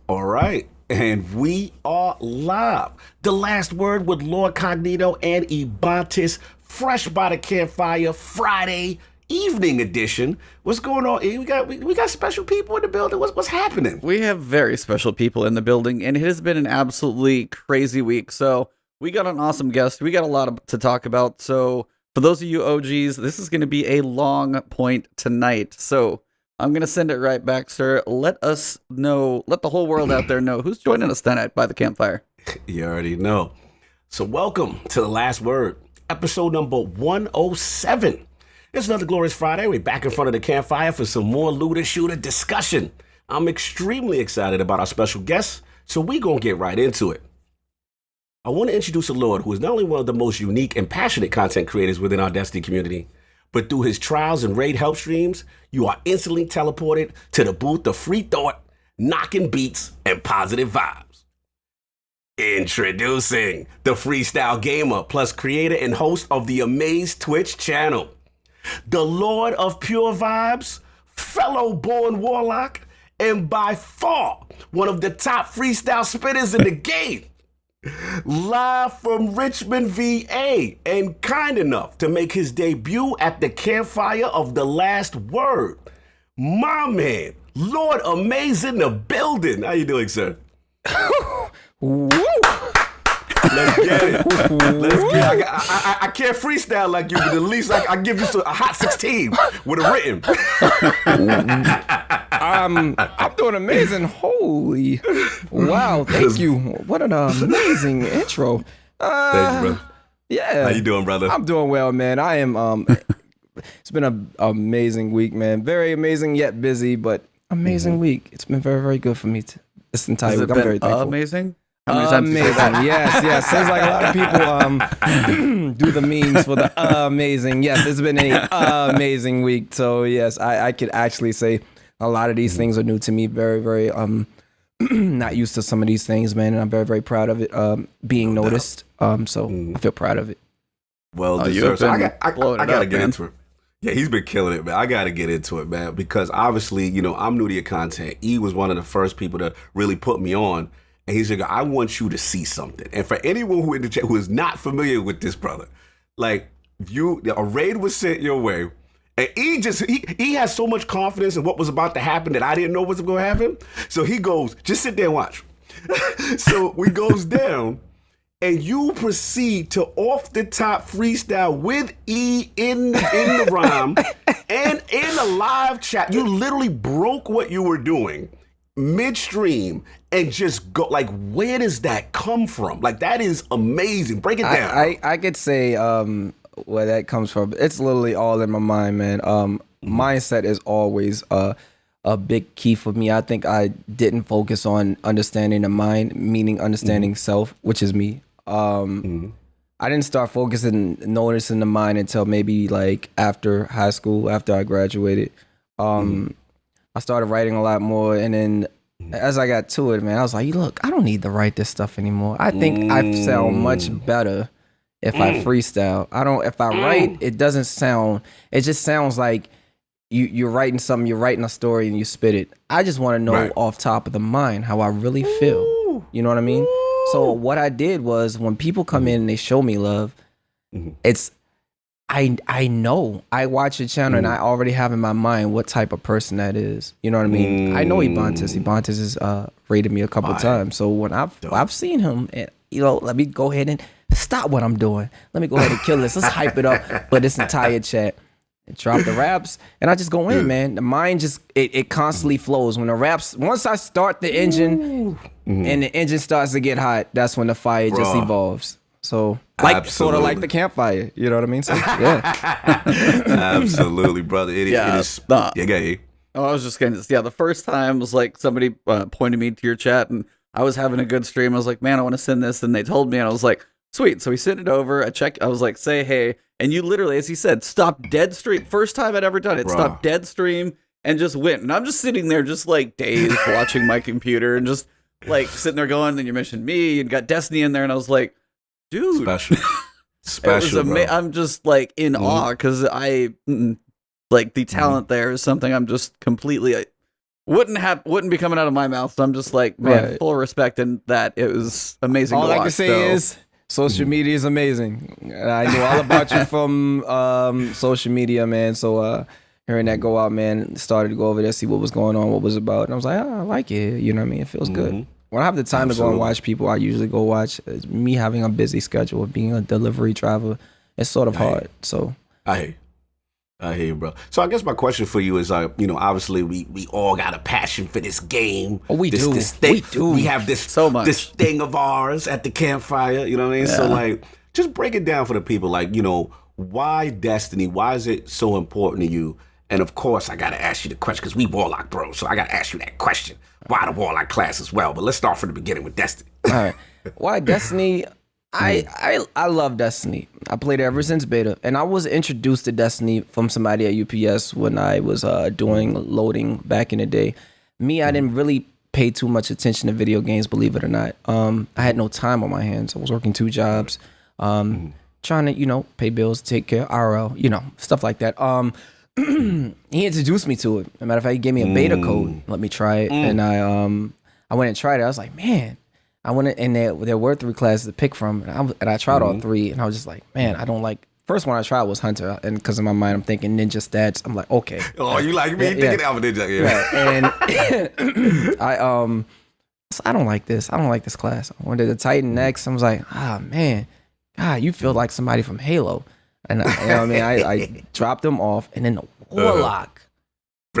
All right. And we are live. The last word with Lord Cognito and Ebontis, fresh by the campfire, Friday evening edition. What's going on? We got special people in the building. What's happening? We have very special people in the building, and it has been an absolutely crazy week. So we got an awesome guest. We got a lot to talk about. So for those of you OGs, this is going to be a long point tonight. So I'm going to send it right back, sir. Let us know, let the whole world out there know who's joining us tonight by the campfire. You already know. So welcome to The Last Word, episode number 107. It's another glorious Friday. We're back in front of the campfire for some more looter-shooter discussion. I'm extremely excited about our special guest, so we're going to get right into it. I want to introduce a Lord who is not only one of the most unique and passionate content creators within our Destiny community, but through his trials and raid help streams, you are instantly teleported to the booth of free thought, knocking beats, and positive vibes. Introducing the freestyle gamer plus creator and host of the uhmaayyze Twitch channel, the Lord of Pure Vibes, fellow born warlock, and by far one of the top freestyle spitters in the game. Live from Richmond, VA, and kind enough to make his debut at the campfire of The Last Word, my man, Lord uhmaayyze in the building. How you doing, sir? Woo! Let's get it. Let's get it. I can't freestyle like you, but at least I give you a hot 16 with a written. I'm doing amazing. Holy wow! Thank you. What an amazing intro. Thanks, brother. Yeah. How you doing, brother? I'm doing well, man. I am. It's been an amazing week, man. Very amazing yet busy, but amazing week. It's been very, very good for me this entire week. I'm very thankful. Amazing. How many times Amazing. Yes. Seems like a lot of people do the memes for the amazing. Yes, it's been an amazing week. So yes, I could actually say a lot of these things are new to me. Very, very not used to some of these things, man. And I'm very, very proud of it being noticed. So I feel proud of it. Well deserved. So I gotta get into it. Yeah, he's been killing it, man. I gotta get into it, man, because obviously, I'm new to your content. E was one of the first people to really put me on. And he's like, I want you to see something. And for anyone who in the chat who is not familiar with this brother, like a raid was sent your way, and he has so much confidence in what was about to happen that I didn't know what was going to happen. So he goes, just sit there and watch. So we goes down, and you proceed to off the top freestyle with E in the rhyme and in a live chat. You literally broke what you were doing midstream and just go, like, where does that come from? Like, that is amazing. Break it down. I could say where that comes from. It's literally all in my mind, man. Mindset is always a big key for me. I think I didn't focus on understanding the mind, meaning understanding self, which is me. I didn't start focusing, noticing the mind until maybe like after high school, after I graduated. I started writing a lot more, and then as I got to it, man, I was like, look, I don't need to write this stuff anymore. I think I sound much better if I freestyle. If I write, it just sounds like you're writing something, you're writing a story and you spit it. I just want to know off top of the mind how I really feel. You know what I mean? So what I did was when people come in and they show me love, it's, I know. I watch your channel and I already have in my mind what type of person that is. You know what I mean? I know Ebontis. Ebontis has rated me a couple times. So when I've seen him, and let me go ahead and stop what I'm doing. Let me go ahead and kill this. Let's hype it up for this entire chat. And drop the raps, and I just go in, man. The mind just it constantly flows. When the raps, once I start the engine and the engine starts to get hot, that's when the fire just evolves. So sort of like the campfire, you know what I mean? So, yeah. Absolutely, brother. It is. Yeah. Oh, I was just gonna. Yeah, the first time was like somebody pointed me to your chat, and I was having a good stream. I was like, man, I want to send this, and they told me, and I was like, sweet. So we sent it over. I was like, say hey, and you literally, as he said, stopped dead stream. First time I'd ever done it. Stopped dead stream and just went. And I'm just sitting there, just like dazed, watching my computer, and just like sitting there going. And you mentioned me, and got Destiny in there, and I was like, dude, special. I'm just like in awe because like the talent there is something I'm just completely wouldn't be coming out of my mouth. So I'm just like, man, full respect in that. It was amazing. All to watch, I can say is social media is amazing. I know all about you from social media, man. So hearing that go out, man, started to go over there, see what was going on, what was about. And I was like, I like it. You know what I mean? It feels good. When I have the time to go and watch people, I usually go watch. Me having a busy schedule of being a delivery driver, it's sort of hard. So I hear you, bro. So I guess my question for you is, obviously we all got a passion for this game. Oh, we do. This thing. We do. We have this so much. This thing of ours at the campfire. You know what I mean? Yeah. So like, just break it down for the people. Like, why Destiny? Why is it so important to you? And of course, I gotta ask you the question because we Warlock bros. So I gotta ask you that question. Why the Warlock class as well? But let's start from the beginning with Destiny. All right. Why Destiny? I love Destiny. I played it ever since beta, and I was introduced to Destiny from somebody at UPS when I was doing loading back in the day. I didn't really pay too much attention to video games, believe it or not. I had no time on my hands. I was working 2 jobs, trying to pay bills, take care of RL, stuff like that. He introduced me to it. As a matter of fact, he gave me a beta code, let me try it, and I went and tried it. I was like, man. I went and there were 3 classes to pick from, and I tried all 3, and I was just like, man, I don't like. First one I tried was Hunter, and because in my mind I'm thinking ninja stats. I'm like, okay. Oh, you like me thinking Alpha Ninja? Yeah. And I don't like this. I don't like this class. I wanted the Titan next. I was like, man, God, you feel like somebody from Halo, and I dropped them off, and then the Warlock.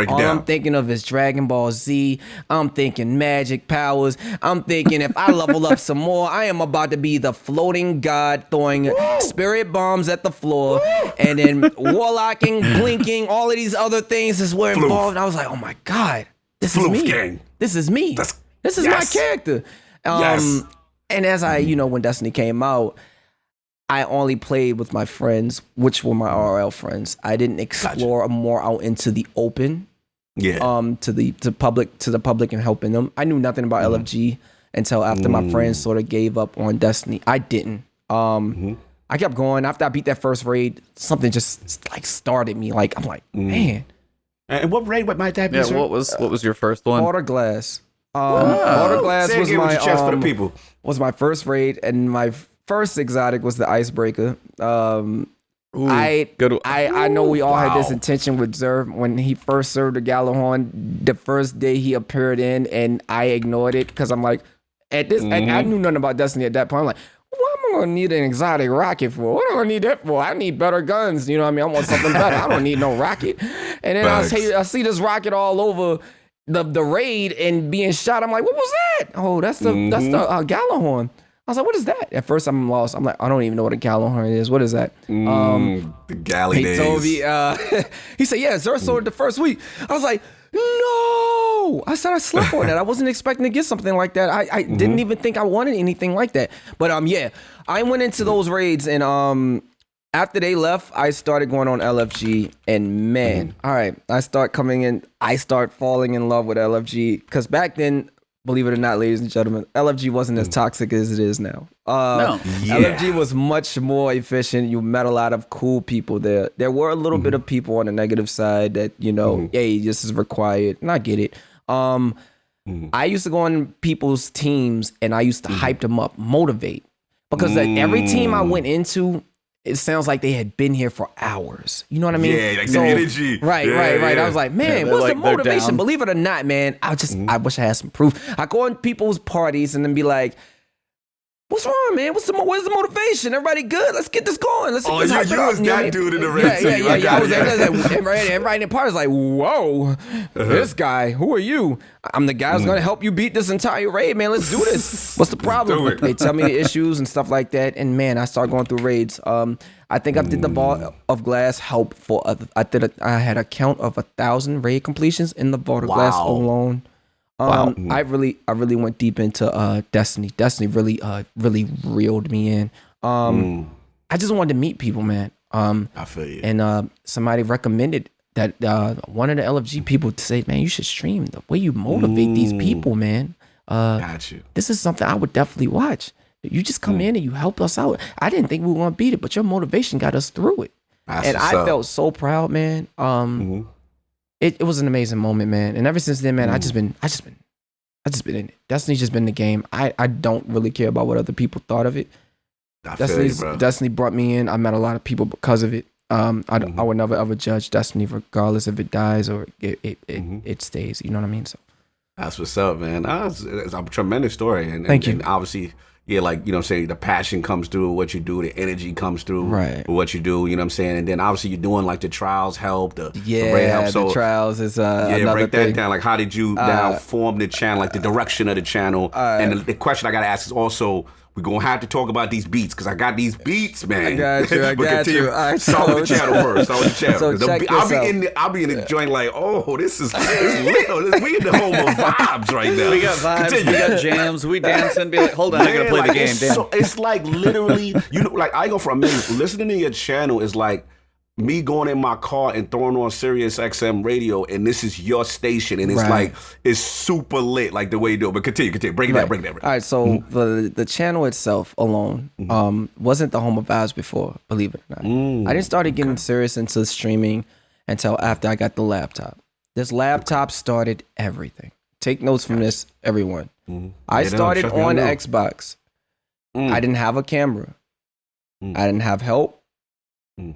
All I'm thinking of is Dragon Ball Z. I'm thinking magic powers. I'm thinking if I level up some more, I am about to be the floating god throwing spirit bombs at the floor. And then warlocking, blinking, all of these other things is were involved. I was like, oh my God, this is me. Gang. This is me. This is my character. And as when Destiny came out, I only played with my friends, which were my RL friends. I didn't explore more out into the open. Yeah. To the public and helping them. I knew nothing about LFG until after my friends sort of gave up on Destiny. I didn't. I kept going. After I beat that first raid, something just like started me. Like I'm like, man. And what raid? What might that be? Yeah. What was your first one? Water Glass. Water Glass was my for the people. Was my first raid, and my first exotic was the Icebreaker. I know we all had this intention with Zerv when he first served the Gjallarhorn. The first day he appeared in, and I ignored it because I'm like, I knew nothing about Destiny at that point. I'm like, what am I gonna need an exotic rocket for? What am I gonna need that for? I need better guns. You know what I mean? I want something better. I don't need no rocket. And then I see this rocket all over the raid and being shot. I'm like, what was that? Oh, that's the Gjallarhorn. I was like, what is that? At first, I'm lost. I'm like, I don't even know what a Gjallarhorn is. What is that? The galley days. Told me, he said, yeah, Zerg sold it the first week. I was like, no. I said I slept on that. I wasn't expecting to get something like that. I didn't even think I wanted anything like that. But I went into those raids, and after they left, I started going on LFG, and man, all right, I start falling in love with LFG, because back then, believe it or not, ladies and gentlemen, LFG wasn't as toxic as it is now. LFG was much more efficient. You met a lot of cool people there. There were a little bit of people on the negative side that, hey, this is required. And I get it. I used to go on people's teams and I used to hype them up, motivate. Because every team I went into, it sounds like they had been here for hours. You know what I mean? Yeah, like the energy. Right. I was like, man, what's the motivation? Believe it or not, man, I wish I had some proof. I go on people's parties and then be like, what's wrong, man? Where's the motivation? Everybody good? Let's get this going. Let's get this hype you was that dude in the red team. Yeah. Everybody in the party's like, whoa, this guy, who are you? I'm the guy who's going to help you beat this entire raid, man. Let's do this. What's the problem? They tell me the issues and stuff like that. And man, I started going through raids. I think I did the Vault of Glass help for, I had a count of 1,000 raid completions in the Vault of Glass alone. I really went deep into Destiny. Destiny really reeled me in. I just wanted to meet people, man. I feel you. And somebody recommended that one of the LFG people to say, man, you should stream the way you motivate these people, man. Got you. This is something I would definitely watch. You just come in and you help us out. I didn't think we were gonna beat it, but your motivation got us through it. I felt so proud, man. it was an amazing moment, man. And ever since then, man, I just been in it. Destiny's just been the game. I don't really care about what other people thought of it. Destiny brought me in. I met a lot of people because of it. I would never ever judge Destiny regardless if it dies or it stays. You know what I mean? So that's what's up, man. It's a tremendous story, and thank you. And obviously, yeah, like, you know what I'm saying, the passion comes through what you do, the energy comes through what you do, you know what I'm saying? And then obviously you're doing like the trials help, the Ray help. So the trials is another break that thing. down. Like, how did you now form the channel, like the direction of the channel? And the question I got to ask is also, we're going to have to talk about these beats, because I got these beats, man. I got you. Start with the channel first. So check I'll be in the joint like, oh, this is lit. We in the home of vibes right now. We got vibes, we got jams, we dancing, be like, hold on, I got to play the game. So it's like literally, you know, like I go for a minute. Listening to your channel is like me going in my car and throwing on Sirius XM radio, and this is your station, and it's like, it's super lit, like the way you do it. But continue, break it down. All right, so the channel itself alone wasn't the home of vibes before, believe it or not. I didn't start getting serious into streaming until after I got the laptop. This laptop started everything. Take notes from this, everyone. I started on Xbox. I didn't have a camera. I didn't have help.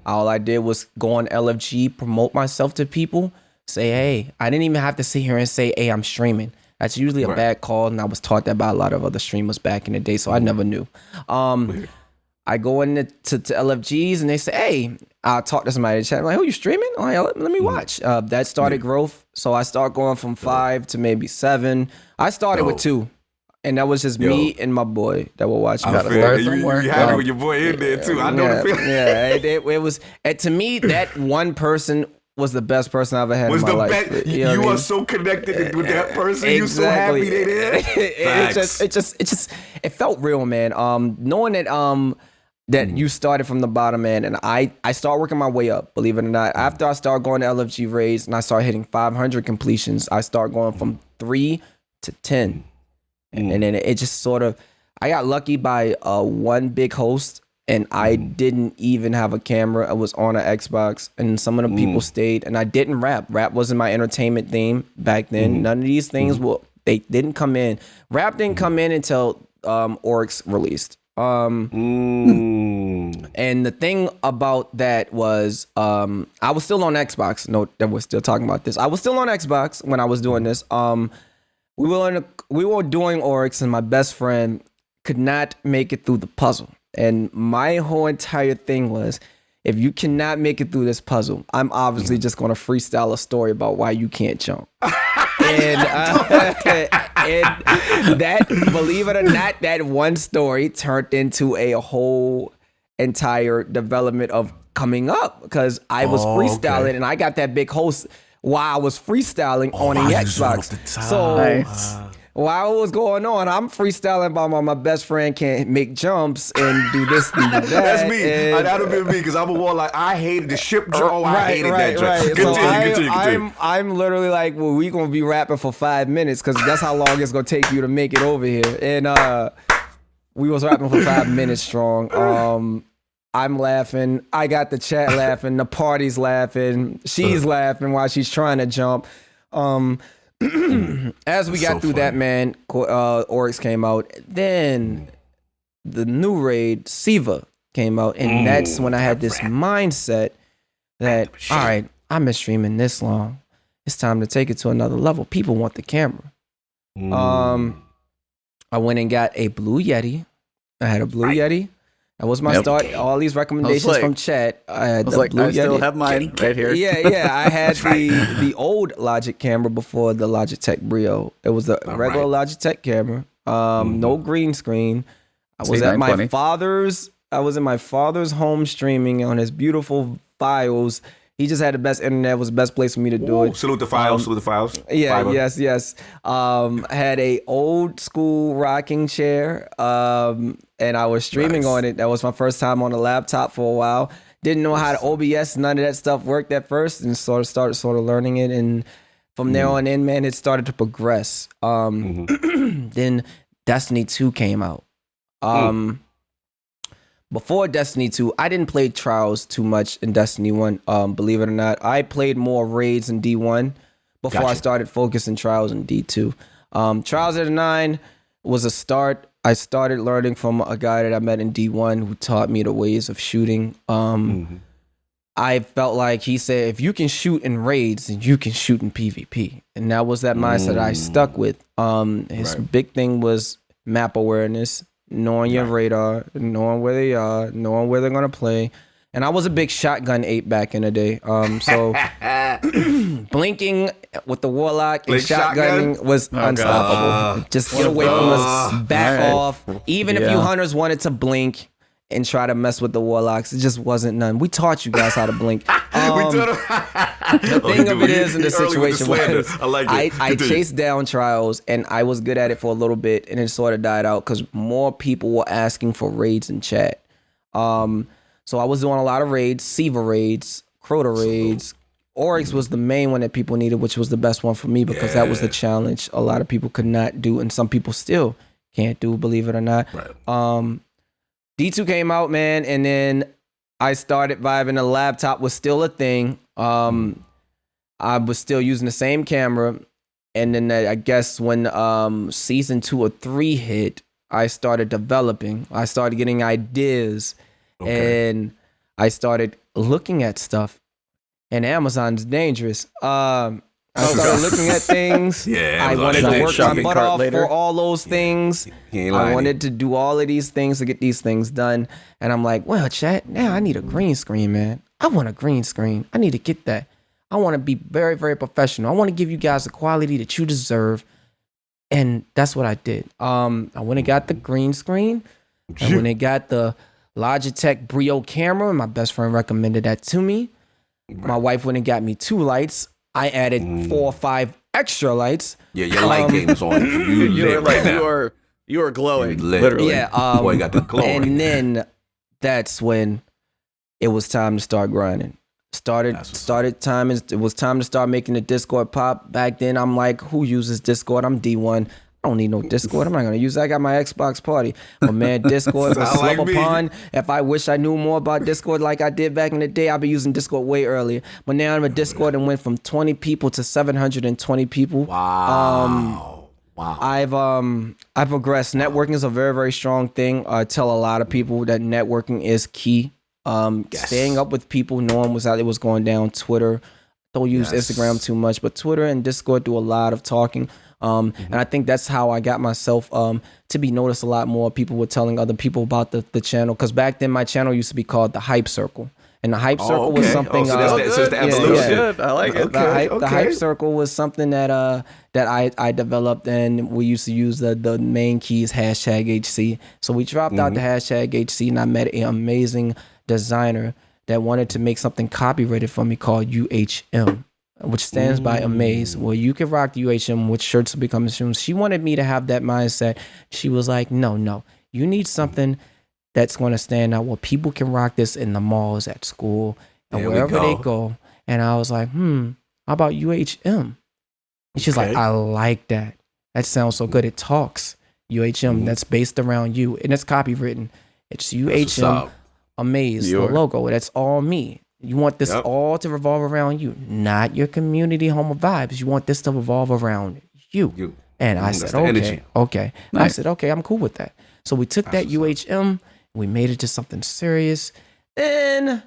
All I did was go on LFG, promote myself to people, say, hey, I didn't even have to sit here and say, hey, I'm streaming. That's usually a bad call, and I was taught that by a lot of other streamers back in the day, so I never knew. I go into to LFGs, and they say, hey, I'll talk to somebody in the chat. I'm like, oh, you streaming? I'm like, let me watch. That started growth, so I start going from 5 to maybe 7. I started with 2. And that was just me and my boy that were watching. You happy with your boy in there too. I know the feeling. It was. And to me, that one person was the best person I ever had in my life. You are so connected with that person. Exactly. You so happy they did. It felt real, man. Knowing that that you started from the bottom, man, and I start working my way up, believe it or not. After I start going to LFG raids and I start hitting 500 completions, I start going from 3 to 10. And then it just sort of, I got lucky by one big host, and I didn't even have a camera. I was on an Xbox, and some of the people stayed, and I didn't rap. Rap wasn't my entertainment theme back then. None of these things, they didn't come in. Rap didn't come in until Oryx released. And the thing about that was, I was still on Xbox. Note that we're still talking about this. I was still on Xbox when I was doing this. We were doing Oryx, and my best friend could not make it through the puzzle. And my whole entire thing was, if you cannot make it through this puzzle, I'm obviously just going to freestyle a story about why you can't jump. and that, believe it or not, that one story turned into a whole entire development of coming up, because I was freestyling and I got that big host while I was freestyling on the Xbox. So while it was going on, I'm freestyling about my best friend can't make jumps and do this, do that. That's me. That'll be me, because I'm a war like, I hated the ship jump. I hated that jump. Continue. I'm literally like, well, we gonna be rapping for 5 minutes, because that's how long it's gonna take you to make it over here. And we was rapping for 5 minutes strong. I'm laughing. I got the chat laughing. The party's laughing. She's laughing while she's trying to jump. As we got through that, man, Oryx came out. Then the new raid, Siva, came out. And that's when I had this mindset that, all right, I've been streaming this long. It's time to take it to another level. People want the camera. I went and got a Blue Yeti. I had a Blue Yeti. That was my start. All these recommendations from chat. I had the Blue Yeti. I still have mine right here. Yeah. I had the old Logic camera before the Logitech Brio. It was a regular Logitech camera. No green screen. I was at my father's. I was in my father's home streaming on his beautiful files. He just had the best internet. It was the best place for me to do it. Salute the files. Yeah, yes. Had a old school rocking chair. And I was streaming on it. That was my first time on a laptop for a while. Didn't know how to OBS, none of that stuff worked at first, and started learning it. And from there on in, man, it started to progress. Then Destiny 2 came out. before Destiny 2, I didn't play Trials too much in Destiny 1, believe it or not. I played more raids in D1 before I started focusing Trials in D2. Trials of the 9 was a start. I started learning from a guy that I met in D1 who taught me the ways of shooting. I felt like he said, if you can shoot in raids, then you can shoot in PvP. And that was that mindset I stuck with. His big thing was map awareness, knowing your radar, knowing where they are, knowing where they're going to play. And I was a big shotgun ape back in the day. So blinking with the Warlock and shotgunning was unstoppable. Just get away from us, back off. Even if you hunters wanted to blink and try to mess with the Warlocks, it just wasn't none. We taught you guys how to blink. The thing of it is, in this situation was, I chased down Trials, and I was good at it for a little bit, and it sort of died out because more people were asking for raids in chat. So I was doing a lot of raids, Siva raids, Crota raids. Oryx was the main one that people needed, which was the best one for me because that was the challenge a lot of people could not do, and some people still can't do, believe it or not. D2 came out, man, and then I started vibing. The laptop was still a thing. I was still using the same camera, and then I guess when season 2 or 3 hit, I started developing. I started getting ideas, and I started looking at stuff. And Amazon's dangerous. I started looking at things. I wanted to work my butt off for all those things. I wanted to do all of these things to get these things done. And I'm like, well, chat, now I need a green screen, man. I want a green screen. I need to get that. I want to be very, very professional. I want to give you guys the quality that you deserve. And that's what I did. I went and got the green screen. I went and got the Logitech Brio camera. My best friend recommended that to me. My wife went and got me 2 lights. I added 4 or 5 extra lights. Yeah, your light game is on. You are glowing, literally. Yeah, boy got the glow. And then that's when it was time to start grinding. It was time to start making the Discord pop. Back then, I'm like, who uses Discord? I'm D1. I don't need no Discord. I'm not going to use it. I got my Xbox party. But man, Discord was slump upon. If I wish I knew more about Discord like I did back in the day, I'd be using Discord way earlier. But now I'm a Discord and went from 20 people to 720 people. Wow. I've progressed. Networking is a very, very strong thing. I tell a lot of people that networking is key. Staying up with people, knowing what's out there, what's going down. Twitter. Don't use Instagram too much, but Twitter and Discord do a lot of talking. And I think that's how I got myself to be noticed a lot more. People were telling other people about the channel, because back then my channel used to be called the Hype Circle, and the Hype Circle was something. So it's the evolution. I like it. The Hype Circle was something that I developed, and we used to use the main keys #HC. So we dropped out the #HC, and I met an amazing designer that wanted to make something copyrighted for me called UHM, which stands by Amaze, where you can rock the UHM with shirts will become shoes. She wanted me to have that mindset. She was like, no, you need something that's going to stand out where people can rock this in the malls, at school, and wherever they go. And I was like, how about UHM? And she's like, I like that. That sounds so good. It talks. UHM, that's based around you, and it's copywritten. It's UHM Amaze, the logo. That's all me. You want this all to revolve around you, not your community home of vibes. You want this to revolve around you. And I said, okay. Nice. I said, okay, I'm cool with that. So we took that UHM, we made it to something serious. Then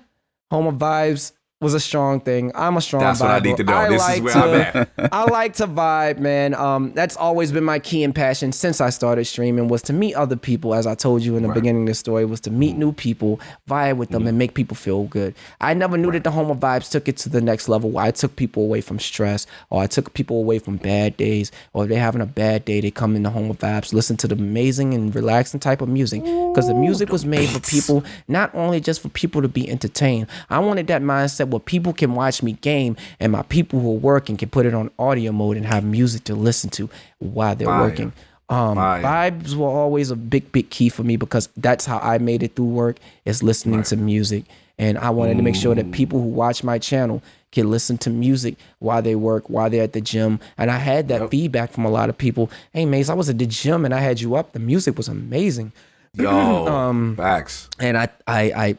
home of vibes was a strong thing. I'm a strong vibe. That's what I need to know. This is where I'm at. I like to vibe, man. That's always been my key and passion since I started streaming, was to meet other people. As I told you in the beginning of the story, was to meet new people, vibe with them, and make people feel good. I never knew that the Home of Vibes took it to the next level, where I took people away from stress, or I took people away from bad days, or if they're having a bad day, they come in the Home of Vibes, listen to the amazing and relaxing type of music. Because the music was made for people, not only just for people to be entertained. I wanted that mindset where people can watch me game, and my people who are working can put it on audio mode and have music to listen to while they're working. Vibes were always a big key for me, because that's how I made it through work, is listening to music. And I wanted to make sure that people who watch my channel can listen to music while they work, while they're at the gym. And I had that feedback from a lot of people. Hey, Mace, I was at the gym and I had you up. The music was amazing. Yo, facts. And I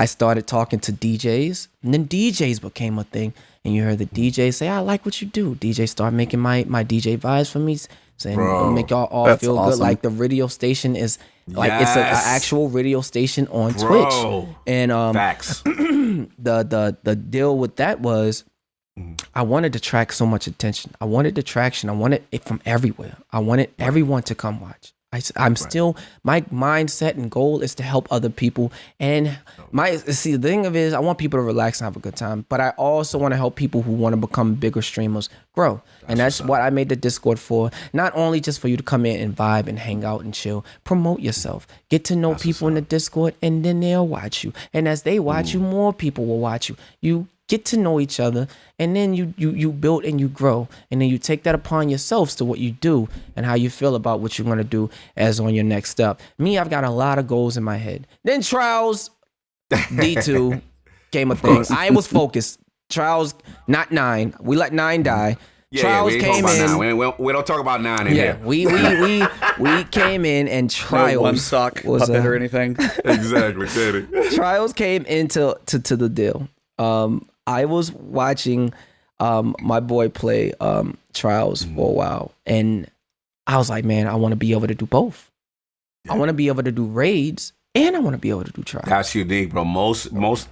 started talking to DJs, and then DJs became a thing. And you heard the DJ say, I like what you do. DJ started making my DJ vibes for me, saying, make y'all all feel good. Like the radio station is like, it's an actual radio station on Twitch. And facts. the deal with that was, I wanted to attract so much attention. I wanted the traction. I wanted it from everywhere. I wanted everyone to come watch. I'm still, my mindset and goal is to help other people. And the thing of it is, I want people to relax and have a good time, but I also want to help people who want to become bigger streamers grow. And that's what I made the Discord for. Not only just for you to come in and vibe and hang out and chill, promote yourself, get to know people in the Discord, and then they'll watch you. And as they watch you, more people will watch you. You get to know each other, and then you build and you grow, and then you take that upon yourselves to what you do and how you feel about what you're going to do as on your next step. Me, I've got a lot of goals in my head. Then Trials D2 came a thing. I was focused. Trials, not 9. We let 9 die. Trials came in. We don't talk about 9 in here. We came in, and Trials no one sock puppet or anything. Exactly. Trials came into the deal. I was watching my boy play Trials for a while, and I was like, man, I want to be able to do both. I want to be able to do raids, and I want to be able to do Trials. That's unique, bro. Most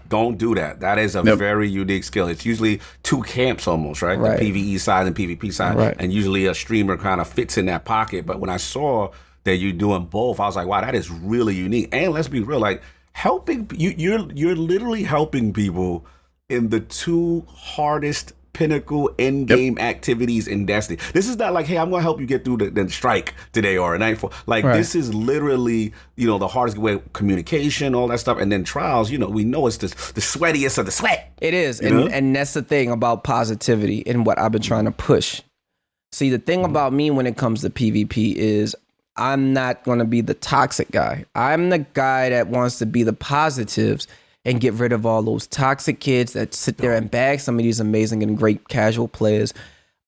don't do that. That is a very unique skill. It's usually 2 camps almost, right? The PvE side and PvP side, and usually a streamer kind of fits in that pocket. But when I saw that you're doing both, I was like, wow, that is really unique. And let's be real, like helping you're literally helping people in the 2 hardest pinnacle end game activities in Destiny. This is not like, hey, I'm gonna help you get through the strike today or a Nightfall. Like this is literally, the hardest way, communication, all that stuff, and then Trials. We know it's the sweatiest of the sweat. It is, and that's the thing about positivity and what I've been trying to push. See, the thing about me when it comes to PvP is I'm not gonna be the toxic guy. I'm the guy that wants to be the positives and get rid of all those toxic kids that sit there and bag some of these amazing and great casual players.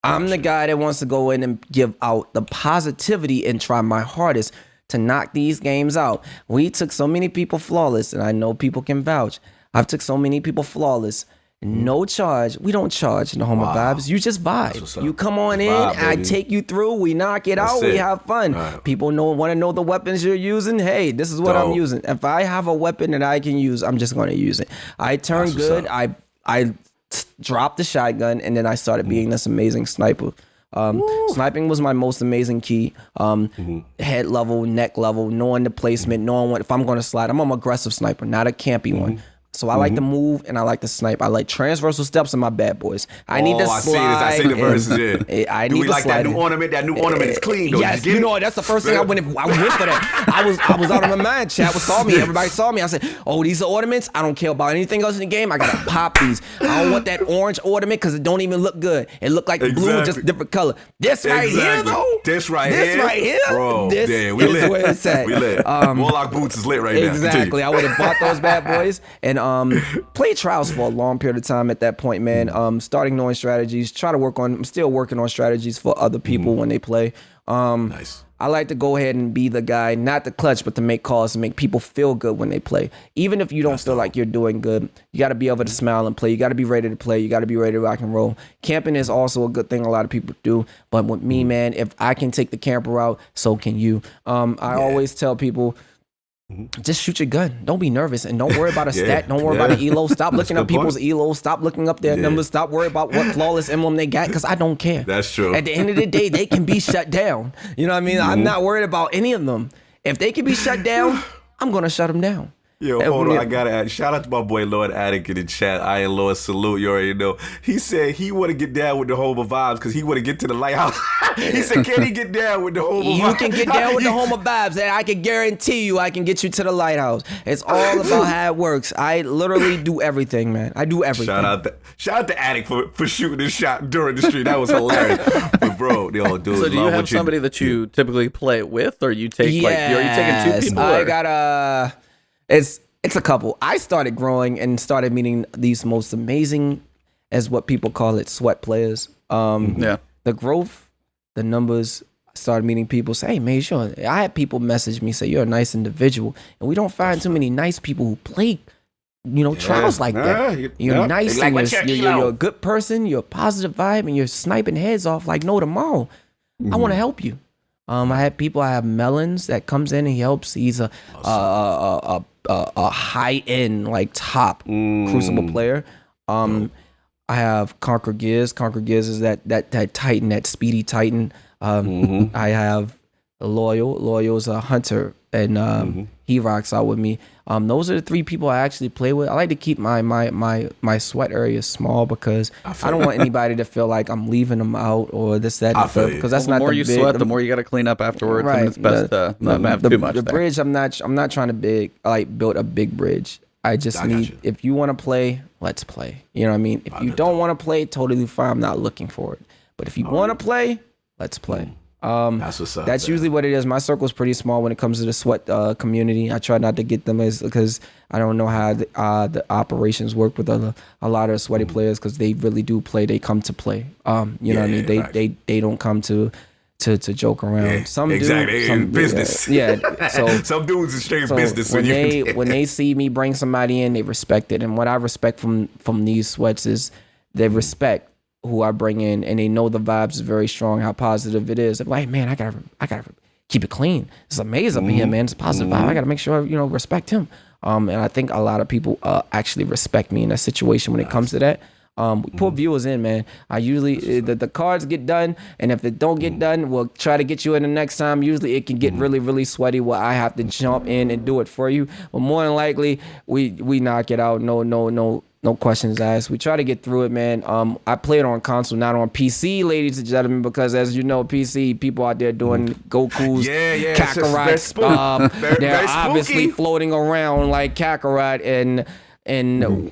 I'm the guy that wants to go in and give out the positivity and try my hardest to knock these games out. We took so many people flawless, and I know people can vouch. I've took so many people flawless. No charge. We don't charge in the Home of Vibes. You just vibe. You come on in, I take you through, we knock it out, we have fun. People want to know the weapons you're using. Hey, this is what I'm using. If I have a weapon that I can use, I'm just going to use it. I turn good. I dropped the shotgun, and then I started being this amazing sniper. Sniping was my most amazing key. Head level, neck level, knowing the placement, knowing if I'm going to slide. I'm an aggressive sniper, not a campy one. So I like to move, and I like to snipe. I like transversal steps in my bad boys. I need to slide. I see the verses, I need to like slide. That new ornament? That new ornament is clean. Yes, that's the first thing I went for that. I was out of my mind. Chat saw me. Everybody saw me. I said, oh, these are ornaments. I don't care about anything else in the game. I gotta pop these. I don't want that orange ornament because it don't even look good. It look like blue, just different color. This right here, though. This right here, bro. This is where it's at. We lit. Warlock Boots is lit right now. Exactly. I would have bought those bad boys and played Trials for a long period of time at that point, man. Starting knowing strategies, I'm still working on strategies for other people when they play. Nice. I like to go ahead and be the guy, not the clutch, but to make calls and make people feel good when they play. Even if you don't feel like you're doing good, you got to be able to smile and play. You got to be ready to play. You got to be ready to rock and roll. Camping is also a good thing a lot of people do. But with me, man, if I can take the camper out, so can you. I always tell people, just shoot your gun. Don't be nervous, and don't worry about a stat. Don't worry about an elo. Stop looking up people's elo. Stop looking up their numbers. Stop worrying about what flawless emblem they got, because I don't care. That's true. At the end of the day, they can be shut down. You know what I mean? I'm not worried about any of them. If they can be shut down, I'm gonna shut them down. Yo, hold on, I gotta add. Shout out to my boy Lord Attic in the chat. Iron Lord, salute. You already know. He said he want to get down with the Home of Vibes because he want to get to the lighthouse. He said, can he get down with the Home of Vibes? You can get down with the Home of Vibes, and I can guarantee you I can get you to the lighthouse. It's all about how it works. I literally do everything, man. I do everything. Shout out to Attic for shooting this shot during the stream. That was hilarious. But bro, dude. So do you have somebody that you typically play with, or you take are you taking 2 people? I got It's a couple. I started growing and started meeting these most amazing, as what people call it, sweat players. The growth, the numbers started meeting people. Say, hey, man, sure. I had people message me say you're a nice individual, and we don't find too many nice people who play, trials like that. You're nice, and you're a good person. You're a positive vibe, and you're sniping heads off like no tomorrow. I want to help you. I have Melons that comes in and he helps. He's a high end, like top Crucible player. I have Conquer Gears. Conquer Gears is that Titan, that speedy Titan. I have Loyal. Loyal's a hunter, and he rocks out with me. Those are the 3 people I actually play with. I like to keep my sweat area small because I don't want anybody to feel like I'm leaving them out or this, that, and the third. Because that's not the more you sweat, the more you got to clean up afterwards. Right. And it's best to not have too much. The bridge, I'm not trying to build a big bridge. I just need, if you want to play, let's play. You know what I mean? If you don't want to play, totally fine. I'm not looking for it. But if you want to play, let's play. That's what's up. That's usually what it is. My circle is pretty small when it comes to the sweat community. I try not to get them because I don't know how the operations work with a lot of sweaty players because they really do play. They come to play. You know what I mean? They don't come to joke around. Yeah, some exactly. some business. So some dudes is straight business. When they see me bring somebody in, they respect it. And what I respect from these sweats is they respect who I bring in, and they know the vibes is very strong, how positive it is. I'm like, man, I gotta keep it clean. It's amazing up here, man. It's a positive vibe. I gotta make sure respect him. And I think a lot of people actually respect me in that situation when it comes to that. We put viewers in, man. I usually the cards get done, and if it don't get done, we'll try to get you in the next time. Usually it can get really, really sweaty where I have to jump in and do it for you. But more than likely, we knock it out. No questions asked. We try to get through it, man. I play it on console, not on PC, ladies and gentlemen, because as you know, PC people out there doing Goku's Kakarot. They're obviously floating around like Kakarot, and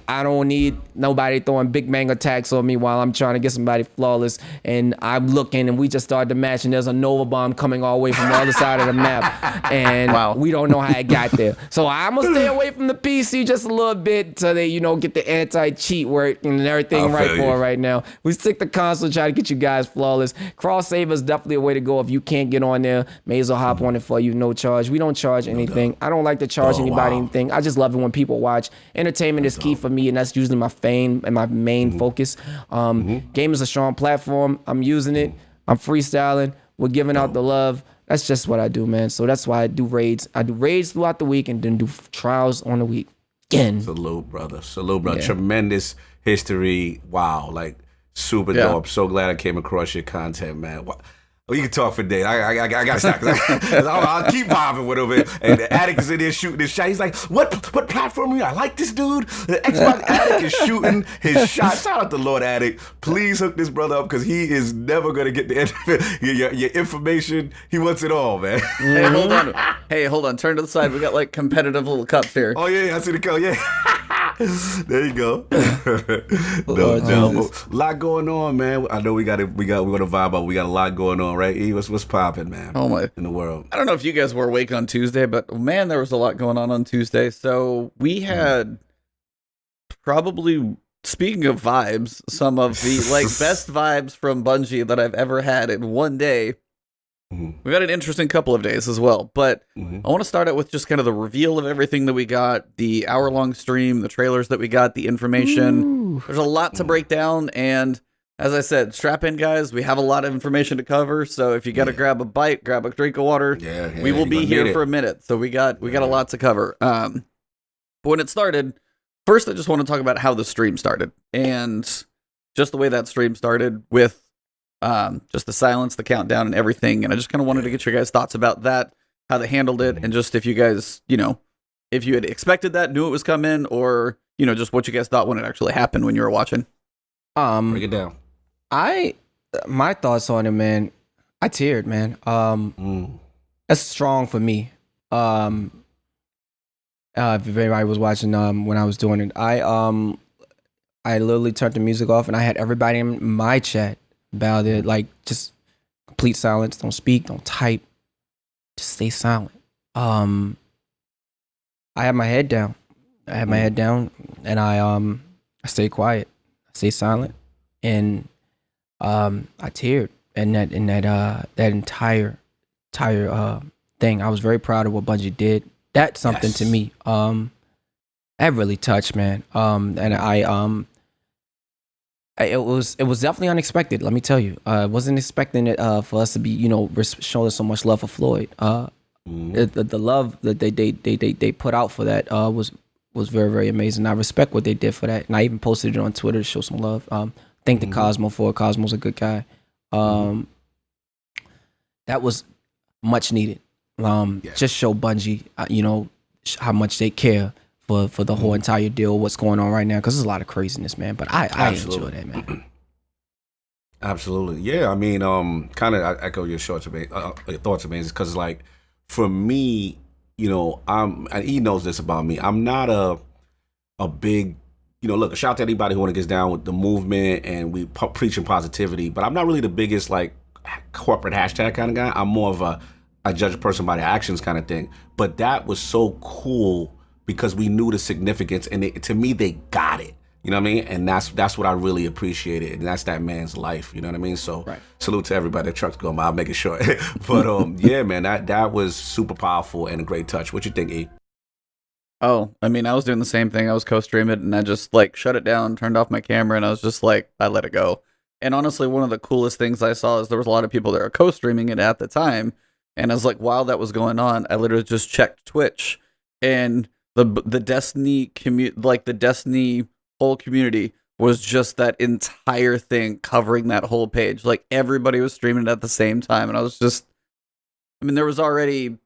I don't need nobody throwing big bang attacks on me while I'm trying to get somebody flawless. And I'm looking, and we just started the match, and there's a Nova Bomb coming all the way from the other side of the map. And we don't know how it got there. So I'm going to stay away from the PC just a little bit so they, get the anti-cheat work and everything for right now. We stick to console, try to get you guys flawless. Cross save is definitely a way to go. If you can't get on there, Maze will hop on it for you, no charge. We don't charge anything. I don't like to charge anybody anything. I just love it when people watch. Entertainment is key for me, and that's usually my main focus. Game is a strong platform. I'm using it. I'm freestyling. We're giving out the love. That's just what I do, man. So that's why I do raids. I do raids throughout the week and then do trials on the week. Again. Salute, brother. Yeah. Tremendous history. Wow. Like, super dope. So glad I came across your content, man. We can talk for days. I gotta stop. I'll keep vibing with him. And the Attic is in there shooting his shot. He's like, what platform are you? I like this dude. The Xbox Attic is shooting his shot. Shout out to Lord Attic. Please hook this brother up because he is never going to get the end of it. Your information. He wants it all, man. Hey, hold on. Turn to the side. We got like competitive little cups here. Oh, yeah. I see the cup. Yeah. There you go. A lot going on, man. I know we're gonna vibe out. We got a lot going on, right? E, what's popping, man? Oh my, in the world. I don't know if you guys were awake on Tuesday, but man, there was a lot going on Tuesday. So we had probably, speaking of vibes, some of the best vibes from Bungie that I've ever had in one day. We've had an interesting couple of days as well, but I want to start out with just kind of the reveal of everything that we got, the hour-long stream, the trailers that we got, the information. There's a lot to break down, and as I said, strap in, guys. We have a lot of information to cover, so if you got to grab a bite, grab a drink of water, we will be here for a minute. So we got a lot to cover. But when it started, first I just want to talk about how the stream started, and just the way that stream started with just the silence, the countdown, and everything. And I just kind of wanted to get your guys' thoughts about that, how they handled it, and just if you guys, if you had expected that, knew it was coming, or just what you guys thought when it actually happened when you were watching. Break it down. My thoughts on it, man. I teared, man. That's strong for me. If anybody was watching when I was doing it, I literally turned the music off and I had everybody in my chat about it, like just complete silence. Don't speak, don't type, just stay silent. I had my head down. And I stayed quiet. I stayed silent, and I teared. that entire thing. I was very proud of what Bungie did. That's something to me. That really touched, man. And it was definitely unexpected. Let me tell you, I wasn't expecting it for us to be, showing so much love for Floyd. The love that they put out for that was very, very amazing. I respect what they did for that, and I even posted it on Twitter to show some love. Thank the Cosmo for it. Cosmo's a good guy. That was much needed. Just show Bungie, how much they care for the whole entire deal, what's going on right now, because there's a lot of craziness, man. But I enjoy that, man. Absolutely, yeah. I mean, I echo your thoughts, amazing, because like for me, and he knows this about me. I'm not a big, look. Shout out to anybody who want to get down with the movement and we preaching positivity, but I'm not really the biggest like corporate hashtag kind of guy. I'm more of I judge a person by their actions kind of thing. But that was so cool because we knew the significance, and to me, they got it. You know what I mean? And that's what I really appreciated, and that's that man's life. You know what I mean? So Salute to everybody. The truck's going by. I'll make it short. But yeah, man, that was super powerful and a great touch. What you think, E? Oh, I mean, I was doing the same thing. I was co-streaming it, and I just like shut it down, turned off my camera, and I was just like, I let it go. And honestly, one of the coolest things I saw is there was a lot of people that were co-streaming it at the time. And I was like, while that was going on, I literally just checked Twitch, and the Destiny the Destiny whole community was just that entire thing covering that whole page. Like everybody was streaming it at the same time, and I was just, there was already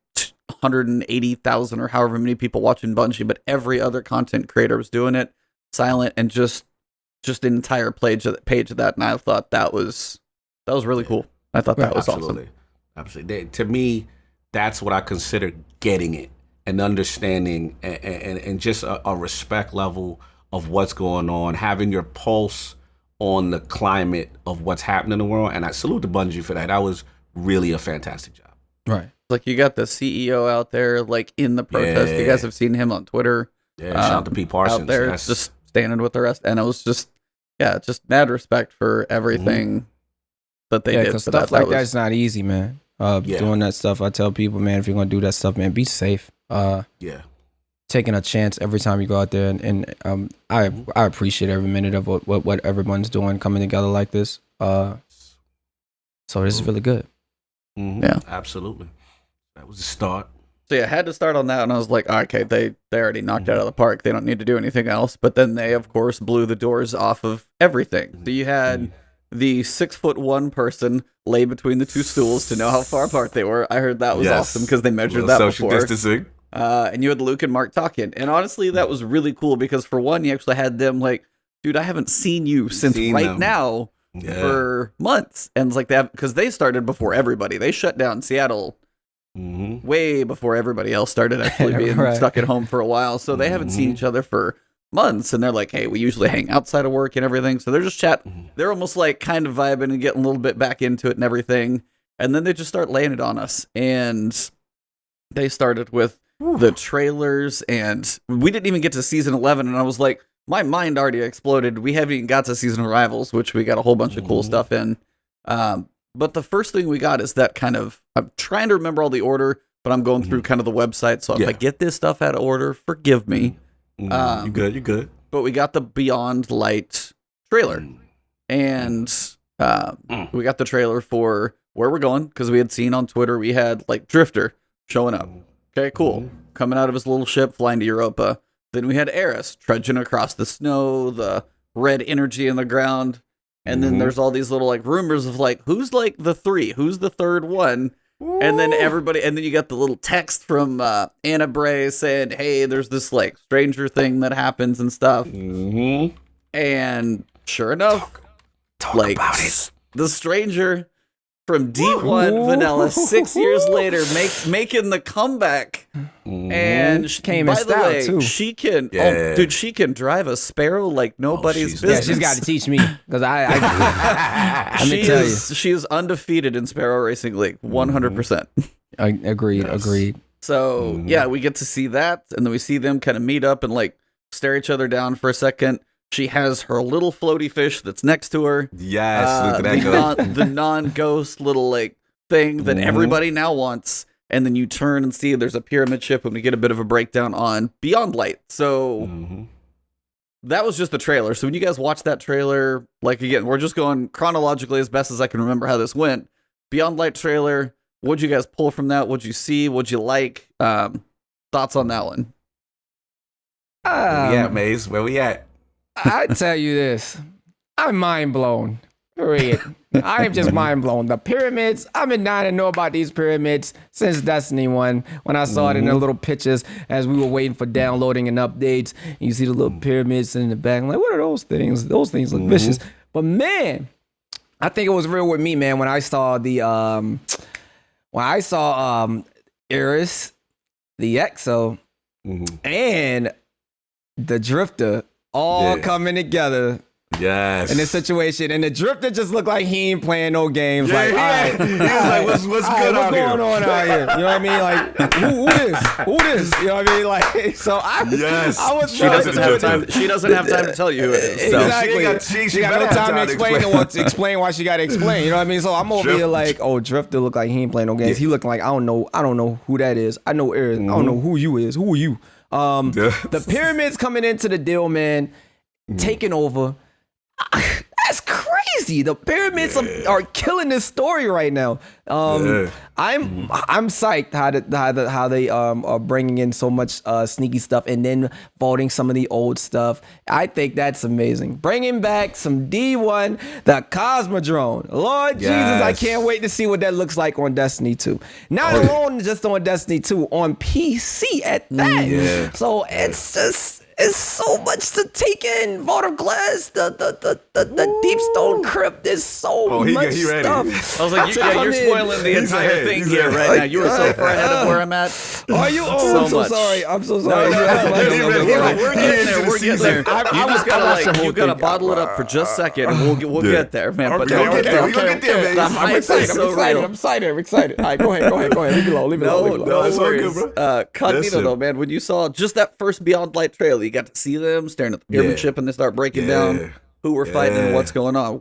180,000 or however many people watching Bungie, but every other content creator was doing it silent, and just the entire page of that, and I thought that was really cool. I thought that was awesome. Absolutely. To me, that's what I consider getting it and understanding and just a respect level of what's going on, having your pulse on the climate of what's happening in the world. And I salute the Bungie for that. That was really a fantastic job. Right. Like you got the CEO out there, like in the protest. You guys have seen him on Twitter. Yeah, shout out to Pete Parsons. Out there, just standing with the rest. And it was just mad respect for everything that they did. Because stuff like that's not easy, man. Doing that stuff, I tell people, man, if you're gonna do that stuff, man, be safe. Taking a chance every time you go out there, and I appreciate every minute of what everyone's doing, coming together like this. So this is really good. Yeah, absolutely. That was the start. So yeah, I had to start on that, and I was like, okay, they already knocked it out of the park. They don't need to do anything else. But then they, of course, blew the doors off of everything. So you had the 6'1" person lay between the two stools to know how far apart they were. I heard that was awesome because they measured that before. Distancing. And you had Luke and Mark talking. And honestly, that was really cool because for one, you actually had them like, dude, I haven't seen you since now for months. And it's like that because they started before everybody. They shut down Seattle way before everybody else started actually being stuck at home for a while. So they haven't seen each other for months, and they're like, hey, we usually hang outside of work and everything, so they're just they're almost like kind of vibing and getting a little bit back into it and everything, and then they just start laying it on us. And they started with the trailers, and we didn't even get to season 11, and I was like, my mind already exploded. We haven't even got to season Rivals, which we got a whole bunch of cool stuff in, but the first thing we got is that kind of, I'm trying to remember all the order, but I'm going through kind of the website, so if I get this stuff out of order, forgive me. You good. But we got the Beyond Light trailer, and we got the trailer for where we're going, because we had seen on Twitter, we had like Drifter showing up. Okay, cool. Coming out of his little ship, flying to Europa. Then we had Eris trudging across the snow, the red energy in the ground. And then there's all these little like rumors of like, who's like the three? Who's the third one? And then everybody, and then you got the little text from Anna Bray saying, hey, there's this like stranger thing that happens and stuff. And sure enough, talk like about it. The stranger from D1 Vanilla 6 years later making the comeback. And she came in style too. She can, dude, she can drive a Sparrow like nobody's business. Yeah, she's got to teach me because let me tell you, she is undefeated in Sparrow Racing League, 100%. Agreed. So yeah, we get to see that, and then we see them kind of meet up and like stare each other down for a second. She has her little floaty fish that's next to her. Yes, look at that the non-ghost little like thing that everybody now wants. And then you turn and see there's a pyramid ship, and we get a bit of a breakdown on Beyond Light. So that was just the trailer. So when you guys watch that trailer, like again, we're just going chronologically as best as I can remember how this went. Beyond Light trailer, what'd you guys pull from that? What'd you see? What'd you like? Thoughts on that one? Where we at, Maze? Where we at? I tell you this, I'm mind blown. Period. I am just mind blown. The pyramids, I've been dying to know about these pyramids since Destiny 1. When I saw it in the little pictures as we were waiting for downloading and updates. And you see the little pyramids in the back. I'm like, what are those things? Those things look vicious. But man, I think it was real with me, man, when I saw the Iris, the Exo, and the Drifter all coming together. Yes. In this situation, and the Drifter just looked like he ain't playing no games. Yeah, like, all right, he was like, what's good out here? What's going on out here? You know what I mean? Like, who this? You know what I mean? Like, so I was. She doesn't have time. She doesn't have time to tell you who it is. So. Exactly. She got no time to explain why she got to explain. You know what I mean? So I'm over here like, oh, Drifter looked like he ain't playing no games. He looking like I don't know who that is. I know Eric. I don't know who you is. Who are you? The pyramids coming into the deal, man, taking over. That's crazy. The pyramids are killing this story right now. I'm psyched how they are bringing in so much sneaky stuff and then vaulting some of the old stuff. I think that's amazing. Bringing back some D1, the Cosmodrome. Lord Jesus, I can't wait to see what that looks like on Destiny 2. Not alone just on Destiny 2, on PC at that. So it's just. It's so much to take in. Vault of Glass, the Deep Stone Crypt. There's so much stuff. I was like, you're spoiling the entire thing here right now. You were so far ahead of where I'm at. Are you? Oh, I'm so sorry. I'm so sorry. We're getting there. We're getting there. You gotta bottle it up for just a second, and we'll get there, man. But we'll get there, man. I'm excited. I'm excited. All right, go ahead. Leave it alone. No worries. Cognito, though, man, when you saw just that first Beyond Light trailer, you got to see them staring at the pyramid ship, and they start breaking down who we're fighting and what's going on.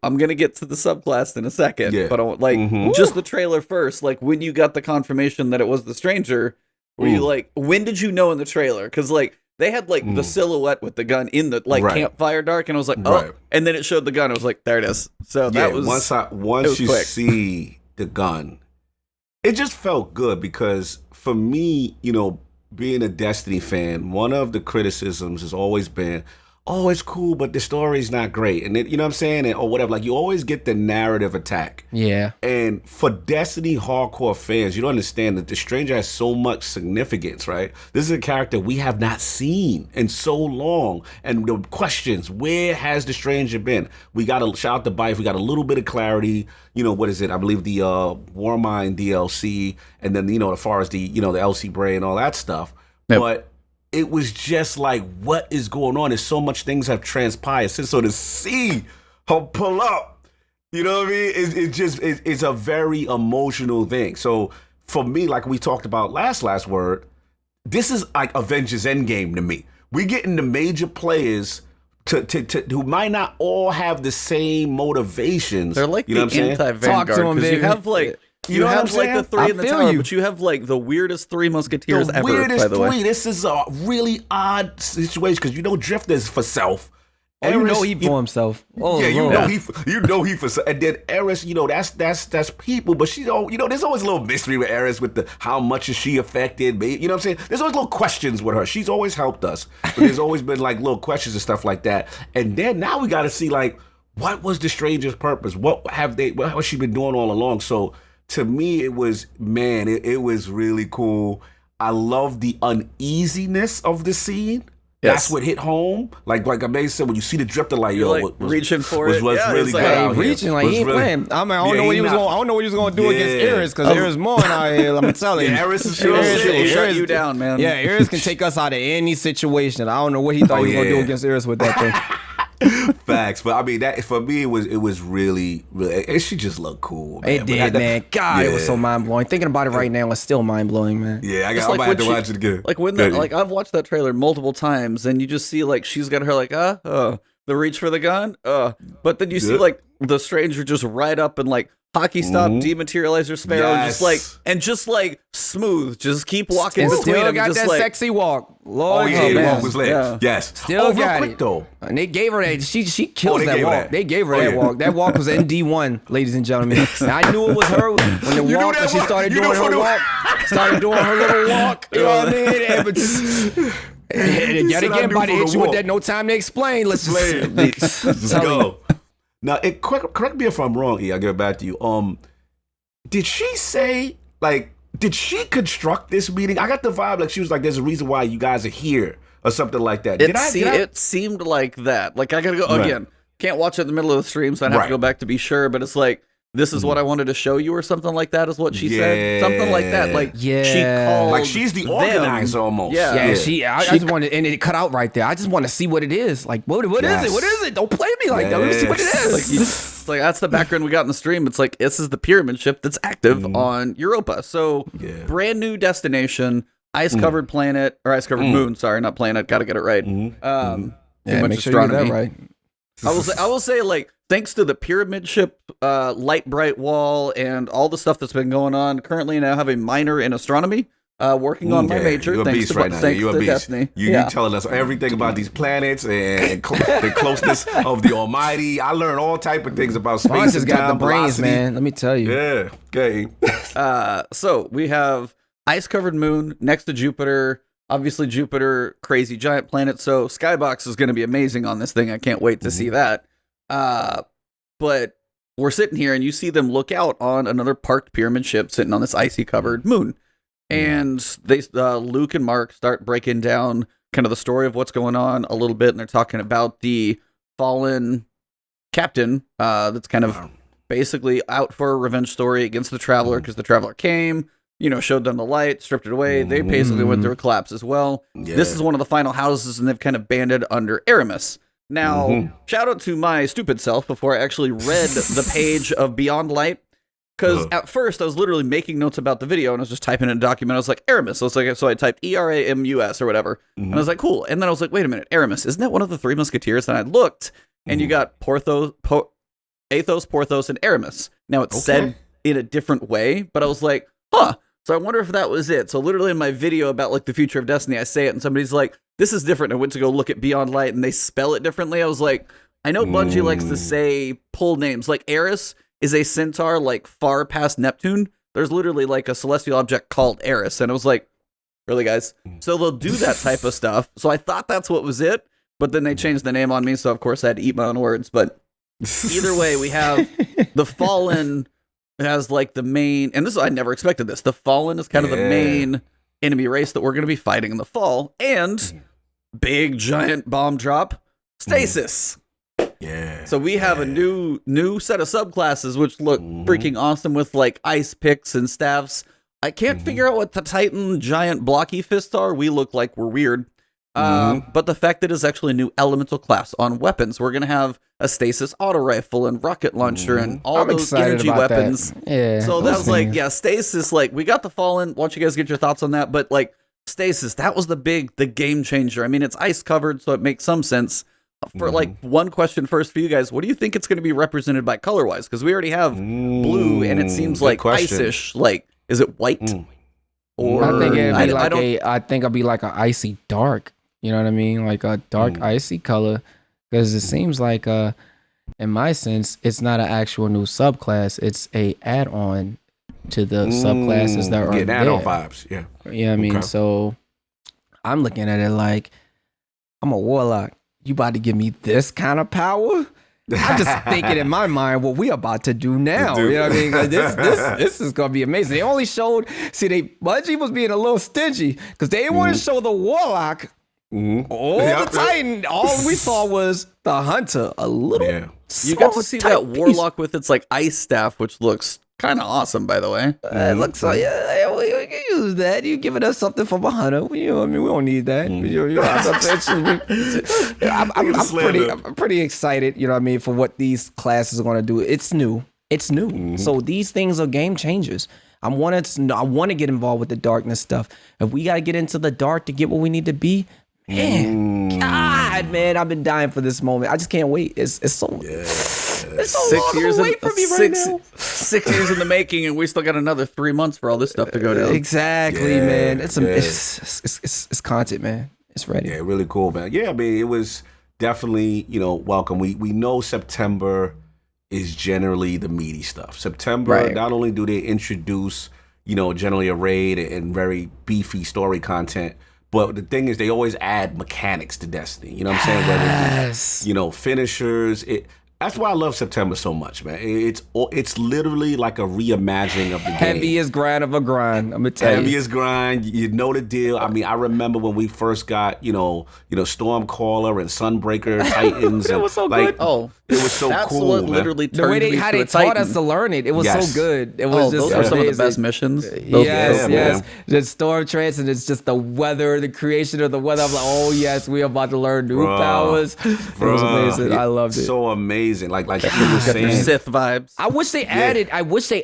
I'm gonna get to the subclass in a second, but I want, just the trailer first. Like, when you got the confirmation that it was the stranger, were you like, when did you know in the trailer? Because like they had like the silhouette with the gun in the campfire dark, and I was like, and then it showed the gun. I was like, there it is. So that was once you see the gun, it just felt good because for me, you know, being a Destiny fan, one of the criticisms has always been, oh, it's cool, but the story's not great. And it, you know what I'm saying? Or whatever. Like, you always get the narrative attack. Yeah. And for Destiny hardcore fans, you don't understand that the Stranger has so much significance, right? This is a character we have not seen in so long. And the questions, where has the Stranger been? We got to shout out to Bife. We got a little bit of clarity. You know, what is it? I believe the Warmind DLC. And then, you know, as far as the, you know, the LC Bray and all that stuff. Yep. But it was just like, what is going on? There's so much things have transpired since. So to see her pull up, you know what I mean? It's a very emotional thing. So for me, like we talked about last word, this is like Avengers Endgame to me. We getting the major players to who might not all have the same motivations. They're like, you know, the anti-Vanguard, because you have like. You have like the three in the tower, but you have like the weirdest three musketeers ever, by the way. This is a really odd situation because you know Drifter's for self. Oh, you know he for himself. Oh, yeah, you know he for self. And then Eris, you know, that's people, but she don't, you know, there's always a little mystery with Eris with the how much is she affected, you know what I'm saying? There's always little questions with her. She's always helped us, but there's always been like little questions and stuff like that. And then now we got to see like, what was the Stranger's purpose? What has she been doing all along? So to me, it was, man, it was really cool. I love the uneasiness of the scene. Yes. That's what hit home. Like I may said, when you see the Drifter, like, yo, like reaching for it. Was really like, good out reaching, like, he ain't playing. I don't know what he was going. I don't know what he was going to do against Eris, because Eris Moore out here. I'm telling you, Eris is shut you down, man. Yeah, Eris can take us out of any situation. I don't know what he thought he was going to do against Eris with that thing. Facts, but I mean that for me it was really, and she just looked cool. Man. It did, man. God, it was so mind blowing. Thinking about it right now, it's still mind blowing, man. Yeah, I'm about to watch it again. Like when I've watched that trailer multiple times, and you just see like she's got her like the reach for the gun, but then you see like the stranger just ride up and like hockey stop, dematerializer Sparrow, just like smooth, just keep walking and between still them. got just that like, sexy walk. Lord, the walk was lit. Yeah. Yes, still got quick, it though. And they gave her that. She kills that walk. They gave her that walk. That walk was in D1, ladies and gentlemen. And I knew it was her when she started doing her walk. Started doing her little walk. You know what I mean? And yet again, by the hit you with that no time to explain. Let's just go. Now, correct me if I'm wrong, E. I'll give it back to you. Did she say, like, did she construct this meeting? I got the vibe like she was like, there's a reason why you guys are here or something like that. It seemed like that. Like, I gotta go again. Can't watch it in the middle of the stream, so I'd have to go back to be sure. But it's like, this is what I wanted to show you or something like that is what she said. Something like that. Like, she called like she's the organizer almost. Yeah. I just wanted, and it cut out right there. I just want to see what it is. Like, what is it? What is it? Don't play me like that. Let me see what it is. Like that's the background we got in the stream. It's like this is the pyramid ship that's active on Europa. So brand new destination, ice-covered planet or ice-covered moon. Sorry, not planet. Got to get it right. Make sure you get that right. I will say like thanks to the pyramid ship, light bright wall, and all the stuff that's been going on. Currently, now have a minor in astronomy. Working on my major. You're a beast right now. You're a beast. Destiny. You telling us everything about these planets and the closeness of the Almighty. I learned all type of things about space. Vaughn just got the brains, man. Let me tell you. Yeah. Okay. So we have ice-covered moon next to Jupiter. Obviously, Jupiter, crazy giant planet. So Skybox is going to be amazing on this thing. I can't wait to see that. But we're sitting here, and you see them look out on another parked pyramid ship sitting on this icy-covered moon. And they, Luke and Mark start breaking down kind of the story of what's going on a little bit, and they're talking about the fallen captain that's kind of basically out for a revenge story against the Traveler because the Traveler came, showed them the light, stripped it away. They basically went through a collapse as well. Yeah. This is one of the final houses, and they've kind of banded under Aramis. Now, shout out to my stupid self before I actually read the page of Beyond Light. Because at first I was literally making notes about the video and I was just typing in a document. I was like, Aramis. So I typed ERAMUS or whatever. And I was like, cool. And then I was like, wait a minute, Aramis, isn't that one of the Three Musketeers? And I looked and you got Athos, Porthos, and Aramis. Now it's said in a different way, but I was like, So I wonder if that was it. So literally in my video about like the future of Destiny, I say it and somebody's like, this is different. I went to go look at Beyond Light and they spell it differently. I was like, I know Bungie likes to say pull names like Eris is a centaur like far past Neptune. There's literally like a celestial object called Eris. And I was like, really, guys? So they'll do that type of stuff. So I thought that's what was it. But then they changed the name on me. So of course I had to eat my own words. But either way, we have the Fallen as like the main. And I never expected this. The Fallen is kind of the main enemy race that we're going to be fighting in the fall. And big giant bomb drop, Stasis. Yeah. So we have a new set of subclasses which look freaking awesome with like ice picks and staffs. I can't figure out what the Titan giant blocky fists are. We look like we're weird. But the fact that it's actually a new elemental class on weapons. We're gonna have a stasis auto rifle and rocket launcher and all those energy weapons. That. Yeah. So that was like, stasis, like we got the Fallen. Why don't you guys get your thoughts on that? But like stasis, that was the game changer. I mean, it's ice covered, so it makes some sense. For like one question first for you guys, what do you think it's going to be represented by color wise? Because we already have blue, and it seems like ice-ish. Like, is it white? Or I think it'd be like an icy dark. You know what I mean? Like a dark icy color. Because it seems like, in my sense, it's not an actual new subclass. It's a add-on to the subclasses that are getting add-on vibes. Yeah. You know what I mean? So I'm looking at it like I'm a warlock. You about to give me this kind of power? I'm just thinking in my mind what we about to do now. You know what I mean? Like this is gonna be amazing. They only showed, Bungie was being a little stingy because they didn't want to show the warlock or the Titan. All we saw was the hunter. A little. Yeah. You got to see that warlock with its like ice staff, which looks kind of awesome, by the way. It looks like we can use use that. You giving us something from a hunter. You know what I mean? We don't need that. I'm pretty excited, you know what I mean, for what these classes are going to do. It's new. So these things are game changers. I want to get involved with the darkness stuff. If we got to get into the dark to get what we need to be, man, I've been dying for this moment. I just can't wait. It's so... Yeah. It's so 6 years away from me right now. 6 years in the making, and we still got another 3 months for all this stuff to go down. Exactly, man. It's content, man. It's ready. Yeah, really cool, man. Yeah, I mean, it was definitely, welcome. We know September is generally the meaty stuff. September, not only do they introduce, generally a raid and very beefy story content, but the thing is they always add mechanics to Destiny. You know what I'm saying? Whether it's, finishers, that's why I love September so much, man. It's literally like a reimagining of the game. Heaviest grind of a grind. I'm gonna tell you. Heaviest grind. You know the deal. I mean, I remember when we first got, Stormcaller and Sunbreaker Titans. It was so good. Oh, it was so that's cool. What literally the way how they taught us to learn it. It was so good. It was just those are some of the best missions. Yes. The storm trance, and it's just the weather, the creation of the weather. I'm like, oh yes, we're about to learn new powers. It was amazing. I loved it. So amazing. Like you were saying, Sith vibes. I wish they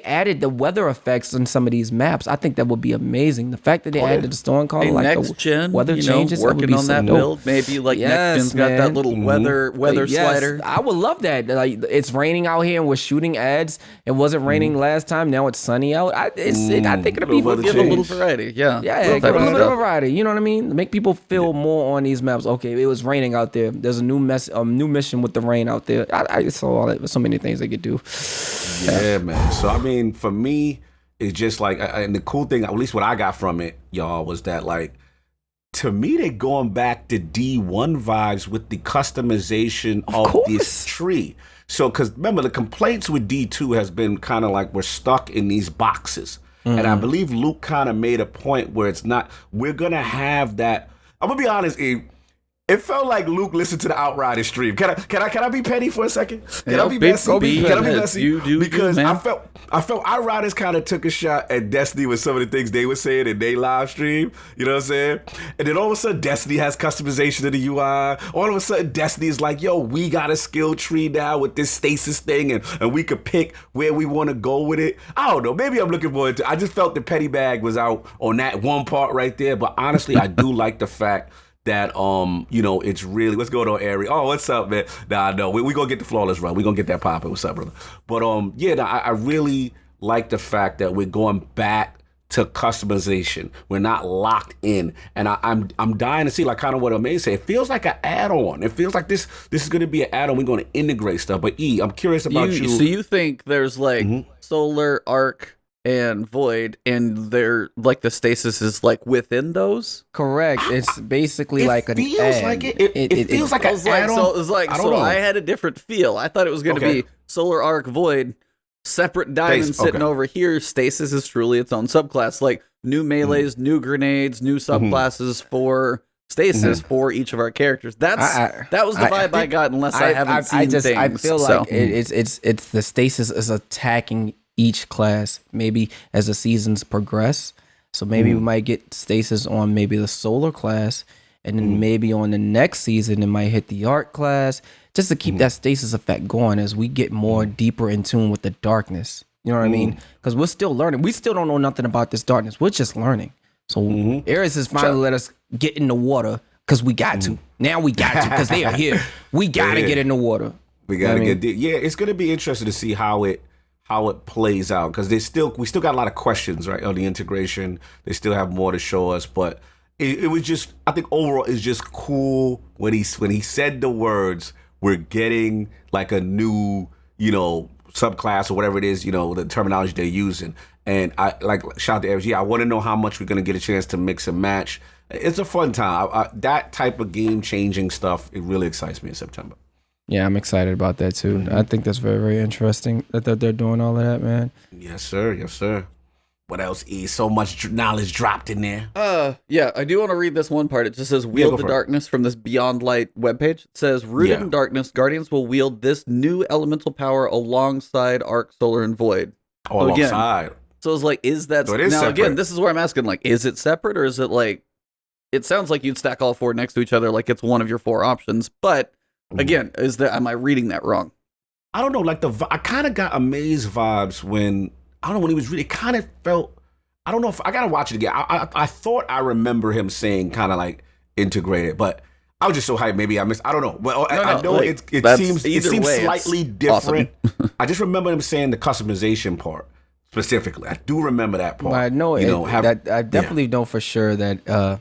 added the weather effects on some of these maps. I think that would be amazing. The fact that they added the Stormcaller, like next gen weather changes, working on that build. Maybe like next gen's got that little weather slider. I would love that. Like it's raining out here and we're shooting ads. It wasn't raining last time. Now it's sunny out. I think it'll be give a little variety. Yeah, a little bit of variety. You know what I mean? Make people feel more on these maps. Okay, it was raining out there. There's a new mission with the rain out there. I saw all that. So many things they could do. Yeah, man. So I mean, for me, it's just like, and the cool thing, at least what I got from it, y'all, was that like, to me, they're going back to D1 vibes with the customization of this tree. So, because remember, the complaints with D2 has been kind of like we're stuck in these boxes. Mm-hmm. And I believe Luke kind of made a point where it's not, we're going to have that. I'm going to be honest, Eve. It felt like Luke listened to the Outriders stream. Can I be petty for a second? Can I be messy? Can I be messy? Because I felt Outriders kind of took a shot at Destiny with some of the things they were saying in their live stream. You know what I'm saying? And then all of a sudden, Destiny has customization of the UI. All of a sudden, Destiny is like, yo, we got a skill tree now with this stasis thing, and we could pick where we want to go with it. I don't know. Maybe I'm looking forward to it. I just felt the petty bag was out on that one part right there. But honestly, I do like the fact that it's really, what's going on, Ari? Oh, what's up, man? Nah, no, we gonna get the flawless run. We gonna get that popping. What's up, brother? But I really like the fact that we're going back to customization. We're not locked in, and I'm dying to see, like, kind of what Amay said. It feels like an add-on. It feels like this is gonna be an add-on. We're gonna integrate stuff. But I'm curious about you. So you think there's like Solar, Arc, and Void, and they're like the stasis is like within those? Correct. It's basically like an ad. It feels like an add-on. So it was like, I had a different feel. I thought it was going to be Solar, Arc, Void, separate diamonds sitting over here. Stasis is truly its own subclass. Like new melees, new grenades, new subclasses for Stasis for each of our characters. That was the vibe I got. Unless I haven't seen things. I feel like it's the Stasis is attacking each class maybe as the seasons progress. So maybe we might get Stasis on maybe the Solar class, and then maybe on the next season it might hit the Arc class, just to keep that Stasis effect going as we get more deeper in tune with the darkness. You know what I mean? Because we're still learning. We still don't know nothing about this darkness. We're just learning. So Ares has finally let us get in the water because we got to. Now we got to because they are here. We got to get in the water. We got to get deep. Yeah, it's going to be interesting to see how it plays out, because we still got a lot of questions, right, on the integration. They still have more to show us, but it was just, I think overall it's just cool when he said the words, we're getting like a new, subclass or whatever it is, the terminology they're using. And I shout out to FG. I want to know how much we're going to get a chance to mix and match. It's a fun time. That type of game changing stuff, it really excites me in September. Yeah, I'm excited about that too. I think that's very, very interesting that they're doing all of that, man. Yes, sir. Yes, sir. What else is so much knowledge dropped in there? Yeah, I do want to read this one part. It just says, wield the darkness from this Beyond Light webpage. It says, rooted in darkness, Guardians will wield this new elemental power alongside Arc, Solar, and Void. Alongside. So it's like, is that So it is now separate. again? This is where I'm asking, like, is it separate or is it like? It sounds like you'd stack all 4 next to each other, like it's one of your 4 options. But again, am I reading that wrong? I don't know. Like I kind of got Amaze vibes when I don't know when he was really. It kind of felt. I don't know if I gotta watch it again. I thought I remember him saying kind of like integrated, but I was just so hyped. Maybe I missed. I don't know. Well, I know like, it seems way, slightly different. Awesome. I just remember him saying the customization part specifically. I do remember that part. But I know I definitely know for sure that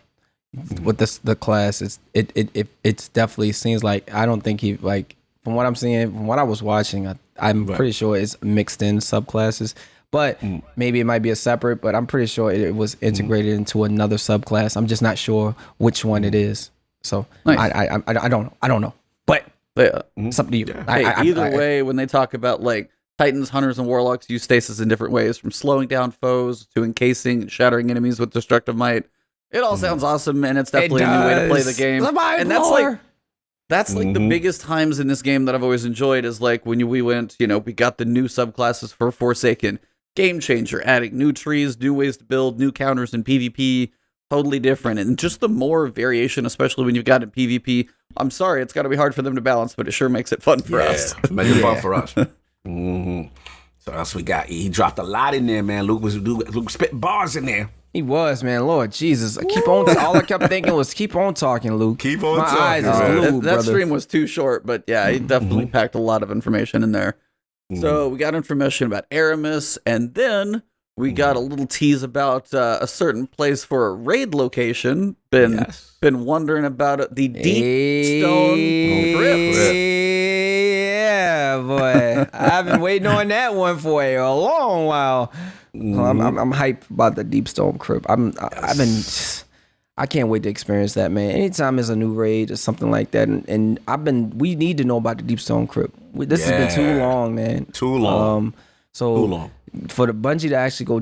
with the class, it's definitely seems like I don't think he like from what I'm seeing from what I was watching. I'm pretty sure it's mixed in subclasses. But maybe it might be a separate, but I'm pretty sure it was integrated into another subclass. I'm just not sure which one it is. So nice. I don't know. But it's up to you. Hey, either way, when they talk about like Titans, Hunters, and Warlocks use stasis in different ways, from slowing down foes to encasing and shattering enemies with destructive might. It all sounds awesome, and it's definitely a new way to play the game. And that's like the biggest times in this game that I've always enjoyed is like when we went, we got the new subclasses for Forsaken. Game changer, adding new trees, new ways to build, new counters in PvP, totally different. And just the more variation, especially when you've got it in PvP, I'm sorry, it's got to be hard for them to balance, but it sure makes it fun for us. Makes it fun for us. So else we got, he dropped a lot in there, man. Luke spit bars in there. He was, man. Lord Jesus. All I kept thinking was keep on talking, Luke. Keep on talking. Eyes is glued, that stream was too short, but yeah, he definitely packed a lot of information in there. So we got information about Aramis, and then we got a little tease about a certain place for a raid location. Been wondering about it. The Deep Stone Crypt. Yeah, boy. I've been waiting on that one for a long while. I'm hyped about the Deep Stone Crypt. I can't wait to experience that, man. Anytime there's a new raid or something like that, and we need to know about the Deep Stone Crypt. This has been too long, man. Too long. Too long. For the Bungie to actually go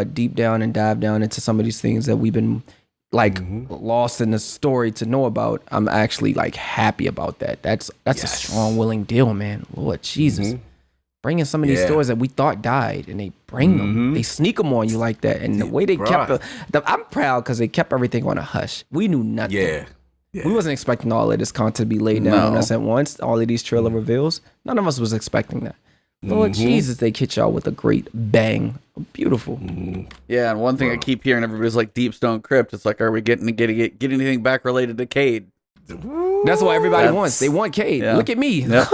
deep down and dive down into some of these things that we've been like lost in the story to know about, I'm actually like happy about that. That's a strong, willing deal, man. Lord Jesus. Bringing some of these stories that we thought died, and they bring them. They sneak them on you like that. And the way they kept I'm proud because they kept everything on a hush. We knew nothing. Yeah. We wasn't expecting all of this content to be laid down on us at once. All of these trailer reveals. None of us was expecting that. Lord Jesus, they hit y'all with a great bang. Beautiful. Yeah, and one thing I keep hearing, everybody's like, Deep Stone Crypt. It's like, are we getting anything back related to Cade? That's what everybody wants. They want Cade. Yeah. Look at me. Yep.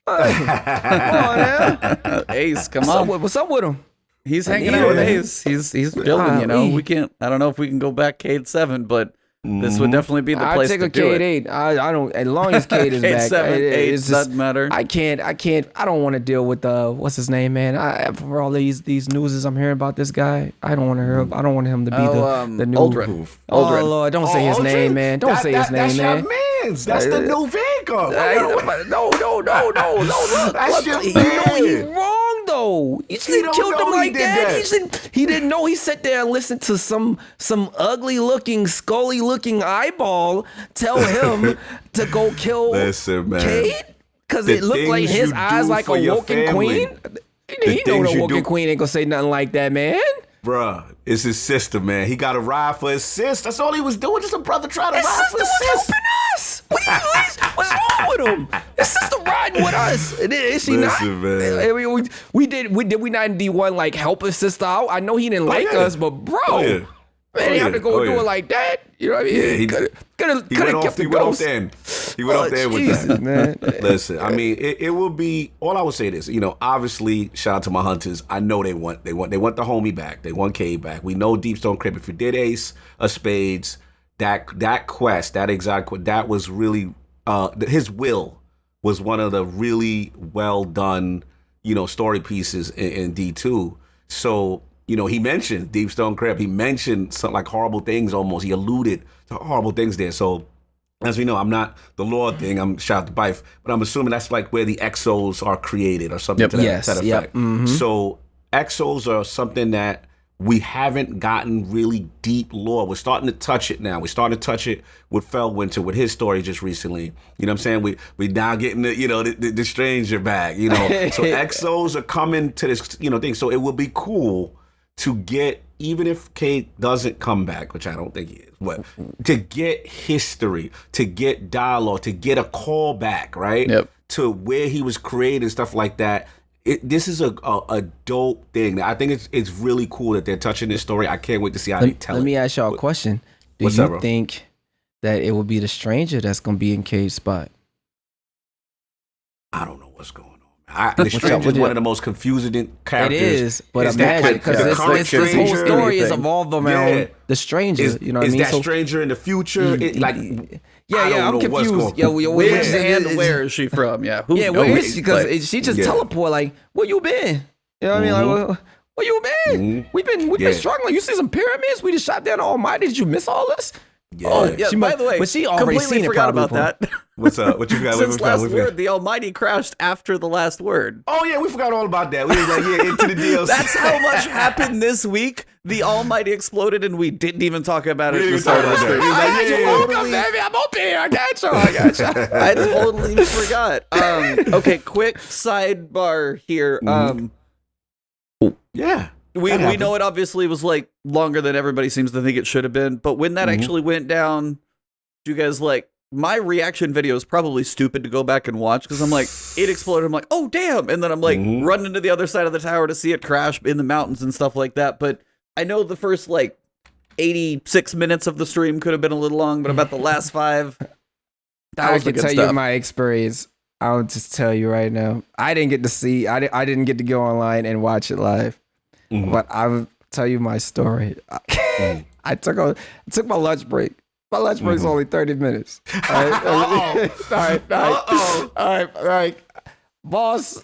Come on, man. Ace, come on. What's up with him? He's hanging out with Ace. He's building, We can't. I don't know if we can go back Cade 7, but this would definitely be the place to do it. I take a Cade 8. I don't. As long as Cade is Cade back, 7, 8 doesn't matter. I can't. I don't want to deal with what's his name, man. For all these newses I'm hearing about this guy, I don't want to hear. I don't want him to be the new Aldrin. Oh Lord, don't say his name, man. Don't say his name, man. That's the new Vanguard. No. That's your man. He's wrong though. He killed him like that. He didn't know. He sat there and listened to some ugly looking, scully looking eyeball tell him to go kill Cade because it looked like his eyes like a woken queen. He know the woken queen ain't gonna say nothing like that, man. Bruh, it's his sister, man. He got a ride for his sis. That's all he was doing. Just a brother trying to ride for his sis. Us. What's wrong with him? His sister riding with us. Is she not? Man. Did we not in D1 like help his sister out? I know he didn't like us, but bro, man, he had to go do it like that. You know what I mean? Yeah, he went off there. He went off there with that. Man. Listen, I mean, it will be. All I would say is, obviously, shout out to my hunters. I know they want the homie back. They want Cade back. We know Deep Stone Crypt. If you did Ace of Spades, that quest, that was really his will was one of the really well done, story pieces in D2. So. He mentioned Deep Stone Crypt. He mentioned some like horrible things almost. He alluded to horrible things there. So, as we know, I'm not the Lord thing. I'm shout out to Bife, but I'm assuming that's like where the exos are created or something to that effect. Yep. Mm-hmm. So, exos are something that we haven't gotten really deep lore. We're starting to touch it now. We're starting to touch it with Fellwinter, with his story just recently. You know what I'm saying? We now getting the stranger back. So exos are coming to this thing. So it will be cool to get, even if Kate doesn't come back, which I don't think he is, but to get history, to get dialogue, to get a call back, right? Yep. To where he was created and stuff like that. This is a dope thing. I think it's really cool that they're touching this story. I can't wait to see how they tell it. Let me ask y'all a question. Do you think that it will be the stranger that's going to be in Cage's spot? I don't know what's going on. The stranger is one of the most confusing characters. It is, but imagine, because this whole story is evolved around the stranger. You know what I mean? Is that stranger in the future? I'm confused. Where is she from? Yeah, where is she? Because she just teleport. Like, where you been? You know what I mean? Like, where you been? We've been struggling. You see some pyramids? We just shot down the Almighty. Did you miss all this? Yeah. By the way, but she already completely seen forgot about that. What's up? What you got? Since last word, the Almighty crashed after the last word. Oh yeah, we forgot all about that. We was like, into the DLC. That's how much happened this week. The Almighty exploded, and we didn't even talk about it at the start of the stream. Baby, I'm open here. I got you. I totally forgot. Okay, quick sidebar here. Yeah. We know it obviously was like longer than everybody seems to think it should have been, but when that actually went down, you guys like, my reaction video is probably stupid to go back and watch because I'm like, it exploded. I'm like, oh damn, and then I'm like running to the other side of the tower to see it crash in the mountains and stuff like that. But I know the first like 86 minutes of the stream could have been a little long, but about the last 5, that was the good stuff. I can tell you my experience. I'll just tell you right now. I didn't get to see. I didn't get to go online and watch it live. But I'll tell you my story. I took my lunch break. My lunch break's only 30 minutes. All right. Boss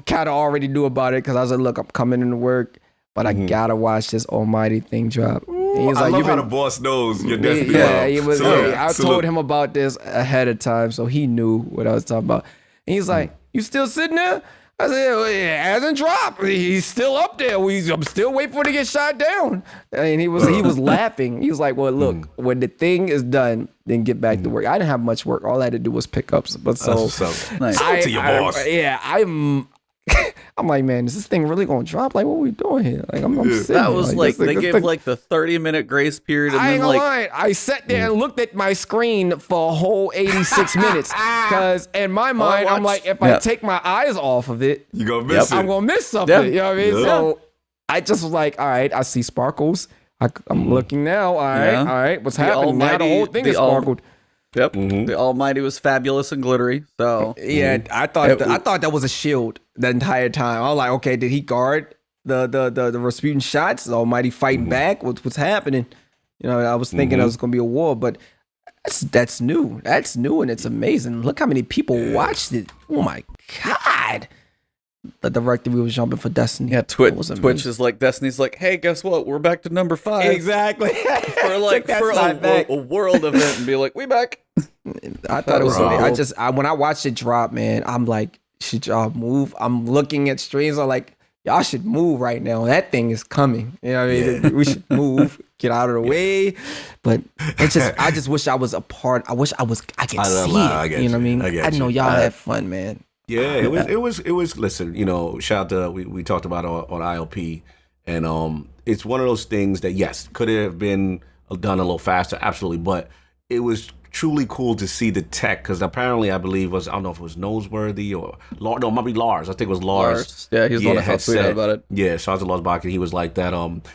kind of already knew about it because I was like, look, I'm coming into work, but I gotta watch this Almighty thing drop. And he's like, I love how the boss knows your destiny. I told him about this ahead of time, so he knew what I was talking about. And he's like, you still sitting there? I said, well, it hasn't dropped. He's still up there. I'm still waiting for it to get shot down. And he was laughing. He was like, well, look, when the thing is done, then get back to work. I didn't have much work. All I had to do was pick up. But so nice. To your boss. I'm like, man, is this thing really gonna drop? Like, what are we doing here? Like, I'm sitting. That was like they gave like the 30-minute grace period. And I ain't gonna lie. I sat there and looked at my screen for a whole 86 minutes. Because in my mind, I'm like, if I take my eyes off of it, you gonna miss it. I'm gonna miss something. You know what I mean? So I just was like, all right, I see sparkles. I'm looking now. All right, what's happening? Now the whole thing is sparkled. Yep. The Almighty was fabulous and glittery. So I thought that was a shield the entire time. I was like, okay, did he guard the Rasputin shots? The Almighty fighting back? What's happening? You know, I was thinking it was gonna be a war, but that's new. That's new and it's amazing. Look how many people watched it. Oh my god. The directory was jumping for Destiny. Yeah, Twitch is like, Destiny's like, hey, guess what? We're back to number 5. Exactly. for a world event and be like, we back. I thought it was amazing. When I watched it drop, man, I'm like, should y'all move? I'm looking at streams. I'm like, y'all should move right now. That thing is coming. You know what I mean? We should move, get out of the way. But it's just, I just wish I was a part. I wish I could see it. You know what I mean? I know y'all had fun, man. Yeah, it was. Listen, you know, shout out to we talked about on ILP, and it's one of those things that yes, could have been done a little faster, absolutely, but it was truly cool to see the tech because apparently I believe I don't know if it was Noseworthy or it might be Lars. I think it was Lars. Yeah, he's the one that tweeted about it. Yeah, shout out to Lars Bakken. He was like that.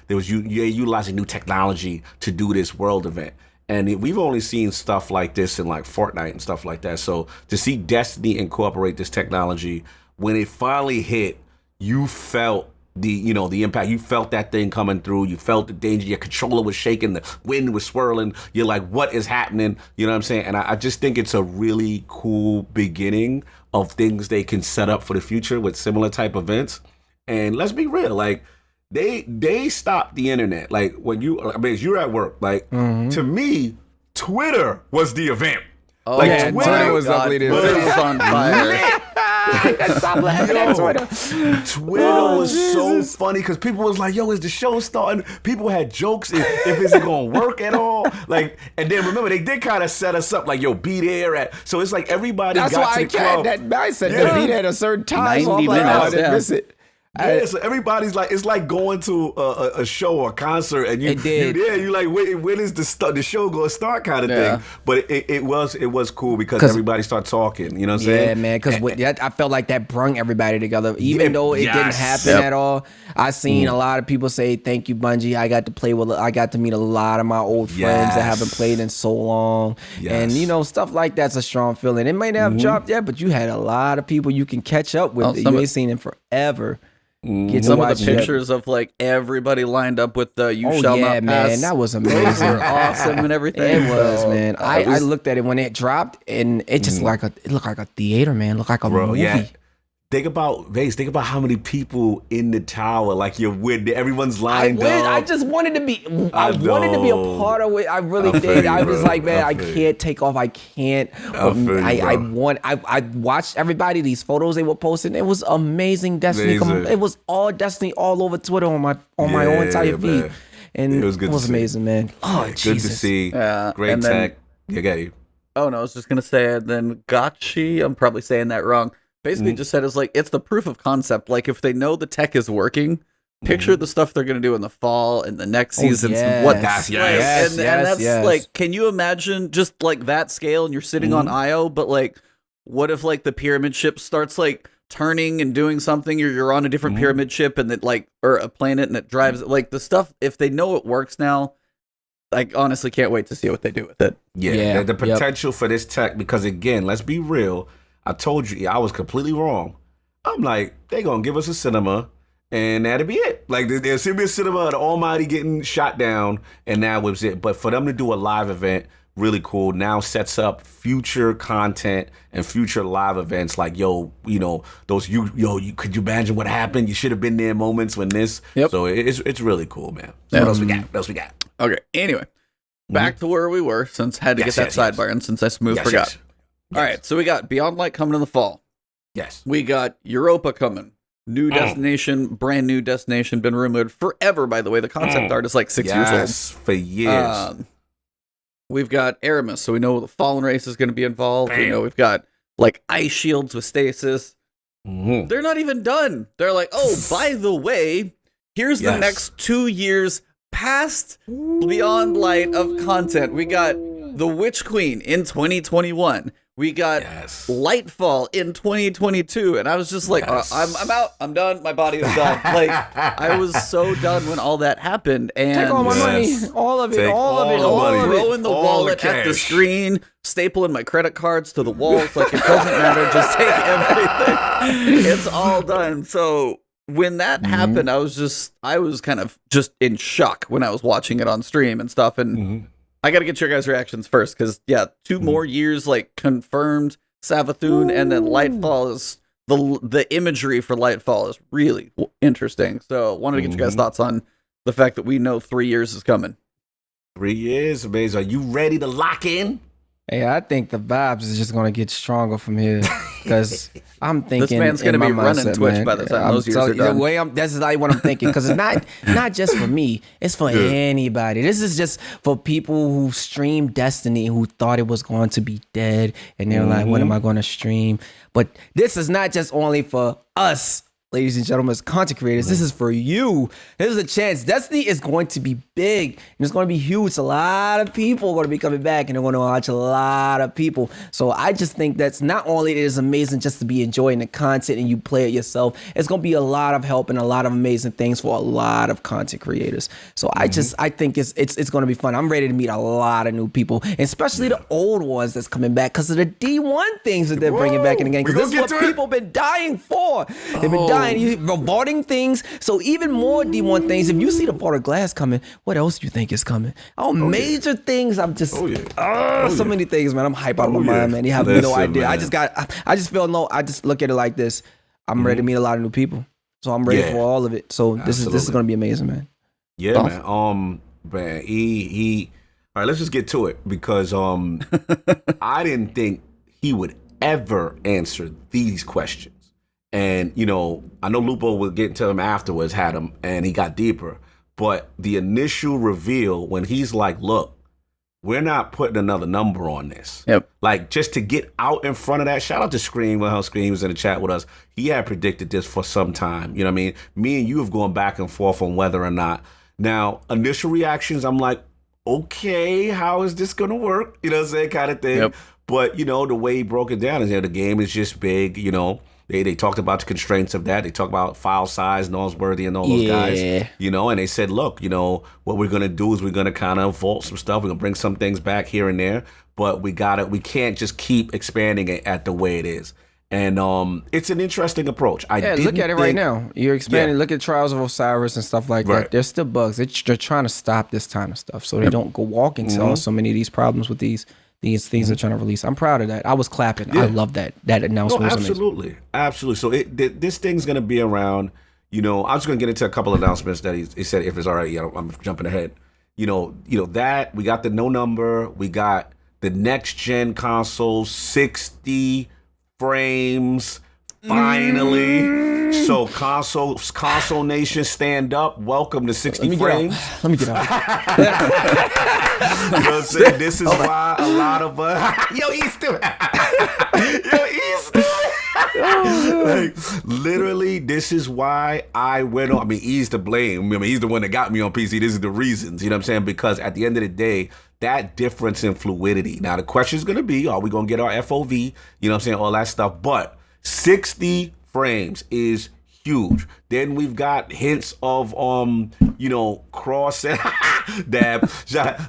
There was utilizing new technology to do this world event. And we've only seen stuff like this in like Fortnite and stuff like that. So to see Destiny incorporate this technology, when it finally hit, you felt the impact. You felt that thing coming through. You felt the danger. Your controller was shaking. The wind was swirling. You're like, what is happening? You know what I'm saying? And I just think it's a really cool beginning of things they can set up for the future with similar type events. And let's be real, like, They stopped the internet. Like you're at work. Like to me, Twitter was the event. Oh, like yeah, Twitter was ugly. Twitter was on fire. Stop laughing at Twitter. Twitter was so funny because people was like, "Yo, is the show starting?" People had jokes if it's gonna work at all. Like, and then remember they did kind of set us up like, "Yo, be there at." So it's like everybody got to the club. That's why I said to be there at a certain time. 90 so I'm like, minutes. I didn't miss it. Yeah, so everybody's like, it's like going to a show or a concert, and you there, you like, when is the show going to start, kind of thing. But it was cool because everybody started talking. You know what I'm saying? Yeah, man. Because I felt like that brung everybody together, even though it didn't happen at all. I seen a lot of people say, "Thank you, Bungie. I got to meet a lot of my old friends that haven't played in so long." And stuff like that's a strong feeling. It might not have dropped yet, but you had a lot of people you can catch up with. You ain't seen them forever. Some of the pictures of like everybody lined up with the "You shall not pass." Man, that was amazing. Those were awesome and everything. It was, man. I looked at it when it dropped, and it just it looked like a theater, man. It looked like a movie. Yeah. Think about how many people in the tower, like you're with, everyone's lined up. I just wanted to be, wanted to be a part of it. I really did. I was like, man, I can't take off. I can't. I watched everybody, these photos they were posting. It was amazing. Destiny. It was all Destiny all over Twitter on my own entire feed. And it was amazing, man. Oh, good Jesus. to see. Great tech. You got you. Oh, no, I was just going to say, and then Gotchi, I'm probably saying that wrong. Basically just said it's the proof of concept. Like if they know the tech is working, picture the stuff they're going to do in the fall and the next season. That's like, can you imagine just like that scale and you're sitting on Io, but like, what if like the pyramid ship starts like turning and doing something, or you're on a different pyramid ship and it like, or a planet and it drives like the stuff, if they know it works now, I honestly can't wait to see what they do with it. Yeah. The potential for this tech, because again, let's be real. I told you, I was completely wrong. I'm like, they gonna give us a cinema, and that'll be it. Like, there's gonna be a cinema, the Almighty getting shot down, and that was it. But for them to do a live event, really cool. Now sets up future content and future live events. Like, those could you imagine what happened? You should have been there moments when this. Yep. So it's really cool, man. So what else we got? Okay. Anyway, back to where we were, since I had to get that sidebar, and since I forgot. Yes. All right, so we got Beyond Light coming in the fall. Yes. We got Europa coming. New destination, brand new destination, been rumored forever, by the way. The concept art is like 6 years old. Yes, for years. We've got Aramis, so we know the Fallen Race is going to be involved. We know we've got like ice shields with Stasis. They're not even done. They're like, oh, by the way, here's the next 2 years past Beyond Light of content. We got the Witch Queen in 2021. We got Lightfall in 2022, and I was just like, I'm out. I'm done. My body is done. Like, I was so done when all that happened. And take all my money, all of it, throwing the wallet at the screen, stapling my credit cards to the walls. Like, it doesn't matter. Just take everything. It's all done. So when that happened, I was kind of just in shock when I was watching it on stream and stuff, and. I got to get your guys' reactions first, because, 2 more years, like, confirmed Savathun, and then Lightfall is, the imagery for Lightfall is really interesting. So, wanted to get your guys' thoughts on the fact that we know 3 years is coming. 3 years, amazing. Are you ready to lock in? Hey, I think the vibes is just going to get stronger from here, because I'm thinking this man's going to be running Twitch by the time those years are done. That's like what I'm thinking, because it's not just for me, it's for anybody. This is just for people who stream Destiny, who thought it was going to be dead, and they're like, when am I going to stream? But this is not just only for us, ladies and gentlemen, as content creators. This is for you. There's a chance Destiny is going to be big, and it's going to be huge. A lot of people are going to be coming back, and they're going to watch a lot of people. So I just think that's not only it is amazing just to be enjoying the content and you play it yourself, it's going to be a lot of help and a lot of amazing things for a lot of content creators. So I think it's going to be fun. I'm ready to meet a lot of new people, especially the old ones that's coming back because of the D1 things that they're bringing back in the game. Because this is what people been dying for. They've been dying. You rewarding things. So even more D1 things. If you see the Border Glass coming, what else do you think is coming? Major things. I'm just so many things, man. I'm hype out of my mind, man. You have no idea. Man. I just look at it like this. I'm ready to meet a lot of new people. So I'm ready for all of it. So this is gonna be amazing, man. Yeah, man. Man, he all right, let's just get to it, because I didn't think he would ever answer these questions. And, I know Lupo would get to him afterwards, had him, and he got deeper. But the initial reveal, when he's like, look, we're not putting another number on this. Yep. Like, just to get out in front of that, shout out to Scream. Well, Scream was in the chat with us. He had predicted this for some time. You know what I mean? Me and you have gone back and forth on whether or not. Now, initial reactions, I'm like, okay, how is this going to work? You know what I'm saying? Kind of thing. Yep. But, you know, the way he broke it down is, the game is just big, you know. They talked about the constraints of that. They talked about file size, Nosworthy, and all those guys. You know, and they said, look, you know, what we're going to do is we're going to kind of vault some stuff. We're going to bring some things back here and there. But we can't just keep expanding it at the way it is. And it's an interesting approach. Look at it right now. You're expanding. Look at Trials of Osiris and stuff like that. There's still bugs. They're trying to stop this kind of stuff so they don't go walking to so many of these problems with these things they're trying to release. I'm proud of that. I was clapping. I love that announcement. No, absolutely. Absolutely. So this thing's going to be around, you know, I'm just going to get into a couple of announcements that he said, if it's all right, I'm jumping ahead. You know, that we got the no number, we got the next gen console, 60 frames, finally. So console nation, stand up. Welcome to 60 frames. Let me get out. You know what I'm saying? This is why a lot of us. Yo, Easter. Like, literally, this is why I went on. I mean, he's to blame. I mean, he's the one that got me on PC. This is the reasons. You know what I'm saying? Because at the end of the day, that difference in fluidity. Now, the question is going to be, are we going to get our FOV? You know what I'm saying? All that stuff. But 60 frames is huge. Then we've got hints of you know, cross dab.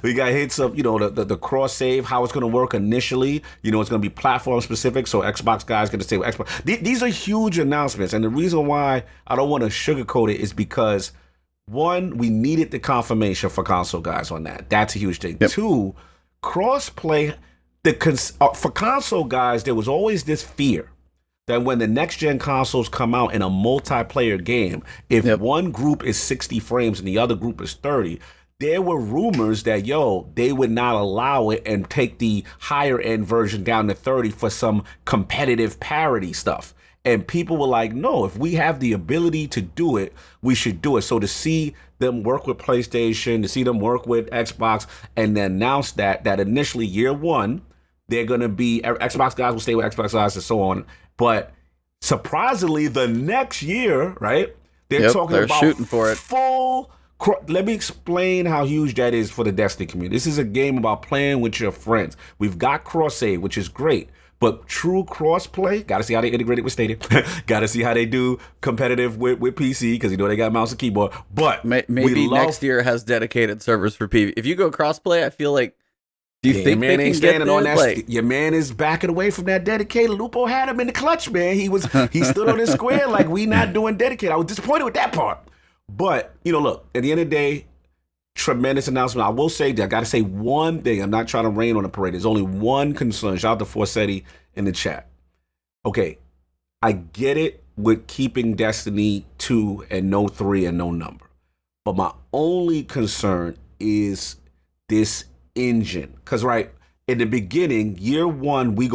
We got hints of, you know, the cross save, how it's going to work initially. You know, it's going to be platform specific, so Xbox guys going to stay with Xbox. These are huge announcements, and the reason why I don't want to sugarcoat it is because, one, we needed the confirmation for console guys on that. That's a huge thing. Yep. Two, crossplay. For console guys, there was always this fear that when the next gen consoles come out in a multiplayer game, if one group is 60 frames and the other group is 30, there were rumors that, they would not allow it and take the higher end version down to 30 for some competitive parity stuff. And people were like, no, if we have the ability to do it, we should do it. So to see them work with PlayStation, to see them work with Xbox, and then announce that initially year one, they're going to be, Xbox guys will stay with Xbox guys and so on. But surprisingly, the next year, right, they're about shooting for it. Full. Let me explain how huge that is for the Destiny community. This is a game about playing with your friends. We've got cross save, which is great. But true cross-play, got to see how they integrate it with Stadia. Got to see how they do competitive with PC, because they got mouse and keyboard. But maybe next year has dedicated servers for PvP. If you go cross-play, I feel like, do you think man they ain't can standing get on there? that? Your man is backing away from that dedicated. Lupo had him in the clutch, man. He stood on his square like, we not doing dedicated. I was disappointed with that part. But, look, at the end of the day, tremendous announcement. I will say that I got to say one thing. I'm not trying to rain on the parade. There's only one concern. Shout out to Forsetti in the chat. Okay, I get it with keeping Destiny 2 and no 3 and no number. But my only concern is this engine. Because, right, in the beginning, year one, we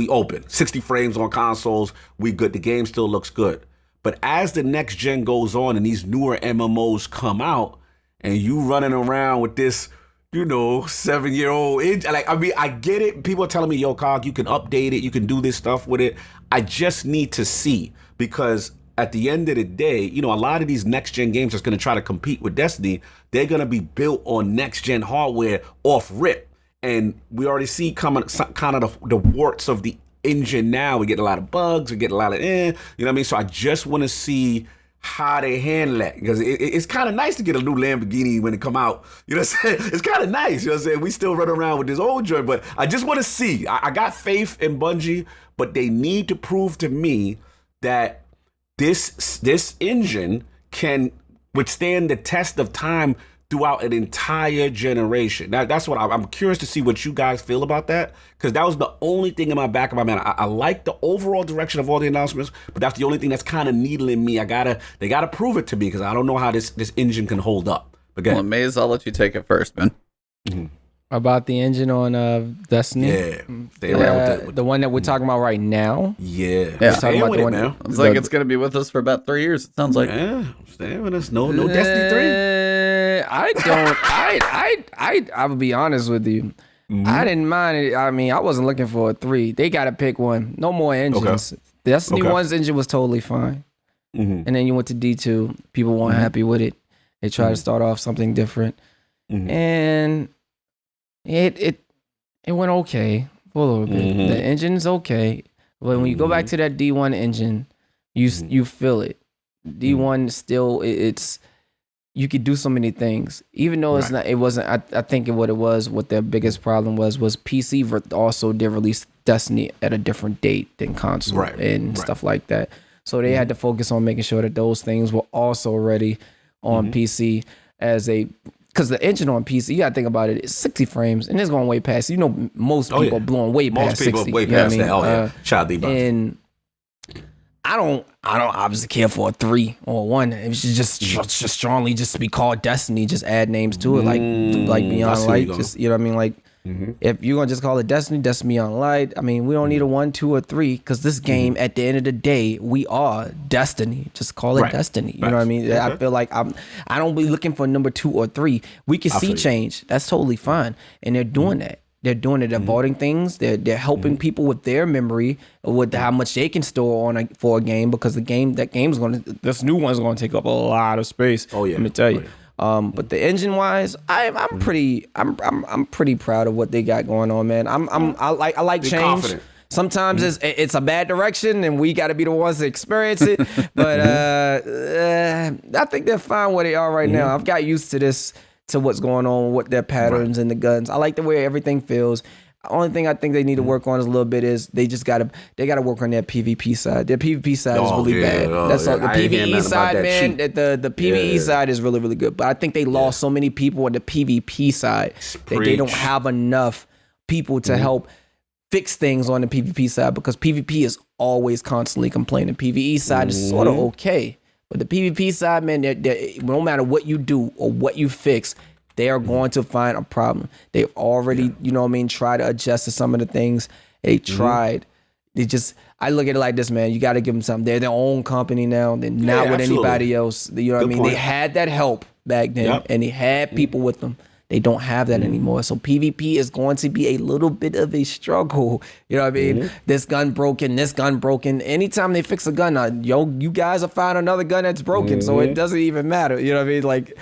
open. 60 frames on consoles, we good. The game still looks good. But as the next gen goes on and these newer MMOs come out, and you running around with this, 7-year-old engine. Like, I mean, I get it. People are telling me, yo, Cog, you can update it. You can do this stuff with it. I just need to see, because at the end of the day, a lot of these next-gen games that's going to try to compete with Destiny, they're going to be built on next-gen hardware off rip. And we already see coming kind of the warts of the engine now. We get a lot of bugs. We get a lot of, you know what I mean? So I just want to see how they handle that, because it's kind of nice to get a new Lamborghini when it come out. You know what I'm saying? It's kind of nice. You know what I'm saying? We still run around with this old joint, but I just want to see. I got faith in Bungie, but they need to prove to me that this engine can withstand the test of time throughout an entire generation. That's what I'm curious to see what you guys feel about that, because that was the only thing in my back of my mind. I like the overall direction of all the announcements, but that's the only thing that's kind of needling me. They gotta prove it to me, because I don't know how this engine can hold up. Again, well, Maze, I'll let you take it first, man. Mm-hmm. About the engine on Destiny? Yeah. Stay around with the one that we're talking about right now? Yeah. Talking about the one now. It's like it's going to be with us for about 3 years, it sounds like. Yeah. Stay with us. No Destiny 3. I would be honest with you. I didn't mind it. I mean, I wasn't looking for a 3. They got to pick one. No more engines. Destiny 1's engine was totally fine. And then you went to D2. People weren't happy with it. They tried to start off something different. And it went okay for a little bit. The engine's okay. But when you go back to that D1 engine, you feel it. D1 still, it's you could do so many things, even though it wasn't. I think what their biggest problem was PC also did release Destiny at a different date than console and stuff like that. So they had to focus on making sure that those things were also ready on PC because the engine on PC, you gotta think about it, it's 60 frames and it's going way past. You know, most people are blowing way past 60. Most people way past that. Oh yeah, child debug. And I don't obviously care for a 3 or a 1. It should just strongly just be called Destiny. Just add names to it, like Beyond Light. Just, you know what I mean? Like if you're gonna just call it Destiny Beyond Light. I mean, we don't need a 1, 2, or 3 because this game, at the end of the day, we are Destiny. Just call it Destiny. You know what I mean? I feel like I don't be looking for number 2 or 3. We can see change. That's totally fine, and they're doing that. They're doing it. They're voting things. They're helping people with their memory, with how much they can store for a game, because this new one's gonna take up a lot of space. Oh yeah, let me tell you. But the engine wise, I'm pretty proud of what they got going on, man. I like change. Confident. Sometimes it's a bad direction, and we got to be the ones to experience it. But I think they're fine where they are right now. I've got used to this. To what's going on with their patterns and the guns. I like the way everything feels. The only thing I think they need to work on is a little bit is they gotta work on their PvP side. Their PvP side is really bad. That's all. The PvE side, man. The PvE side is really, really good. But I think they lost so many people on the PvP side that they don't have enough people to help fix things on the PvP side, because PvP is always constantly complaining. PvE side is sort of okay. But the PvP side, man, no matter what you do or what you fix, they are going to find a problem. They've already, tried to adjust to some of the things. They tried. I look at it like this, man. You got to give them something. They're their own company now. They're not with anybody else. You know what I mean? They had that help back then, and they had people with them. They don't have that anymore. So PvP is going to be a little bit of a struggle. You know what I mean? This gun broken. Anytime they fix a gun, you guys will find another gun that's broken. So it doesn't even matter. You know what I mean? Like,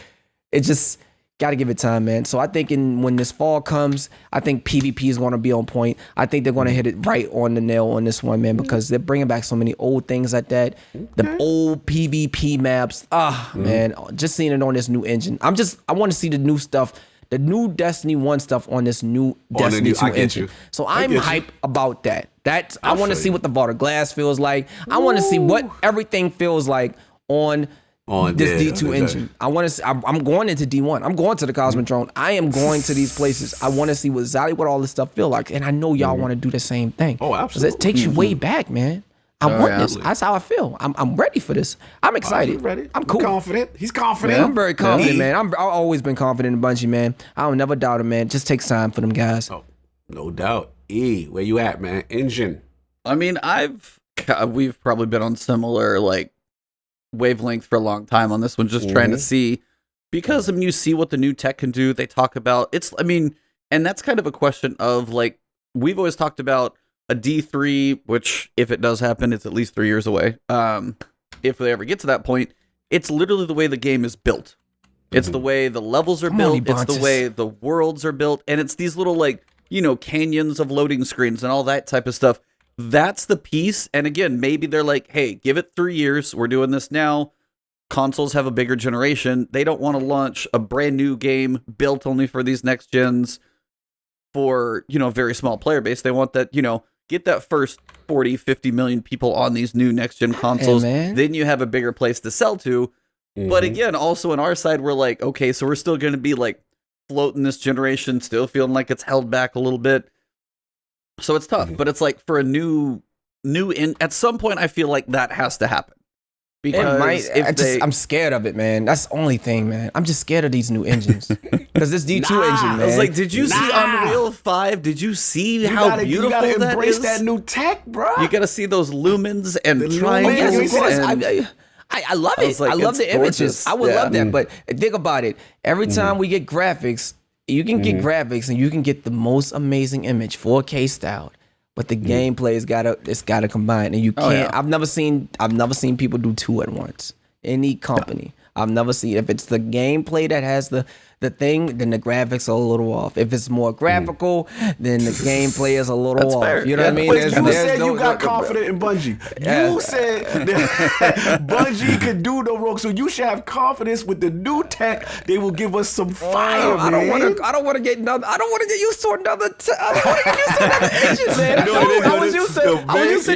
it just got to give it time, man. So I think when this fall comes, I think PvP is going to be on point. I think they're going to hit it right on the nail on this one, man, because they're bringing back so many old things like that. The old PvP maps. Man, just seeing it on this new engine. I want to see the new stuff. The new Destiny 1 stuff on this new Destiny 2 engine. So I'm hype about that. I want to see what the Vault of Glass feels like. I want to see what everything feels like on this D2 engine. I want to see, I'm going into D1. I'm going to the Cosmodrome. I am going to these places. I want to see what all this stuff feel like. And I know y'all want to do the same thing. Oh, absolutely. Because it takes you way back, man. I want this. That's how I feel. I'm ready for this. I'm excited. Ready. I'm cool. Confident. He's confident. Man, I'm very confident, man. I've always been confident in Bungie, man. I don't never doubt it, man. Just takes time for them guys. Oh, no doubt. Where you at, man? Engine. I mean, we've probably been on similar wavelength for a long time on this one, just trying to see, because you see what the new tech can do. They talk about and that's kind of a question of we've always talked about a D3, which if it does happen, it's at least 3 years away. If they ever get to that point, it's literally the way the game is built. It's the way the levels are built. It's the way the worlds are built. And it's these little canyons of loading screens and all that type of stuff. That's the piece. And again, maybe they're like, hey, give it 3 years. We're doing this now. Consoles have a bigger generation. They don't want to launch a brand new game built only for these next gens for, a very small player base. They want that, get that first 40, 50 million people on these new next-gen consoles. Then you have a bigger place to sell to. But again, also on our side, we're like, okay, so we're still going to be floating this generation, still feeling like it's held back a little bit. So it's tough. But it's for a new at some point, I feel like that has to happen. Because I'm scared of it, man. That's the only thing, man. I'm just scared of these new engines. Because this D2 engine, man. I was like, did you see Unreal 5? Did you see how beautiful that is? You gotta embrace that new tech, bro. You gotta see those lumens and triangles. I love it. I love the images. I would love that. But think about it. Every time we get graphics, You can get graphics and you can get the most amazing image, 4K styled, but the gameplay it's gotta combine, and you can't. I've never seen people do two at once. Any company, I've never seen. If it's the gameplay that has the thing, then the graphics are a little off. If it's more graphical, then the gameplay is a little off. Fair. You know what I mean? But you said you got confident in Bungie. You said that Bungie could do no wrong, so you should have confidence with the new tech. They will give us some fire, I don't want to get used to another. I don't want to get used to another engine, man. I was used to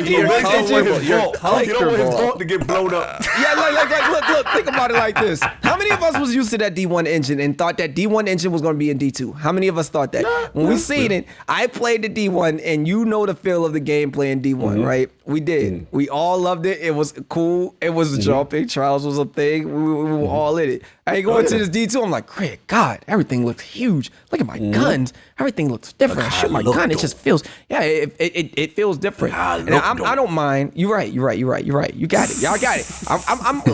D1 You're comfortable to get blown up. Yeah, like, look, think about it like this. How many of us was used to that D1 engine and thought that D1 engine was going to be in D2? How many of us thought that? When we seen it, I played the D1, and you know the feel of the gameplay in D1, right? We did. We all loved it. It was cool. It was jumping. Trials was a thing. We were all in it. I ain't going to this D2. I'm like, great God, everything looks huge. Look at my guns. Everything looks different. I shoot my gun. It just feels, it feels different. And I don't mind. You're right. You got it. Y'all got it.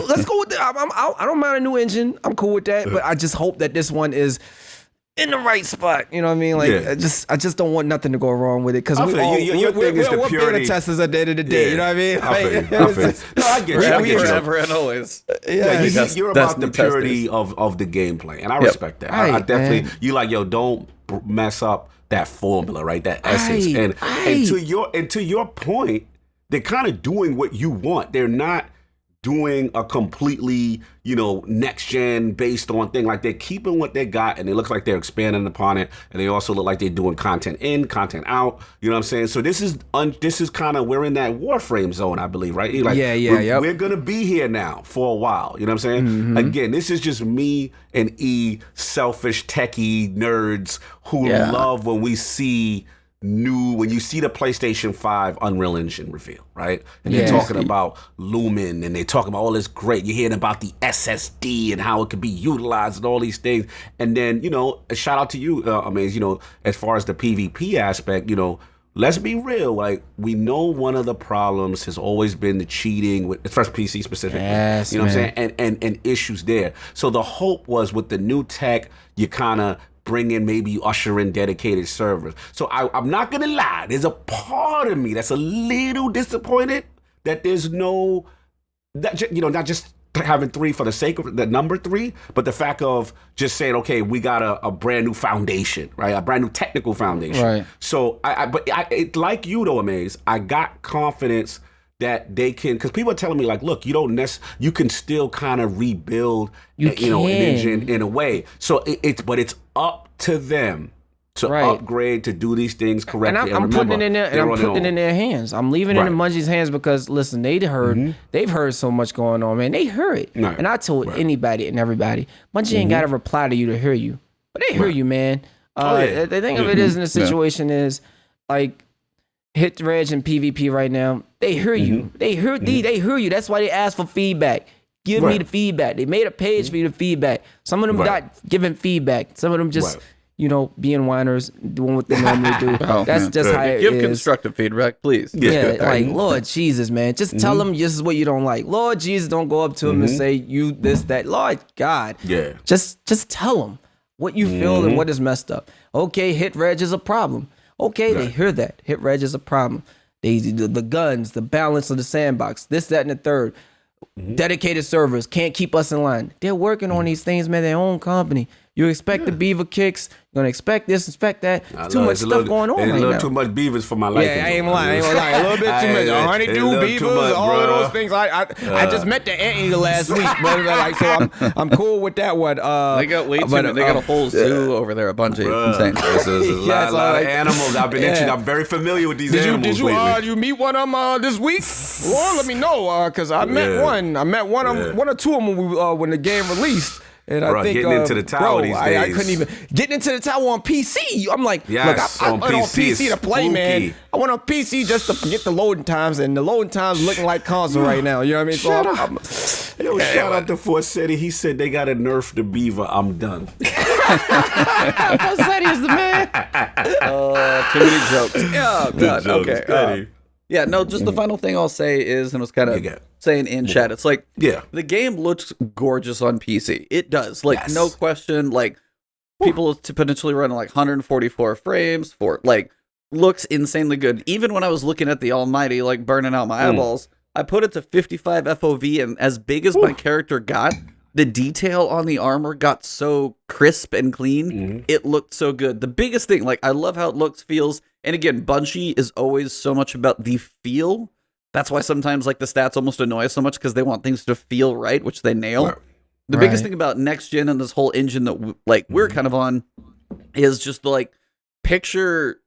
Let's go with that. I don't mind a new engine. I'm cool with that. But I just hope that this one is in the right spot. You know what I mean? Like, I just don't want nothing to go wrong with it, because we're beta testers at the end of the day. You know what I mean? I feel. No, I get you. Forever and always. You're about the purity of the gameplay, and I respect that. I definitely, you like, don't mess up that formula, right? That essence. And to your point, they're kind of doing what you want. They're not doing a completely, next gen based on thing. Like, they're keeping what they got, and it looks like they're expanding upon it, and they also look like they're doing content in, content out. You know what I'm saying? So this is kind of, we're in that Warframe zone, I believe, right? Like, we're gonna be here now for a while. You know what I'm saying? Mm-hmm. Again, this is just me and selfish techie nerds who love when we see when you see the PlayStation 5 Unreal Engine reveal, right? And they're talking about Lumen, and they're talking about all this great. You're hearing about the SSD and how it could be utilized and all these things. And then, a shout out to you, Amaze, as far as the PvP aspect, let's be real. Like, we know one of the problems has always been the cheating, with first PC specifically. Yes, you know what I'm saying? And issues there. So the hope was, with the new tech, you kind of bring in, maybe you usher in dedicated servers. So I'm not gonna lie, there's a part of me that's a little disappointed that there's not just having 3 for the sake of the number 3, but the fact of just saying, okay, we got a brand new foundation, right? A brand new technical foundation. Right. So it, like you though, Amaze, I got confidence that they can, because people are telling me, like, look, you can still kind of rebuild, an engine in a way. So but it's up to them to upgrade, to do these things correctly. And I'm putting it in there, and I'm putting it in their hands. I'm leaving it in Bungie's hands, because listen, they've heard so much going on, man. They heard it, and I told anybody and everybody, Bungie ain't got to reply to you to hear you, but they hear you, man. The thing of it is, in the situation is, like, Hit Reg and PvP right now, they hear you. They hear you. That's why they ask for feedback. Give me the feedback. They made a page for you to feedback. Some of them got giving feedback. Some of them just, being whiners, doing what they normally do. That's just how it is. Give constructive feedback, please. Like, Lord Jesus, man. Just tell them this is what you don't like. Lord Jesus, don't go up to them and say you this, that. Lord God. Yeah. Just tell them what you feel and what is messed up. Okay, Hit Reg is a problem. Okay, they hear that. Hit Reg is a problem. The guns, the balance of the sandbox, this, that, and the third. Dedicated servers can't keep us in line. They're working on these things, man. Their own company. You expect the beaver kicks. You're gonna expect this, expect that. Too much stuff going on right now. A little too much beavers for my life. Yeah, I ain't gonna lie. A little bit too much. Honeydew beavers, all of those things. I just met the anteater last week, brother. Like, so I'm cool with that one. They got way too many. They got a whole zoo over there. A bunch of insane. There's a lot of animals. I've been itching. I'm very familiar with these animals. Did you meet one of them this week? Well, let me know, because I met one. I met one or two of them when the game released. And I think getting into the tower these days. I couldn't even getting into the tower on PC. I'm like, look, I went on PC to play, man. I went on PC just to get the loading times, and the loading times looking like console right now. You know what I mean? Shout out to Forsetti. He said they got to nerf the beaver. I'm done. Forsetti is the man. Too many jokes. Yeah, God. Okay. Yeah, no, just the final thing I'll say is, and I was kind of saying in chat, it's like, the game looks gorgeous on PC. It does. Like, no question. Like, people to potentially run like 144 frames for like looks insanely good. Even when I was looking at the Almighty, like burning out my eyeballs, I put it to 55 FOV, and as big as my character got, the detail on the armor got so crisp and clean. It looked so good. The biggest thing, like, I love how it looks, feels, and again, Bungie is always so much about the feel. That's why sometimes like the stats almost annoy us so much, because they want things to feel right, which they nail. Right. The biggest thing about next gen and this whole engine that we're kind of on is just like picture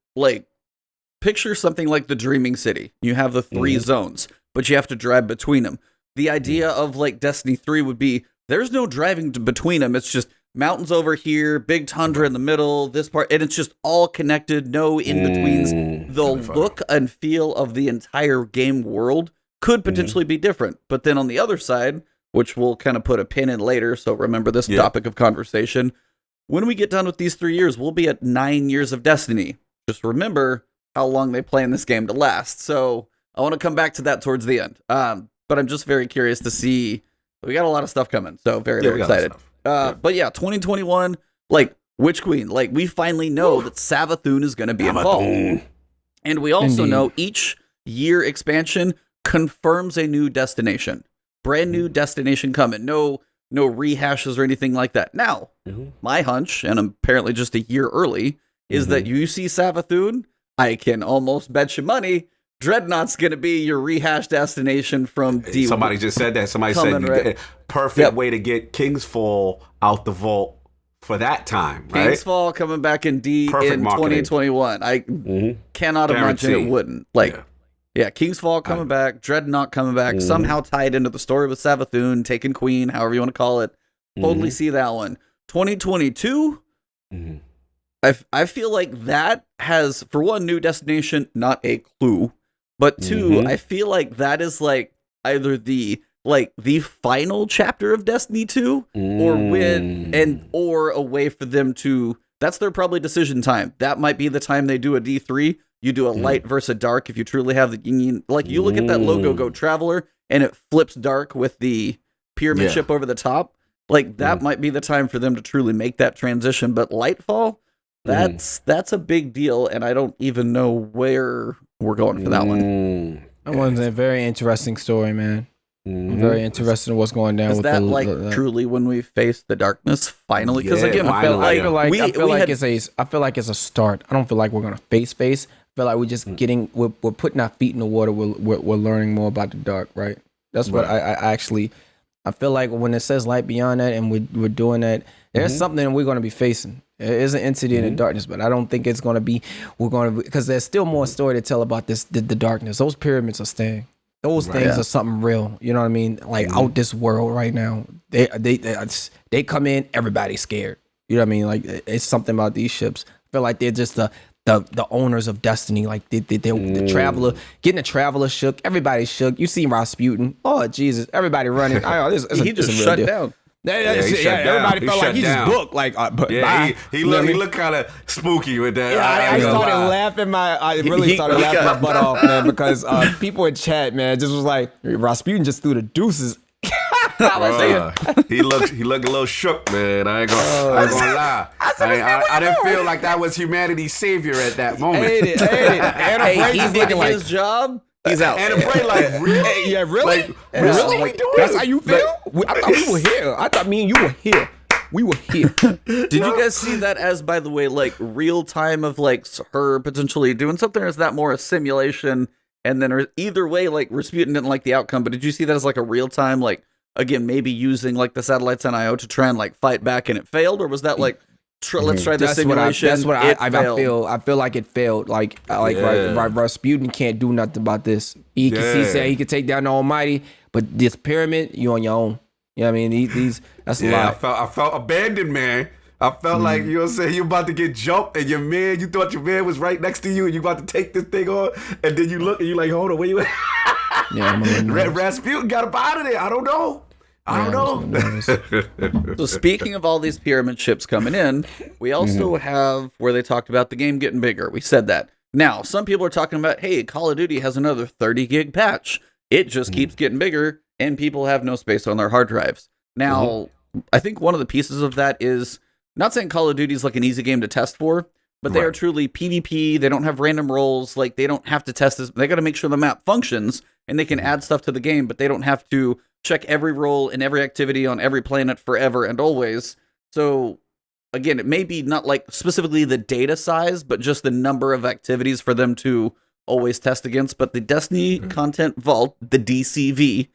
something like the Dreaming City. You have the 3 zones, but you have to drive between them. The idea of like Destiny 3 would be there's no driving between them. It's just mountains over here, big tundra in the middle, this part, and it's just all connected, no in-betweens. The look and feel of the entire game world could potentially be different. But then on the other side, which we'll kind of put a pin in later, so remember this topic of conversation, when we get done with these 3 years, we'll be at 9 years of Destiny. Just remember how long they plan this game to last. So I want to come back to that towards the end. But I'm just very curious to see. We got a lot of stuff coming, so very excited. But yeah, 2021, like Witch Queen, like we finally know that Savathun is going to be involved. And we also know each year expansion confirms a new destination. Brand new destination coming. No rehashes or anything like that. Now, my hunch, and apparently just a year early, is that you see Savathun, I can almost bet you money Dreadnought's going to be your rehash destination from D1. Somebody just said that. Somebody said perfect way to get Kingsfall out the vault for that time, right? Kingsfall coming back in D in 2021. I cannot imagine it wouldn't. Kingsfall coming back, Dreadnought coming back, somehow tied into the story with Savathun, taking Queen, however you want to call it. Totally see that one. 2022, I feel like that has, for one, new destination, not a clue. But 2, I feel like that is like either the final chapter of Destiny 2 or a way for them to, that's their probably decision time. That might be the time they do a D3. You do a light versus a dark if you truly have the union. Like you look at that logo Go Traveler and it flips dark with the pyramid ship over the top. Like that might be the time for them to truly make that transition. But Lightfall, that's a big deal, and I don't even know where we're going for that one. That one's a very interesting story, man. I'm very interested in what's going down. Is with that truly when we face the darkness finally? Because again, I feel like it's a start. I don't feel like we're gonna face. I feel like we're just we're putting our feet in the water. We're learning more about the dark, right? That's what I feel like when it says light beyond that, and we're doing that. There's something we're going to be facing. It is an entity in the darkness, but I don't think it's going to be. Because there's still more story to tell about this. The darkness. Those pyramids are staying. Those things are something real. You know what I mean? Like out this world right now. They come in. Everybody's scared. You know what I mean? Like it's something about these ships. I feel like they're just the owners of Destiny. Like the traveler, getting the traveler shook. Everybody's shook. You see Rasputin. Oh Jesus! Everybody running. He just shut down. Everybody felt like he just booked. Like, he looked kind of spooky with that. I started laughing. I really started laughing my butt off, man, because people in chat, man, just was like, Rasputin just threw the deuces. He looked a little shook, man. I ain't gonna lie. I didn't feel like that was humanity's savior at that moment. He did his job. He's out. And a brain like, really? Yeah, really? Like, really? Like, that's how you feel? I thought we were here. I thought me and you were here. We were here. Did you guys see that as, by the way, like real time of like her potentially doing something, or is that more a simulation? And then either way, like Rasputin didn't like the outcome, but did you see that as like a real time, like again, maybe using like the satellites on IO to try and like fight back and it failed? Or was that like, let's try the simulation? That's what I feel. I feel like it failed. Rasputin can't do nothing about this. He can take down the Almighty, but this pyramid, you on your own. You know what I mean? That's a lot. I felt abandoned, man. I felt like, you know what I'm saying, you about to get jumped and you thought your man was right next to you and you about to take this thing on, and then you look and you like, hold on, where you at? Rasputin got up out of there. I don't know. So speaking of all these pyramid ships coming in, we also have where they talked about the game getting bigger. We said that. Now, some people are talking about, hey, Call of Duty has another 30 gig patch. It just keeps getting bigger and people have no space on their hard drives. Now, I think one of the pieces of that is not saying Call of Duty is like an easy game to test for, but they are truly PvP. They don't have random roles. Like, they don't have to test this. They got to make sure the map functions, and they can add stuff to the game, but they don't have to check every role and every activity on every planet forever and always. So, again, it may be not like specifically the data size, but just the number of activities for them to always test against. But the Destiny Content Vault, the DCV,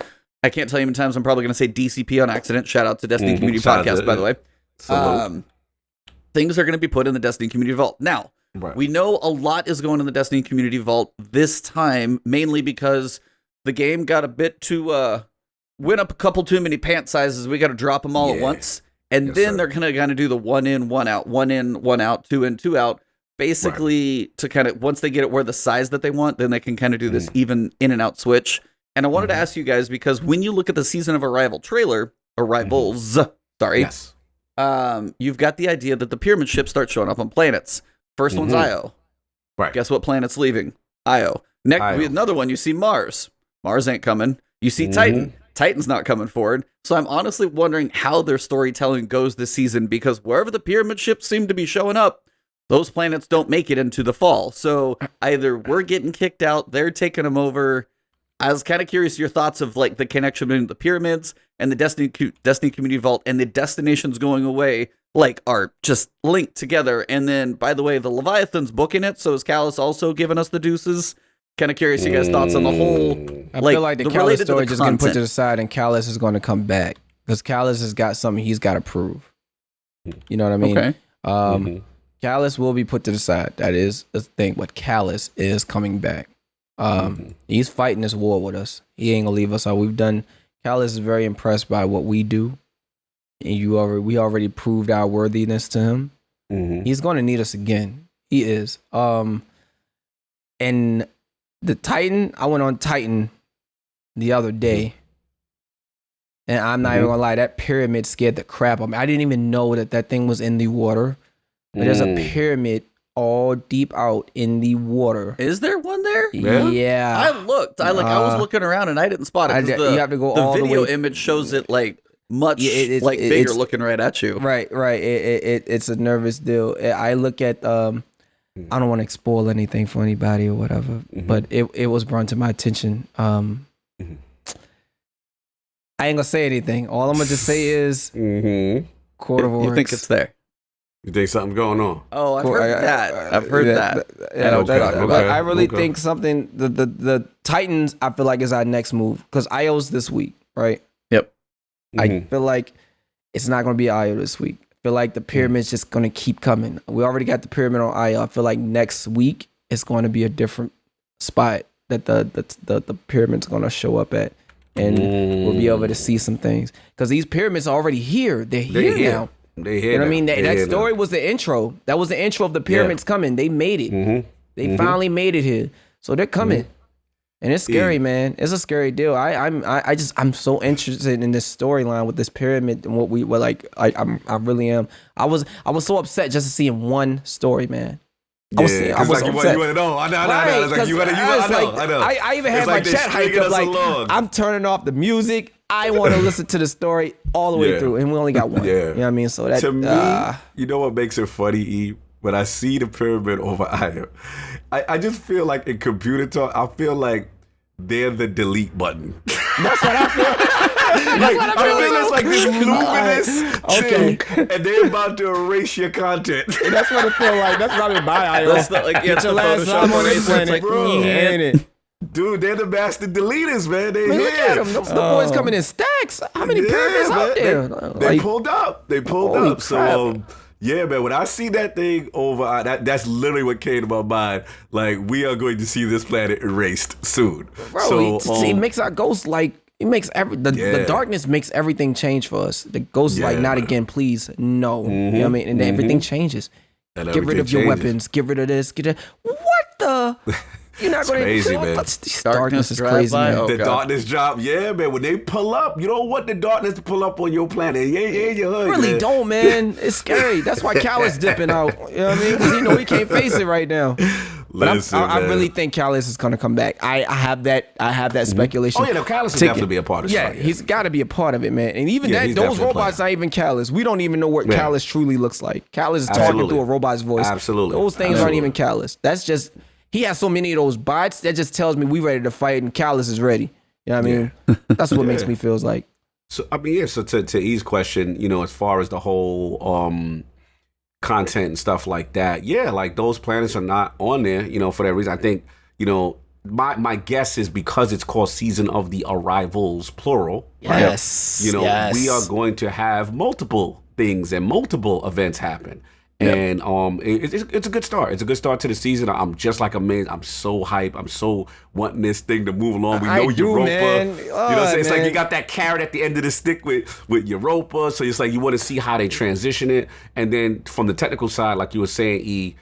I can't tell you how many times I'm probably going to say DCP on accident. Shout out to Destiny Community Podcast, by the way. Things are going to be put in the Destiny Community Vault. Now, we know a lot is going in the Destiny Community Vault this time, mainly because the game got a bit too, went up a couple too many pant sizes. We got to drop them all at once. And then they're going to kind of do the 1 in, 1 out, 1 in, 1 out, 2 in, 2 out, basically to kind of, once they get it where the size that they want, then they can kind of do this even in and out switch. And I wanted to ask you guys, because when you look at the Season of Arrival trailer, Arrivals, you've got the idea that the pyramid ships start showing up on planets. First one's Io. Right. Guess what planet's leaving? Io. Next, another one, you see Mars. Mars ain't coming. You see Titan. Titan's not coming forward. So I'm honestly wondering how their storytelling goes this season, because wherever the pyramid ships seem to be showing up, those planets don't make it into the fall. So either we're getting kicked out, they're taking them over. I was kind of curious your thoughts of like the connection between the pyramids and the Destiny Community Vault and the destinations going away, like, are just linked together. And then, by the way, the Leviathan's booking it, so is Callus also giving us the deuces? Kind of curious you guys' thoughts on the whole. I feel like the Callus story just going to put to the side, and Callus is going to come back because Callus has got something he's got to prove. You know what I mean? Okay. Callus will be put to the side. That is the thing. But Callus is coming back. He's fighting this war with us. He ain't gonna leave us out. Callus is very impressed by what we do, and we already proved our worthiness to him. He's gonna need us again. He is. And the Titan, I went on Titan the other day, and I'm not even gonna lie, that pyramid scared the crap out of me. I didn't even know that thing was in the water. But there's a pyramid all deep out in the water. Is there one there? Yeah. I looked. I was looking around and I didn't spot it. You have to go all the way. The video image shows it like much bigger looking right at you. Right. It's a nervous deal. I look at I don't want to spoil anything for anybody or whatever, but it was brought to my attention. I ain't gonna say anything. All I'm gonna just say is Court of Oryx. You think it's there? You think something's going on? Oh, I've heard that. I've heard that. I really think something. The Titans, I feel like, is our next move because Io's this week, right? Yep. I feel like it's not going to be Io this week. I feel like the pyramid's just going to keep coming. We already got the pyramid on Io. I feel like next week it's going to be a different spot that the pyramid's going to show up at, and we'll be able to see some things because these pyramids are already here. They're here now. You know what I mean? That story was the intro. That was the intro of the pyramids coming. They made it. They finally made it here. So they're coming. And it's scary, man. It's a scary deal. I'm so interested in this storyline with this pyramid and what we were like. I really am. I was so upset just to see in one story, man. I was upset. You want to know. I know. I even had my chat hyped up like, I'm turning off the music. I want to listen to the story all the way through, and we only got one. You know what I mean? So that to me, you know what makes it funny, E? When I see the pyramid over Io, I just feel like in computer talk, I feel like they're the delete button. That's what I feel. I feel it's like this luminous thing, and they're about to erase your content. That's what I feel like. That's probably my Io. That's not like it's the last time on this planet, bro. Ain't it? Dude, they're the master deleters, man. Look at them. The boys coming in stacks. How many pyramids out there? They pulled up. Crap. So, yeah, man, when I see that thing over, that's literally what came to my mind. Like, we are going to see this planet erased soon. Bro, it makes our ghosts like, it makes the darkness makes everything change for us. The ghosts like, not again, please, no. You know what I mean? And everything changes. Get rid of your weapons. Get rid of this. What the... You're not going to crazy, man. Darkness is crazy, man. Oh, the darkness drop, man. When they pull up, you don't want the darkness to pull up on your planet. You really don't, man. It's scary. That's why Callus dipping out. You know what I mean? Because he can't face it right now. But I really think Callus is gonna come back. I have that speculation. Oh yeah, no, Callus will definitely be a part of it. Yeah, he's got to be a part of it, man. And even those robots not even Callus. We don't even know what Callus truly looks like. Callus is talking through a robot's voice. Absolutely, those things aren't even Callus. That's just he has so many of those bots that just tells me we ready to fight and Callus is ready. You know what I mean? That's what makes me feel like. So I mean, yeah. So to E's question, as far as the whole content and stuff like that, yeah, like those planets are not on there, for that reason. I think, my guess is because it's called Season of the Arrivals, plural. Yes. Right? We are going to have multiple things and multiple events happen. Yep. And it's a good start. It's a good start to the season. I'm just like amazed. I'm so hyped. I'm so wanting this thing to move along. We know Europa. Man. You know what I'm saying? It's like you got that carrot at the end of the stick with Europa. So it's like you want to see how they transition it. And then from the technical side, like you were saying, E,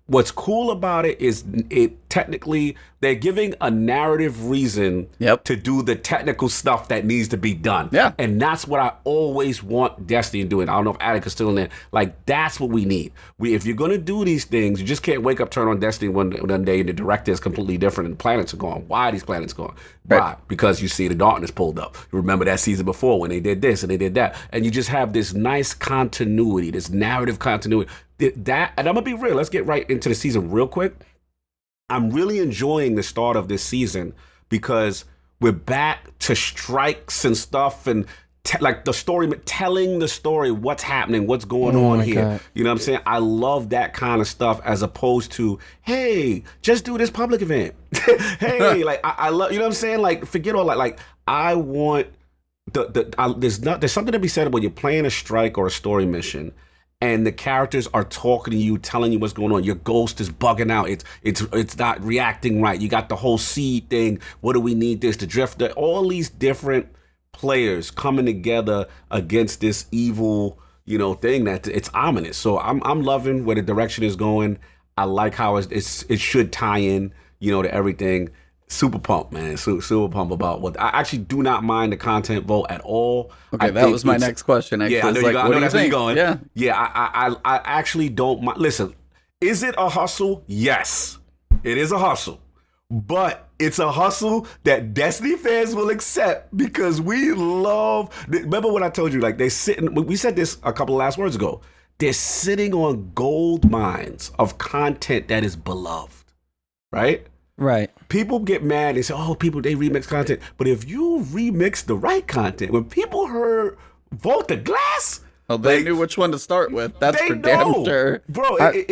what's cool about it is it technically they're giving a narrative reason to do the technical stuff that needs to be done. Yeah. And that's what I always want Destiny doing. I don't know if Atticus is still in there. Like, that's what we need. If you're going to do these things, you just can't wake up, turn on Destiny one day, and the director is completely different and the planets are gone. Why are these planets gone? Right. Why? Because you see the darkness pulled up. You remember that season before when they did this and they did that. And you just have this nice continuity, this narrative continuity. And I'm going to be real. Let's get right into the season real quick. I'm really enjoying the start of this season because we're back to strikes and stuff and like the story, telling the story, what's happening, what's going on here. God. You know what I'm saying? I love that kind of stuff as opposed to, hey, just do this public event. Hey, like I love, you know what I'm saying? Like forget all that. Like I want there's something to be said when you're playing a strike or a story mission. And the characters are talking to you, telling you what's going on. Your ghost is bugging out. It's not reacting right. You got the whole seed thing. What do we need this to drift? All these different players coming together against this evil, thing that it's ominous. So I'm loving where the direction is going. I like how it should tie in, to everything. Super pumped, man. Super pumped about what I actually do not mind the content vote at all. Okay, that was my next question. Actually. Yeah, I know that's where you're going. Yeah, I actually don't mind. Listen, is it a hustle? Yes, it is a hustle, but it's a hustle that Destiny fans will accept because we love. Remember what I told you? Like they sitting. We said this a couple of last words ago. They're sitting on gold mines of content that is beloved, right? Right. People get mad. They say, "Oh, they remix content." But if you remix the right content, when people heard Vault of Glass, well, they knew which one to start with. That's for damn sure, bro. I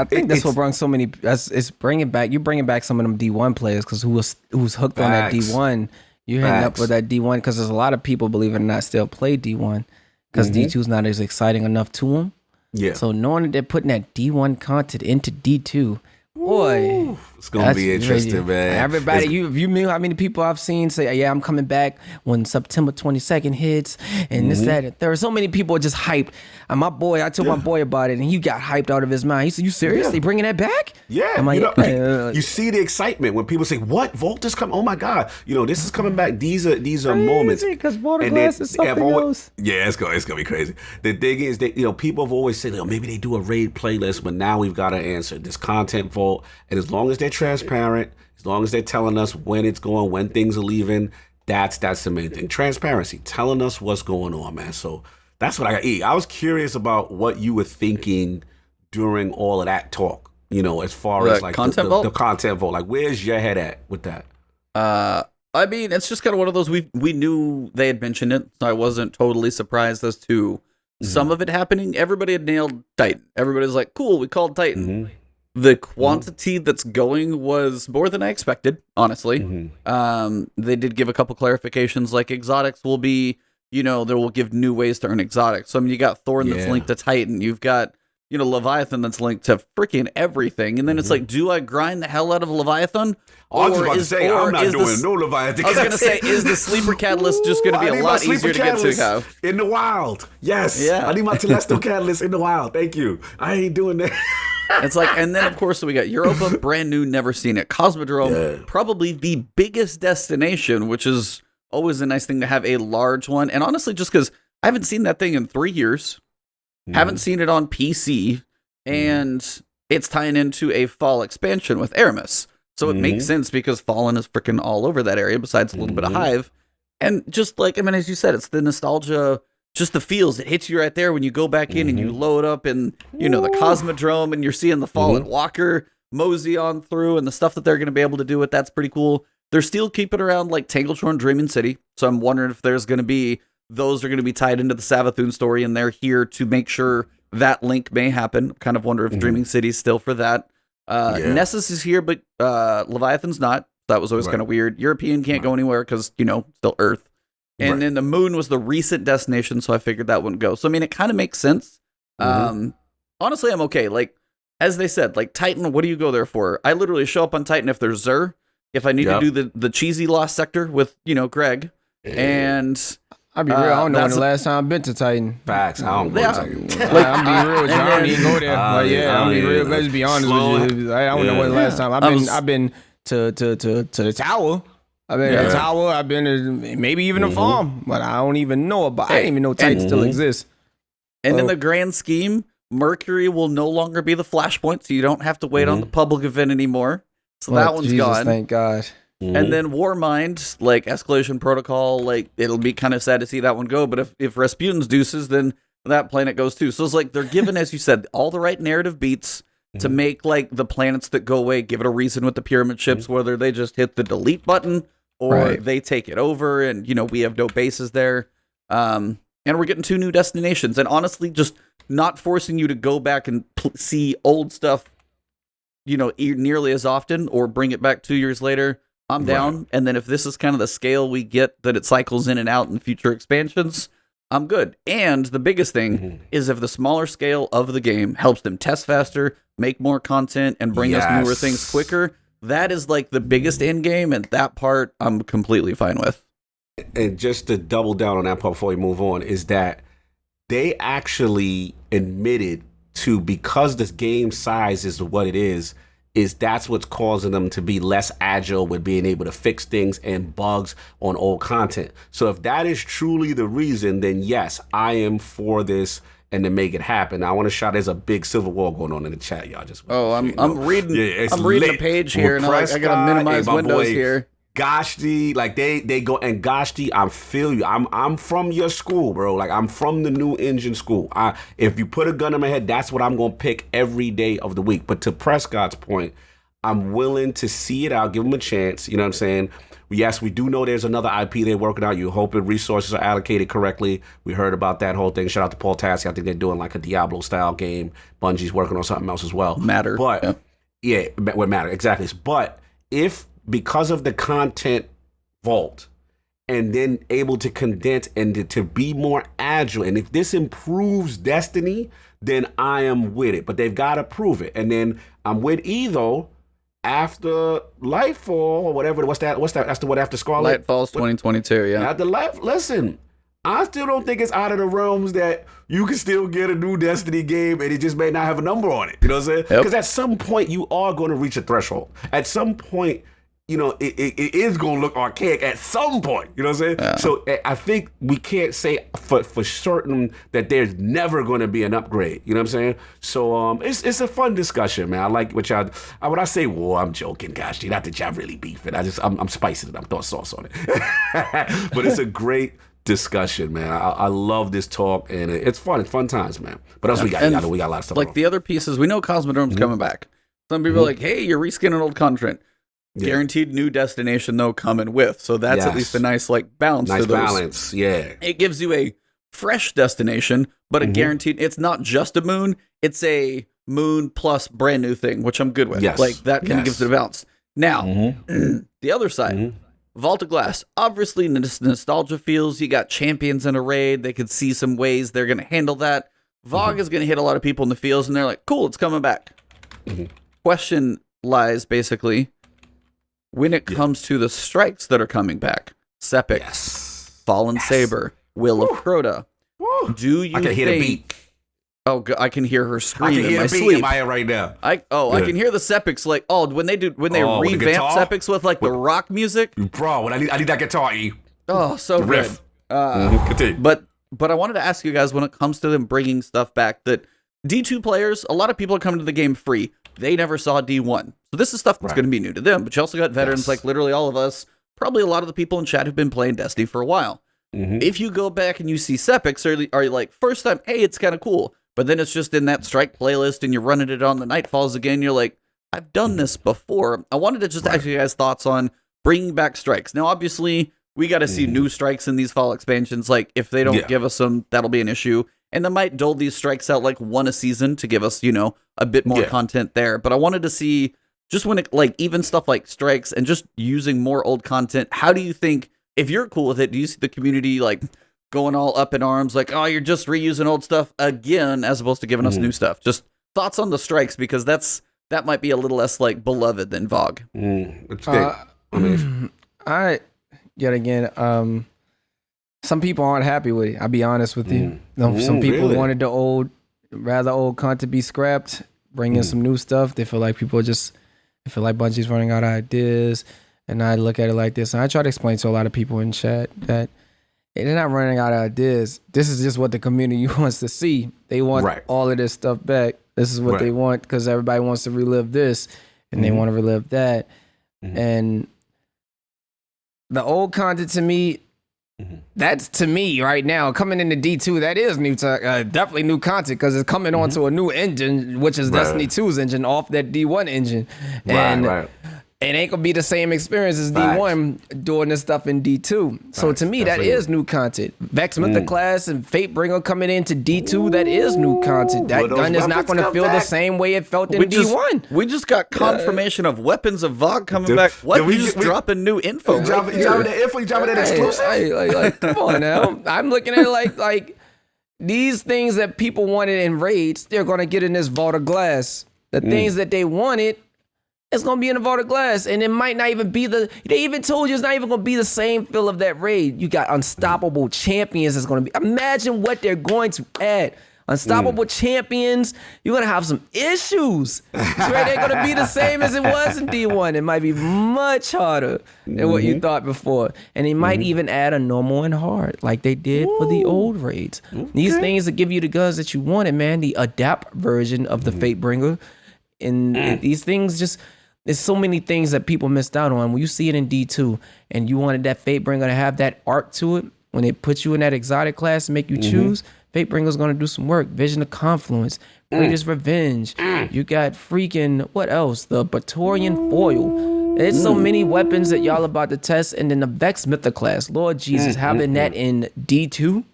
think that's what brings so many. It's bringing back. You're bringing back some of them D1 players because who's hooked on that D1. You're hitting up with that D1 because there's a lot of people, believe it or not, still play D1 because D2's not as exciting enough to them. Yeah. So knowing that they're putting that D1 content into D2. Boy, it's gonna be interesting, crazy. Man. Everybody, you knew how many people I've seen say, "Yeah, I'm coming back when September 22nd hits," and this, that, and third. So many people are just hyped. And my boy, I told my boy about it, and he got hyped out of his mind. He said, "You serious? They bringing that back?" Yeah, I'm like, you see the excitement when people say, "What? Vault is coming? Oh my God! This is coming back." These are moments because Vault of Glass is something else. Yeah, it's gonna be crazy. The thing is that people have always said, maybe they do a raid playlist, but now we've got to answer this content vault. And as long as they're transparent, as long as they're telling us when it's going, when things are leaving, that's the main thing. Transparency, telling us what's going on, man. So that's what I got. I was curious about what you were thinking during all of that talk, as far as like content vault? The content vault. Like, where's your head at with that? I mean, it's just kind of one of those, we knew they had mentioned it, so I wasn't totally surprised as to some of it happening. Everybody had nailed Titan. Everybody's like, cool, we called Titan. The quantity that's going was more than I expected, honestly. They did give a couple clarifications, like exotics will be, they will give new ways to earn exotics. So, I mean, you got Thorn that's linked to Titan. You've got, Leviathan that's linked to freaking everything. And then it's like, do I grind the hell out of Leviathan? I was about to say, I'm not doing no Leviathan. I was going to say, is the sleeper catalyst just going to be a lot easier to get to? In the wild. Yes. Yeah. I need my Telesto catalyst in the wild. Thank you. I ain't doing that. It's like, and then of course we got Europa, brand new, never seen it. Cosmodrome, probably the biggest destination, which is always a nice thing to have a large one. And honestly, just because I haven't seen that thing in 3 years, haven't seen it on PC, and it's tying into a fall expansion with Aramis. So it makes sense because Fallen is freaking all over that area besides a little bit of Hive. And just like, I mean, as you said, it's the nostalgia, just the feels. It hits you right there when you go back in and you load up in, you know, the Cosmodrome and you're seeing the Fallen Walker mosey on through and the stuff that they're going to be able to do with that's pretty cool. They're still keeping around like Tanglethorn Dreaming City. So I'm wondering if there's going to be, those are going to be tied into the Savathûn story and they're here to make sure that link may happen. Kind of wonder if Dreaming City's still for that. Nessus is here, but Leviathan's not. That was always kind of weird. European can't go anywhere because, you know, still Earth. And then the moon was the recent destination, so I figured that wouldn't go. So, I mean, it kind of makes sense. Honestly, I'm okay. Like, as they said, like, Titan, what do you go there for? I literally show up on Titan if there's Xur, if I need to do the cheesy Lost Sector with, you know, Greg. And I'll be real. I don't know when the last time I've been to Titan. Facts. I don't go to Titan. Like, I'm being real with you. I don't even go there. But yeah, I'm being real. Let's be honest with you. I don't know when the last time I've been to the tower. I've been to the tower. I've been to maybe even a farm, but I don't even know about. I didn't even know Titan still exists. And in the grand scheme, Mercury will no longer be the flashpoint, so you don't have to wait on the public event anymore. So that one's gone. Thank God. And then Warmind, like Escalation Protocol, like it'll be kind of sad to see that one go. But if Rasputin's deuces, then that planet goes too. So it's like they're given, as you said, all the right narrative beats to make like the planets that go away, give it a reason with the pyramid ships, whether they just hit the delete button or they take it over and, you know, we have no bases there. And we're getting 2 new destinations. And honestly, just not forcing you to go back and see old stuff, you know, nearly as often or bring it back 2 years later. I'm down. And then if this is kind of the scale we get that it cycles in and out in future expansions, I'm good. And the biggest thing is if the smaller scale of the game helps them test faster, make more content, and bring us newer things quicker, that is like the biggest end game. And that part I'm completely fine with. And just to double down on that part before we move on, is that they actually admitted to, because this game size is what it is that's what's causing them to be less agile with being able to fix things and bugs on old content. So if that is truly the reason, then yes, I am for this and to make it happen. I want to shout, there's a big civil war going on in the chat, y'all. Just I'm reading the page here, and I gotta minimize windows here. Gashti, like they go, and Gashti, I feel you. I'm from your school, bro. Like I'm from the New Engine school. If you put a gun in my head, that's what I'm gonna pick every day of the week. But to Prescott's point, I'm willing to see it out, give them a chance. You know what I'm saying? Yes, we do know there's another IP they're working out. You're hoping resources are allocated correctly. We heard about that whole thing. Shout out to Paul Tassi. I think they're doing like a Diablo style game. Bungie's working on something else as well. Matter. But what Matter, exactly. But if because of the content vault and then able to condense and to be more agile, and if this improves Destiny, then I am with it. But they've got to prove it. And then I'm with Etho after Lightfall or whatever. What's that? That's the one after Scarlet? Lightfall's 2022, yeah. After listen, I still don't think it's out of the realms that you can still get a new Destiny game and it just may not have a number on it. You know what I'm saying? Because at some point you are going to reach a threshold. At some point, you know, it is going to look archaic at some point. You know what I'm saying? Yeah. So I think we can't say for certain that there's never going to be an upgrade. You know what I'm saying? So it's a fun discussion, man. I like what y'all, when I say war, I'm joking, gosh, not that y'all really beefing. I'm spicing it. I'm throwing sauce on it. But it's a great discussion, man. I love this talk, and it's fun. It's fun times, man. But else we got a lot of stuff. Like the other pieces, we know Cosmodrome's coming back. Some people are like, hey, you're reskinning old content. Yeah. Guaranteed new destination though coming with, so that's at least a nice like balance to those. Balance, yeah. It gives you a fresh destination, but a guaranteed. It's not just a moon; it's a moon plus brand new thing, which I'm good with. Yes. Like that kind of gives it a balance. Now, the other side, Vault of Glass. Obviously, nostalgia feels. You got champions in a raid. They could see some ways they're going to handle that. Vogue is going to hit a lot of people in the fields, and they're like, "Cool, it's coming back." Question lies basically when it comes to the strikes that are coming back. Sepix, Fallen Saber, Will of Crota. Do you think... I can hear the beat. Oh, I can hear her scream in my sleep. In my head right now. I can hear the Sepix like, when they revamp Sepix with like the rock music. Bro, I need that guitar, E. Oh, so good. Riff. Continue. But I wanted to ask you guys, when it comes to them bringing stuff back that D2 players, a lot of people are coming to the game free. They never saw D1. So this is stuff that's going to be new to them. But you also got veterans like literally all of us, probably a lot of the people in chat who've been playing Destiny for a while. If you go back and you see Sepics, are like, first time, hey, it's kind of cool. But then it's just in that strike playlist and you're running it on the Nightfalls again. You're like, I've done this before. I wanted to just ask you guys thoughts on bringing back strikes. Now, obviously, we got to see new strikes in these fall expansions. Like, if they don't give us some, that'll be an issue. And they might dole these strikes out like one a season to give us, you know, a bit more content there. But I wanted to see just when it, like, even stuff like strikes and just using more old content. How do you think, if you're cool with it, do you see the community like going all up in arms, like, oh, you're just reusing old stuff again, as opposed to giving us new stuff? Just thoughts on the strikes, because that might be a little less like beloved than VOG. Yet again, some people aren't happy with it. I'll be honest with you. Some people wanted the rather old content be scrapped, bring in some new stuff. They feel like they feel like Bungie's running out of ideas. And I look at it like this, and I try to explain to a lot of people in chat that they're not running out of ideas. This is just what the community wants to see. They want all of this stuff back. This is what they want, because everybody wants to relive this, and they want to relive that. And the old content, to me, that's, to me right now, coming into D2, that is new, definitely new content, because it's coming onto a new engine, which is Destiny 2's engine, off that D1 engine. And it ain't gonna be the same experience as D1 doing this stuff in D2. So to me, that is new content. Vexmith class and Fatebringer coming into D2, that is new content. That gun is not gonna feel the same way it felt in D1. We just got confirmation of Weapons of VOG coming back. What? We just dropping new info. You dropping that exclusive? Like, come on now. I'm looking at it like these things that people wanted in raids, they're gonna get in this Vault of Glass. The things that they wanted, it's going to be in the Vault of Glass, and it might not even be they even told you it's not even going to be the same feel of that raid. You got Unstoppable Champions is going to be, imagine what they're going to add. Unstoppable Champions, you're going to have some issues. They're going to be the same as it was in D1. It might be much harder than what you thought before. And they might even add a normal and hard, like they did for the old raids. These things that give you the guns that you wanted, man, the adapt version of the Fatebringer. And these things just... There's so many things that people missed out on. When you see it in D2 and you wanted that Fatebringer to have that arc to it, when they put you in that exotic class and make you choose, Fatebringer's going to do some work. Vision of Confluence, Greatest Revenge. You got freaking, what else? The Praetorian Foil. There's so many weapons that y'all about to test. And then the Vex Mytha class. Lord Jesus, having that in D2.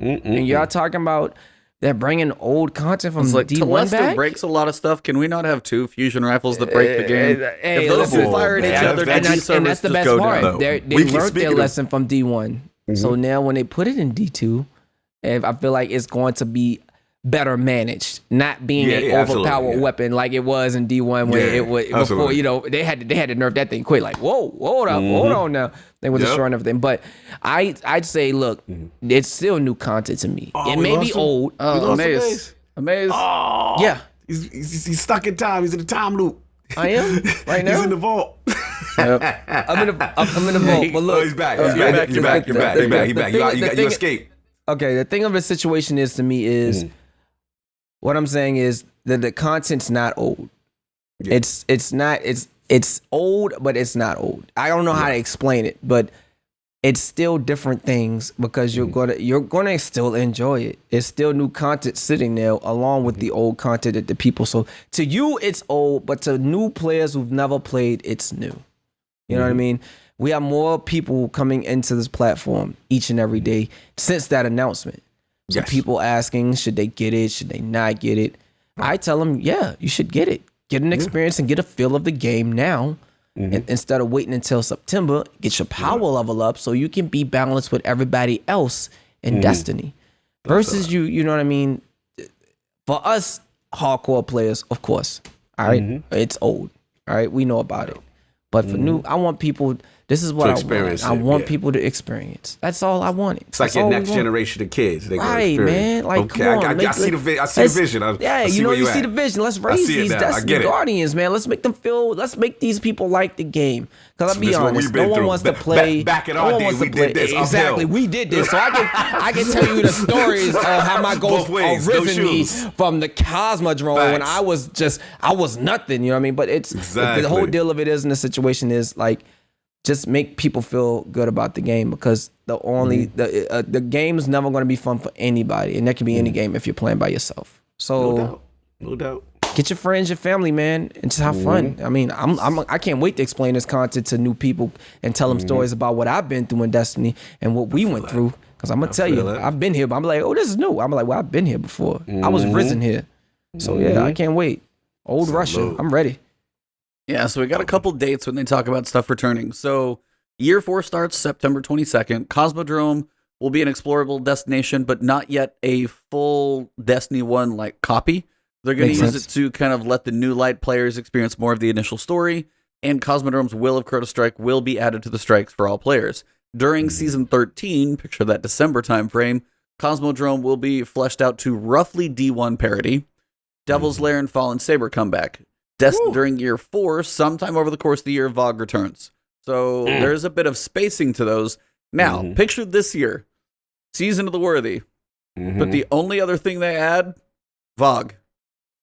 And y'all talking about... They're bringing old content from like, D1 back? Breaks a lot of stuff. Can we not have two fusion rifles that break the game? If those two fire at each other, and that's the best part. They learned their lesson from D1. So now when they put it in D2, I feel like it's going to be better managed, not being an overpowered weapon like it was in D1 when it was before. You know, they had to nerf that thing quick. Like, whoa, hold on now. They were destroying everything. But I'd say, look, it's still new content to me. It may be old. Amaze. Oh, yeah, he's stuck in time. He's in the time loop. I am right now. He's in the vault. I'm in the vault. But look, he's back. You're back. You escaped. Okay, the thing of the situation is, to me, is what I'm saying is that the content's not old. Yeah. It's old, but it's not old. I don't know how to explain it, but it's still different things, because you're gonna still enjoy it. It's still new content sitting there along with the old content that the people. So to you, it's old, but to new players who've never played, it's new. You know what I mean? We have more people coming into this platform each and every day since that announcement. So people asking, should they get it? Should they not get it? I tell them, yeah, you should get it. Get an experience and get a feel of the game now. And instead of waiting until September, get your power level up so you can be balanced with everybody else in Destiny. Versus you know what I mean? For us hardcore players, of course, all right, it's old. All right, we know about it. But for new, I want people This is what I want. I want yeah. people to experience. That's all I want. It's like your next generation of kids. They right, man. Like, okay, come on. I see the vision. You see the vision. Let's raise these Destiny Guardians, man. Let's make them feel. Let's make these people like the game. Because I'll be honest, no one wants to play. Back in our day, we did this. Exactly, we did this. So I can tell you the stories of how my goals arisen me from the Cosmodrome when I was nothing. You know what I mean? But it's the whole deal of it is, in the situation is like, just make people feel good about the game, because the game is never going to be fun for anybody, and that can be any game if you're playing by yourself. So no doubt. Get your friends, your family, man, and just have fun. I mean, I can't wait to explain this content to new people and tell them stories about what I've been through in Destiny and what we went through. Because I'm gonna tell you, I've been here, but I'm like, oh, this is new. I'm like, well, I've been here before. I was risen here, so yeah, I can't wait. Old Russia, I'm ready. Yeah, so we got a couple dates when they talk about stuff returning. So Year 4 starts September 22nd. Cosmodrome will be an explorable destination, but not yet a full Destiny 1 like copy. They're going to use it to kind of let the new Light players experience more of the initial story, and Cosmodrome's Will of Crota Strike will be added to the strikes for all players. During Season 13, picture that December timeframe, Cosmodrome will be fleshed out to roughly D1 parity. Devil's Lair and Fallen Saber come back. During Year 4, sometime over the course of the year, VoG returns. So there's a bit of spacing to those. Now, picture this year, Season of the Worthy, but the only other thing they add, VoG.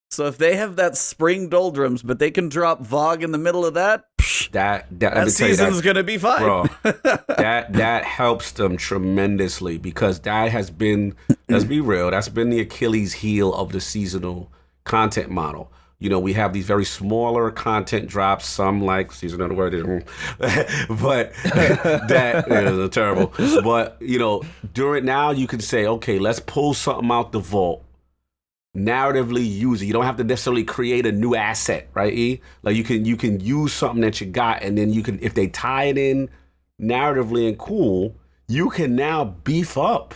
So if they have that spring doldrums, but they can drop VoG in the middle of that, that season's going to be fine. Bro, that helps them tremendously, because that has been, let's be real, that's been the Achilles heel of the seasonal content model. You know, we have these very smaller content drops, some like Season of the Word, but that is terrible. But, you know, during now you can say, okay, let's pull something out the vault, narratively use it. You don't have to necessarily create a new asset, right, E? Like you can use something that you got, and then you can, if they tie it in narratively and cool, you can now beef up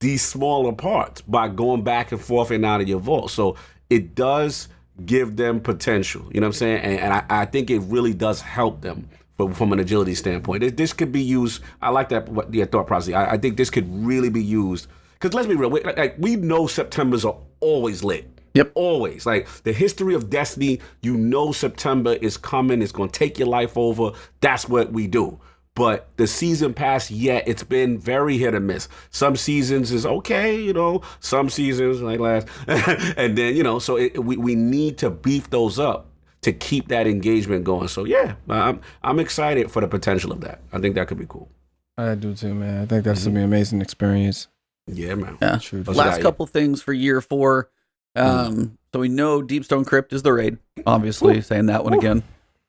these smaller parts by going back and forth and out of your vault. So it does give them potential, you know what I'm saying? And I think it really does help them from an agility standpoint. This could be used, I like that, the thought process. I think this could really be used, because let's be real, we know Septembers are always lit. Yep. Always. Like the history of Destiny, you know September is coming, it's going to take your life over. That's what we do. But the season pass, it's been very hit or miss. Some seasons is okay, you know, some seasons like last. And then, you know, so we need to beef those up to keep that engagement going. So yeah, I'm excited for the potential of that. I think that could be cool. I do too, man. I think that's going to be an amazing experience. Yeah, man. Yeah. Last couple things for Year 4. So we know Deepstone Crypt is the raid, obviously, saying that one again.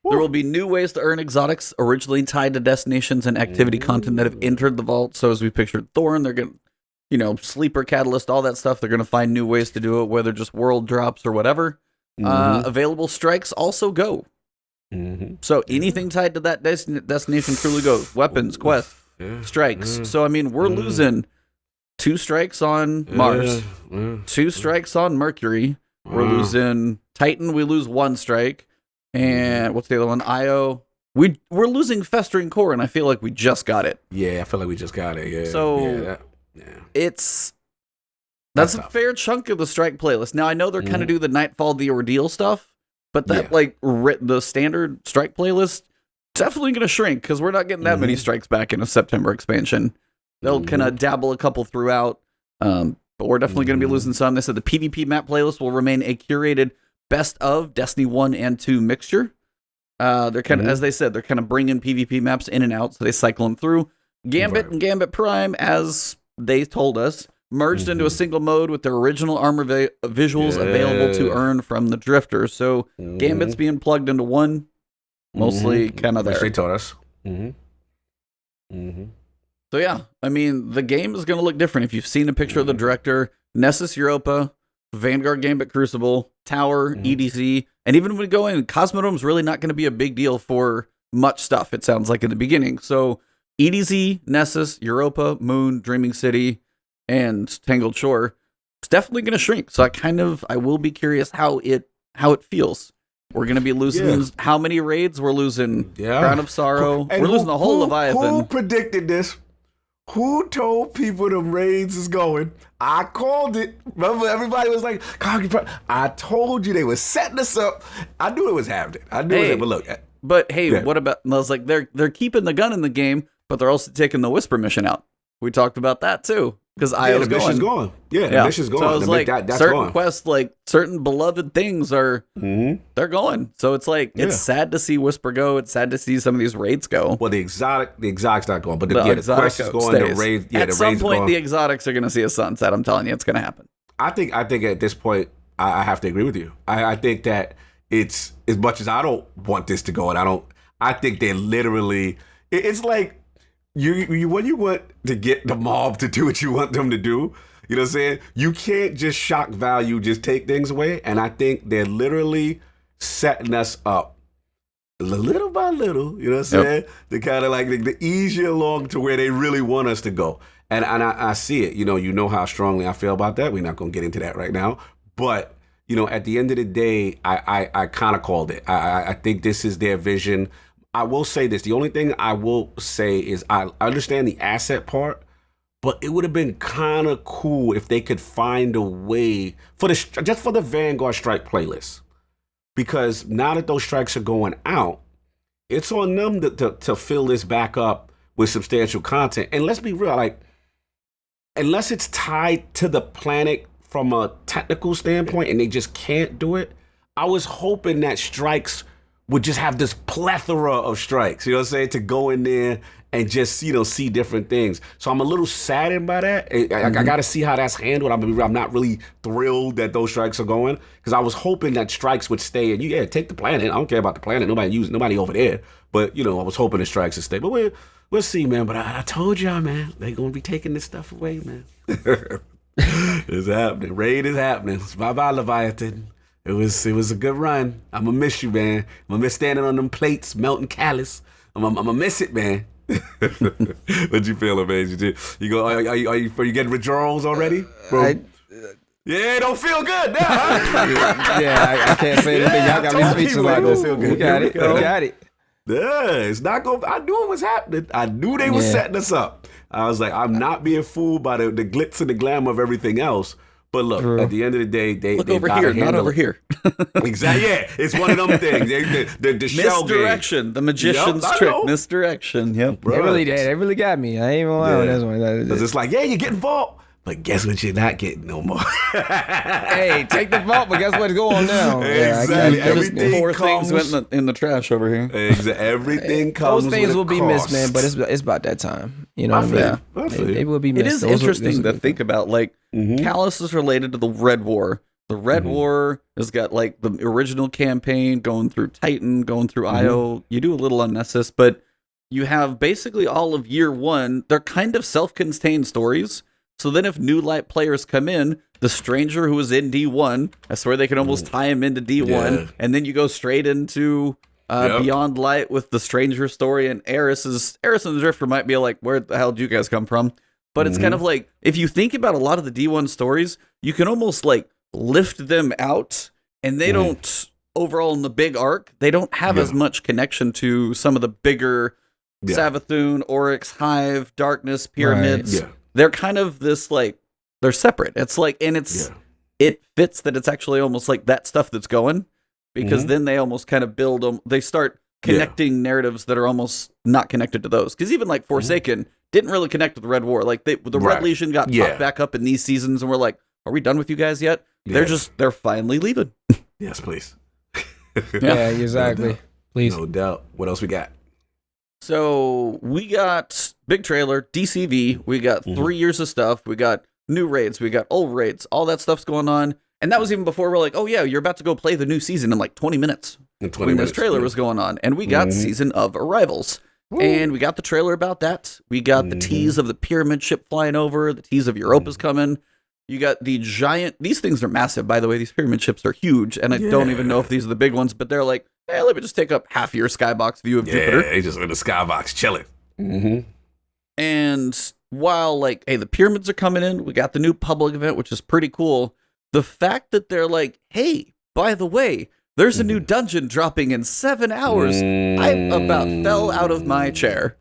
There will be new ways to earn exotics originally tied to destinations and activity content that have entered the vault. So as we pictured Thorn, they're going to, you know, Sleeper Catalyst, all that stuff. They're going to find new ways to do it, whether just world drops or whatever. Available strikes also go. So anything tied to that destination truly goes. Weapons, quests, strikes. So, I mean, we're losing 2 strikes on Mars, 2 strikes on Mercury. We're losing Titan. We lose 1 strike. And what's the other one? Io. We're losing Festering Core, and I feel like we just got it. Yeah, I feel like we just got it. Yeah. So that's a fair chunk of the strike playlist. Now I know they're kind of do the Nightfall, the Ordeal stuff, but that the standard strike playlist definitely going to shrink, because we're not getting that many strikes back in a September expansion. They'll kind of dabble a couple throughout, but we're definitely going to be losing some. They said the PvP map playlist will remain a curated best of Destiny 1 and 2 mixture. They're kind of, as they said, they're kind of bringing PvP maps in and out, so they cycle them through. Gambit and Gambit Prime, as they told us, merged into a single mode with their original armor visuals available to earn from the Drifters. So Gambit's being plugged into one, mostly kind of there. They told us. So yeah, I mean, the game is going to look different. If you've seen a picture of the director, Nessus Europa, Vanguard Gambit Crucible, Tower, EDZ, and even when we go in, Cosmodrome's really not going to be a big deal for much stuff, it sounds like in the beginning. So EDZ, Nessus, Europa, Moon, Dreaming City, and Tangled Shore, it's definitely going to shrink. So I will be curious how it feels. We're gonna be losing how many raids? We're losing Crown of Sorrow. We're losing the whole Leviathan. Who predicted this? Who told people the raids is going? I called it. Remember, everybody was like, I told you they were setting us up. I knew it was happening. I knew it. But look. But hey, what about? I was like, they're keeping the gun in the game, but they're also taking the Whisper mission out. We talked about that too. Because the mission's gone. Yeah, the mission's gone. So I was like, that's certain gone. quests, like certain beloved things they're going. So it's like, it's sad to see Whisper go. It's sad to see some of these raids go. Well, the exotic's not going, but the quest is going. The raids, at some point, gone. the exotics are going to see a sunset. I'm telling you, it's going to happen. I think at this point, I have to agree with you. I think that it's, as much as I don't want this to go, and I think they're literally, it's like, You when you want to get the mob to do what you want them to do, you know what I'm saying? You can't just shock value, just take things away. And I think they're literally setting us up little by little, you know what I'm saying? To kind of like the ease you along to where they really want us to go. And I see it. You know how strongly I feel about that. We're not going to get into that right now. But, at the end of the day, I kind of called it. I think this is their vision. I will say this. The only thing I will say is I understand the asset part, but it would have been kind of cool if they could find a way just for the Vanguard Strike playlist. Because now that those strikes are going out, it's on them to fill this back up with substantial content. And let's be real, like, unless it's tied to the planet from a technical standpoint and they just can't do it, I was hoping that strikes would just have this plethora of strikes, you know what I'm saying, to go in there and just, see different things. So I'm a little saddened by that. I got to see how that's handled. I'm not really thrilled that those strikes are going, because I was hoping that strikes would stay. And take the planet. I don't care about the planet. Nobody over there. But, I was hoping the strikes would stay. But we'll see, man. But I told y'all, man, they're going to be taking this stuff away, man. It's happening. Raid is happening. Bye-bye, Leviathan. It was a good run. I'm gonna miss you, man. I'm gonna miss standing on them plates, melting callus. I'm gonna miss it, man. What you feeling, man? You go? Are you getting withdrawals already, bro? Yeah, don't feel good now. Huh? I can't say anything. Y'all got me speechless like this. You got it. You got it. Yeah, it's not going. I knew it was happening. I knew they were setting us up. I was like, I'm not being fooled by the glitz and the glamour of everything else. But look, at the end of the day, they over here, not over here. Exactly. Yeah, it's one of them things. The shell misdirection, the magician's trick, misdirection. Yep, they really got me. I ain't gonna lie on this one. Because it's like, you're getting vault, but guess what? You're not getting no more. Hey, take the vault, but guess what's going on now? Exactly. Everything four things went in the trash over here. Exactly. Everything comes. Those things will be missed, man. But it's about that time. You know what I mean? They will be missed. It is interesting to think about, like. Callus is related to the Red War. The Red War has got like the original campaign going through Titan, going through IO. You do a little on Nessus, but you have basically all of year one. They're kind of self-contained stories. So then if new light players come in, the Stranger who was in D1, I swear they can almost tie him into D1. And then you go straight into Beyond Light with the Stranger story. And Eris and the Drifter might be like, where the hell did you guys come from? But it's kind of like, if you think about a lot of the D1 stories, you can almost like lift them out, and they don't, overall in the big arc, they don't have as much connection to some of the bigger Savathun, Oryx, Hive, Darkness, Pyramids. Right. They're kind of this like, they're separate. It's like, and it fits that it's actually almost like that stuff that's going, because then they almost kind of build them, they start connecting narratives that are almost not connected to those. Because even like Forsaken didn't really connect with the Red War. Like the Red Legion got popped back up in these seasons, and we're like, are we done with you guys yet? They're finally leaving. Yes, please. Yeah, exactly. No Please. No doubt. What else we got? So we got big trailer, DCV. We got 3 years of stuff. We got new raids. We got old raids. All that stuff's going on. And that was even before we're like, oh yeah, you're about to go play the new season in like 20 minutes. When this trailer was going on. And we got Season of Arrivals. Woo. And we got the trailer about that. We got the tease of the pyramid ship flying over. The tease of Europa's coming. You got the giant... These things are massive, by the way. These pyramid ships are huge. And I don't even know if these are the big ones. But they're like, hey, let me just take up half your skybox view of Jupiter. Yeah, they just in the skybox chilling. And while, like, hey, the pyramids are coming in. We got the new public event, which is pretty cool. The fact that they're like, hey, by the way, There's a new dungeon dropping in 7 hours. I about fell out of my chair.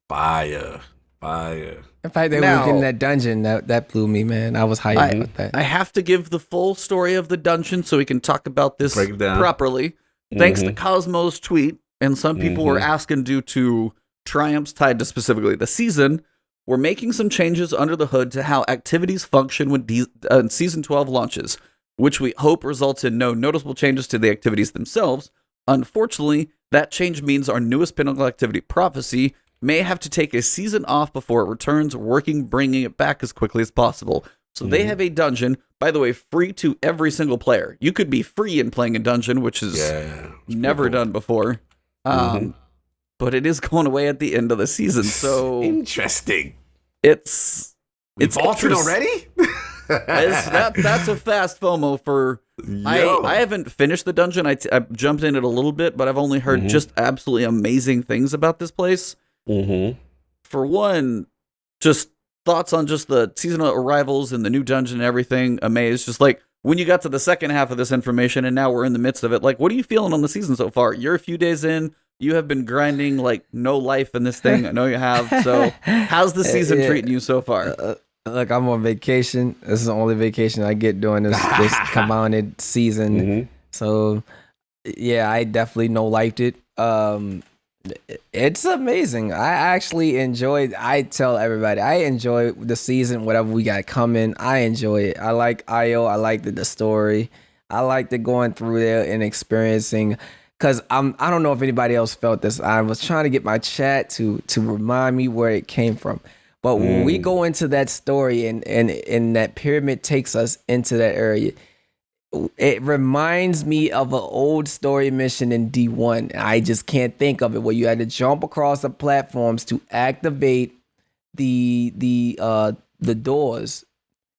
Fire. In fact, they were getting that dungeon. That blew me, man. I was hyped about that. I have to give the full story of the dungeon so we can talk about this properly. Thanks to Cosmo's tweet, and some people were asking due to triumphs tied to specifically the season, we're making some changes under the hood to how activities function when Season 12 launches, which we hope results in no noticeable changes to the activities themselves. Unfortunately, that change means our newest pinnacle activity, Prophecy, may have to take a season off before it returns, bringing it back as quickly as possible. So they have a dungeon, by the way, free to every single player. You could be free in playing a dungeon, which is never done before. But it is going away at the end of the season. So interesting. It's vaulted already? That's a fast FOMO for... I haven't finished the dungeon. I jumped in it a little bit, but I've only heard just absolutely amazing things about this place. For one, just thoughts on just the seasonal arrivals and the new dungeon and everything. Amazed. Just like when you got to the second half of this information and now we're in the midst of it, like, what are you feeling on the season so far? You're a few days in. You have been grinding like no life in this thing. I know you have. So how's the season treating you so far? Look, I'm on vacation. This is the only vacation I get during this compounded season. So yeah, I definitely no-lifed it. It's amazing. I actually enjoyed. I tell everybody I enjoy the season. Whatever we got coming, I enjoy it. I like IO. I like the story. I like the going through there and experiencing. Cause I don't know if anybody else felt this. I was trying to get my chat to remind me where it came from. But when we go into that story and that pyramid takes us into that area, it reminds me of an old story mission in D1. I just can't think of it, where you had to jump across the platforms to activate the doors.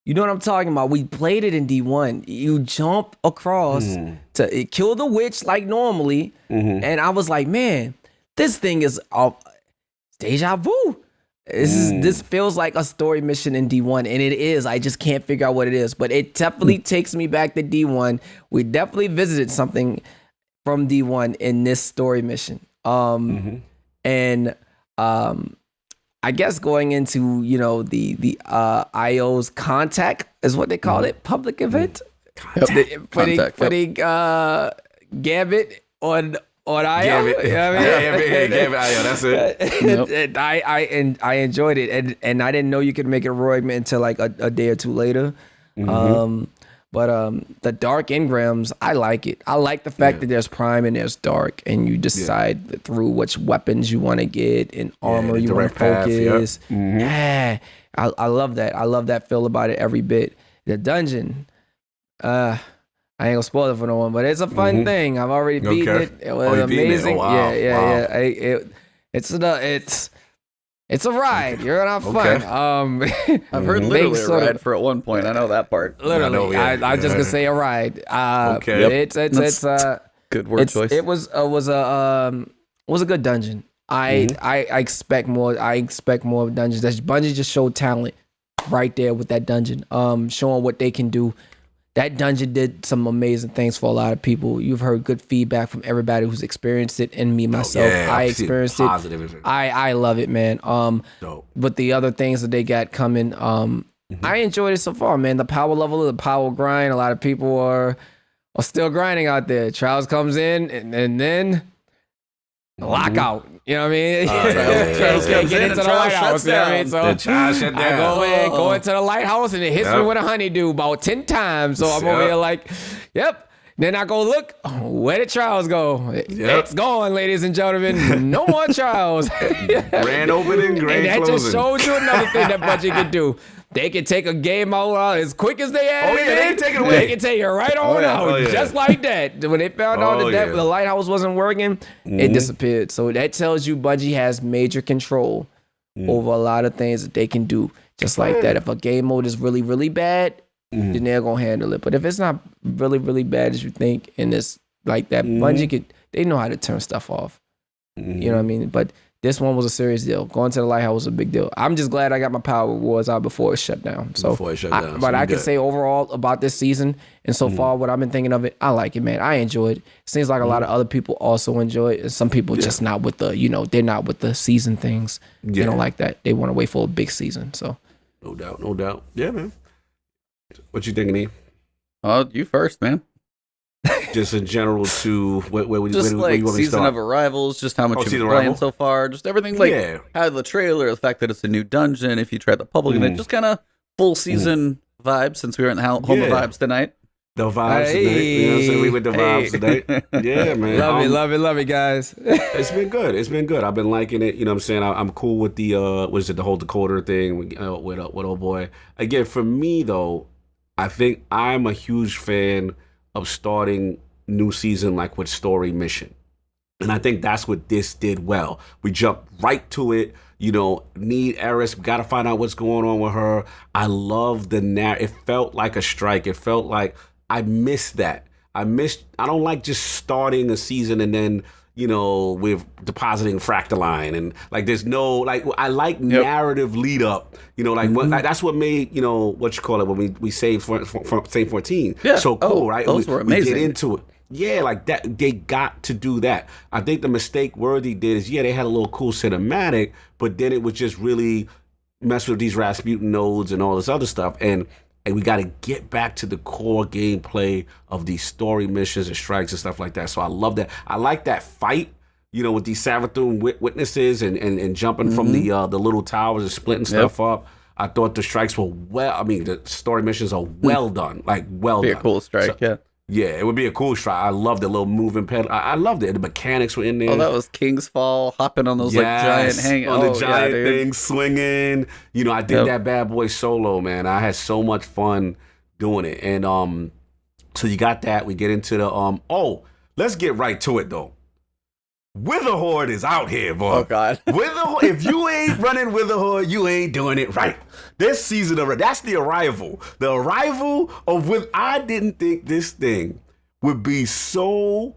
You know what I'm talking about? We played it in D1. You jump across to kill the witch like normally, and I was like, man, this thing is deja vu. This feels like a story mission in D1, and it is. I just can't figure out what it is, but it definitely takes me back to D1. We definitely visited something from D1 in this story mission. I guess going into, the IO's contact is what they call it, public event. Putting Gambit on IO. Gambit. Gambit IO, that's it. I enjoyed it, and I didn't know you could make it Roigman until like a day or two later. But the dark engrams, I like it. I like the fact that there's prime and there's dark, and you decide through which weapons you want to get and armor you want to focus. Yeah, I love that. I love that feel about it every bit. The dungeon, I ain't gonna spoil it for no one, but it's a fun thing. I've already beaten it. It was amazing. Wow. Yeah. It's a ride. You're gonna have fun. I've heard literally a ride for at one point. I know that part. Literally, I'm just gonna say a ride. It's good word choice. It was a good dungeon. I expect more. I expect more dungeons. Bungie just showed talent right there with that dungeon. Showing what they can do. That dungeon did some amazing things for a lot of people. You've heard good feedback from everybody who's experienced it, and me myself. I experienced it. I love it, man. But the other things that they got coming, I enjoyed it so far, man. The power level, the power grind. A lot of people are still grinding out there. Trials comes in, and then lockout. You know what I mean? Trials comes in, the lighthouse. You know what I mean? So the child shut down. I go into the lighthouse, and it hits me with a honeydew about 10 times. So I'm over here like, yep. Then I go look, where did trials go? It's gone, ladies and gentlemen. No more trials. Grand opening, grand closing. And that just shows you another thing that Bungie can do. They can take a game out as quick as they add it. They can take it away. They can take it right on out, just like that. When they found out that the lighthouse wasn't working, it disappeared. So that tells you Bungie has major control over a lot of things that they can do. Just like that. If a game mode is really, really bad, then they're gonna handle it. But if it's not really, really bad as you think, and it's like that, Bungie they know how to turn stuff off. You know what I mean? But This one was a serious deal. Going to the lighthouse was a big deal. I'm just glad I got my power rewards out before it shut down. So, but I can say overall about this season and so far what I've been thinking of it, I like it, man. I enjoy it. Seems like a lot of other people also enjoy it. And some people just not with the, they're not with the season things. They don't like that. They want to wait for a big season. So, no doubt. Yeah, man. What you thinking, Eve? You first, man. Just in general to where you want season to start? of arrivals, just how much you've been playing so far, just everything how the trailer, the fact that it's a new dungeon, if you try the public, and just kind of full season vibes since we were in the home of vibes tonight. The vibes tonight. You know what I'm saying? We with the vibes tonight. Yeah, man. Love it, guys. It's been good. I've been liking it. You know what I'm saying? I'm cool with the the whole decoder thing with old boy. Again, for me though, I think I'm a huge fan of starting new season like with story mission. And I think that's what this did well. We jumped right to it. Need Eris, gotta find out what's going on with her. I love the it felt like a strike. It felt like I missed that. I don't like just starting a season and then, with depositing Fractaline and there's no, I like narrative lead up, that's what made, when we saved for Saint 14. Yeah. So cool, right? Those were amazing. We get into it. Yeah, that, they got to do that. I think the mistake Worthy did is, they had a little cool cinematic, but then it was just really mess with these Rasputin nodes and all this other stuff. And we got to get back to the core gameplay of these story missions and strikes and stuff like that. So I love that. I like that fight, with these Savathun witnesses and jumping from the little towers and splitting stuff up. I thought the strikes were the story missions are well done. Well done. Be a cool strike, Yeah, it would be a cool strike. I love the little moving pedal. I loved it. The mechanics were in there. Oh, that was King's Fall, hopping on those giant the giant things, swinging. I did that bad boy solo, man. I had so much fun doing it. And so you got that. We get into the let's get right to it though. Witherhoard is out here, boy. Oh God. If you ain't running Witherhoard, you ain't doing it right. This season that's the arrival. The arrival of I didn't think this thing would be so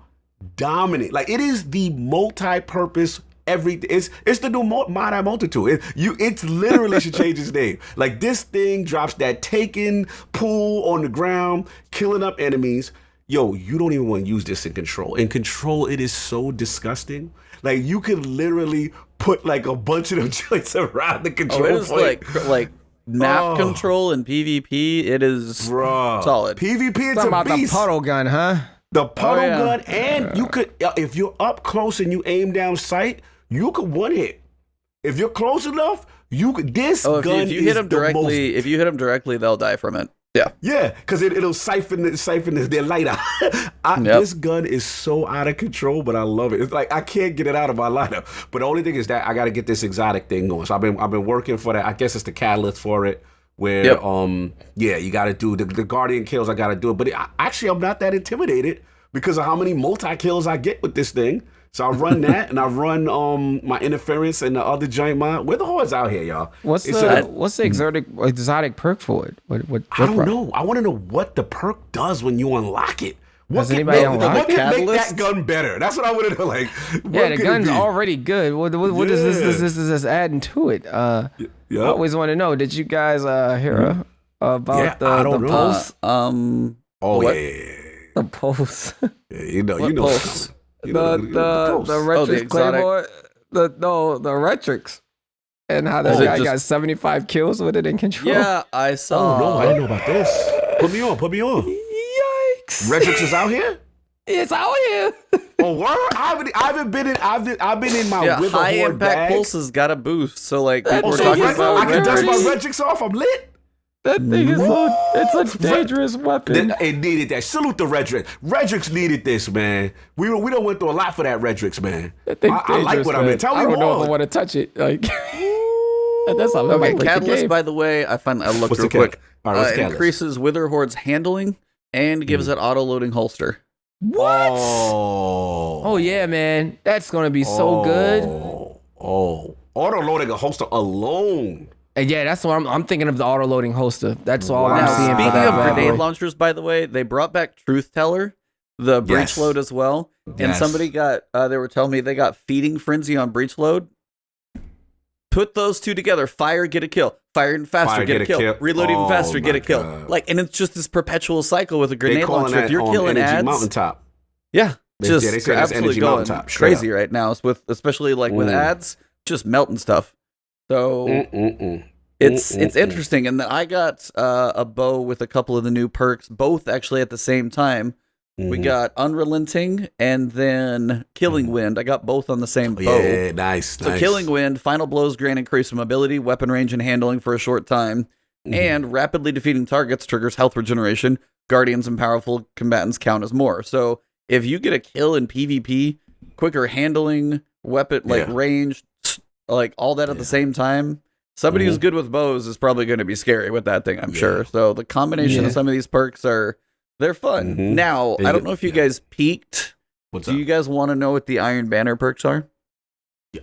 dominant. It is the multi-purpose everything. It's the new Mighty Multitude. It's literally should change its name. This thing drops that taken pool on the ground, killing up enemies. Yo, you don't even want to use this in Control. In Control, it is so disgusting. You could literally put a bunch of them joints around the control it is point. like map control and PvP. It is solid. PvP, it's talking about beast. The puddle gun, huh? The puddle gun, and you could, if you're up close and you aim down sight, you could one hit. If you're close enough, you could. This gun if you hit them directly, if you hit them directly, they'll die from it. Yeah, because it'll siphon their light out. This gun is so out of control, but I love it. It's I can't get it out of my lineup. But the only thing is that I got to get this exotic thing going. So I've been working for that. I guess it's the catalyst for it. Where you got to do the Guardian kills. I got to do it. But actually, I'm not that intimidated because of how many multi kills I get with this thing. So I run that, and I run my interference and the other giant mod. Where the hordes out here, y'all? What's the exotic perk for it? What I don't know. I want to know what the perk does when you unlock it. What can make that gun better? That's what I want to know. The gun's already good. What is this adding to it? I always want to know. Did you guys hear about the pulse? The pulse. You know. Pulse? The Retrix Claymore, the Retrix, and how that guy got 75 kills with it in Control. Yeah, I saw. Oh no, I didn't know about this. Put me on. Yikes! Retrix is out here. It's out here. Oh, word! I've been in my high impact bag. pulses got a boost. So people are talking about I can dust my Retrix off. I'm lit. That thing is it's a dangerous weapon. It needed that. Salute the Redrix. Redrix needed this, man. We don't went through a lot for that Redrix, man. I like what I'm in. Tell me more. I don't know if I want to touch it. That's how I like Catalyst, by the way, I looked real quick. All right, increases Witherhoard's handling and gives it auto-loading holster. What? Oh yeah, man. That's gonna be so good. Auto-loading a holster alone. And yeah, that's what I'm thinking of, the auto-loading holster. That's all I'm seeing. Speaking of grenade launchers, by the way, they brought back Truth Teller, the breach load as well. And somebody got, they were telling me they got Feeding Frenzy on breach load. Put those two together. Fire, get a kill. Fire even faster, get a kill. Reload even faster, get a kill. God. Like, and it's just this perpetual cycle with a grenade launcher. If you're killing energy ads, mountaintop. Yeah, They say that's absolutely energy going mountaintop, crazy right now. With especially like with ads, just melting stuff. So it's interesting. And then I got a bow with a couple of the new perks, both actually at the same time. We got Unrelenting and then Killing Wind. I got both on the same bow. Yeah, nice. So Killing Wind, final blows grant increased mobility, weapon range, and handling for a short time. And rapidly defeating targets triggers health regeneration. Guardians and powerful combatants count as more. So if you get a kill in PvP, quicker handling, weapon, like range, like all that at the same time, somebody who's good with bows is probably going to be scary with that thing, I'm sure. So the combination of some of these perks they're fun. Now, I don't know if you guys peeked. Do you guys want to know what the Iron Banner perks are?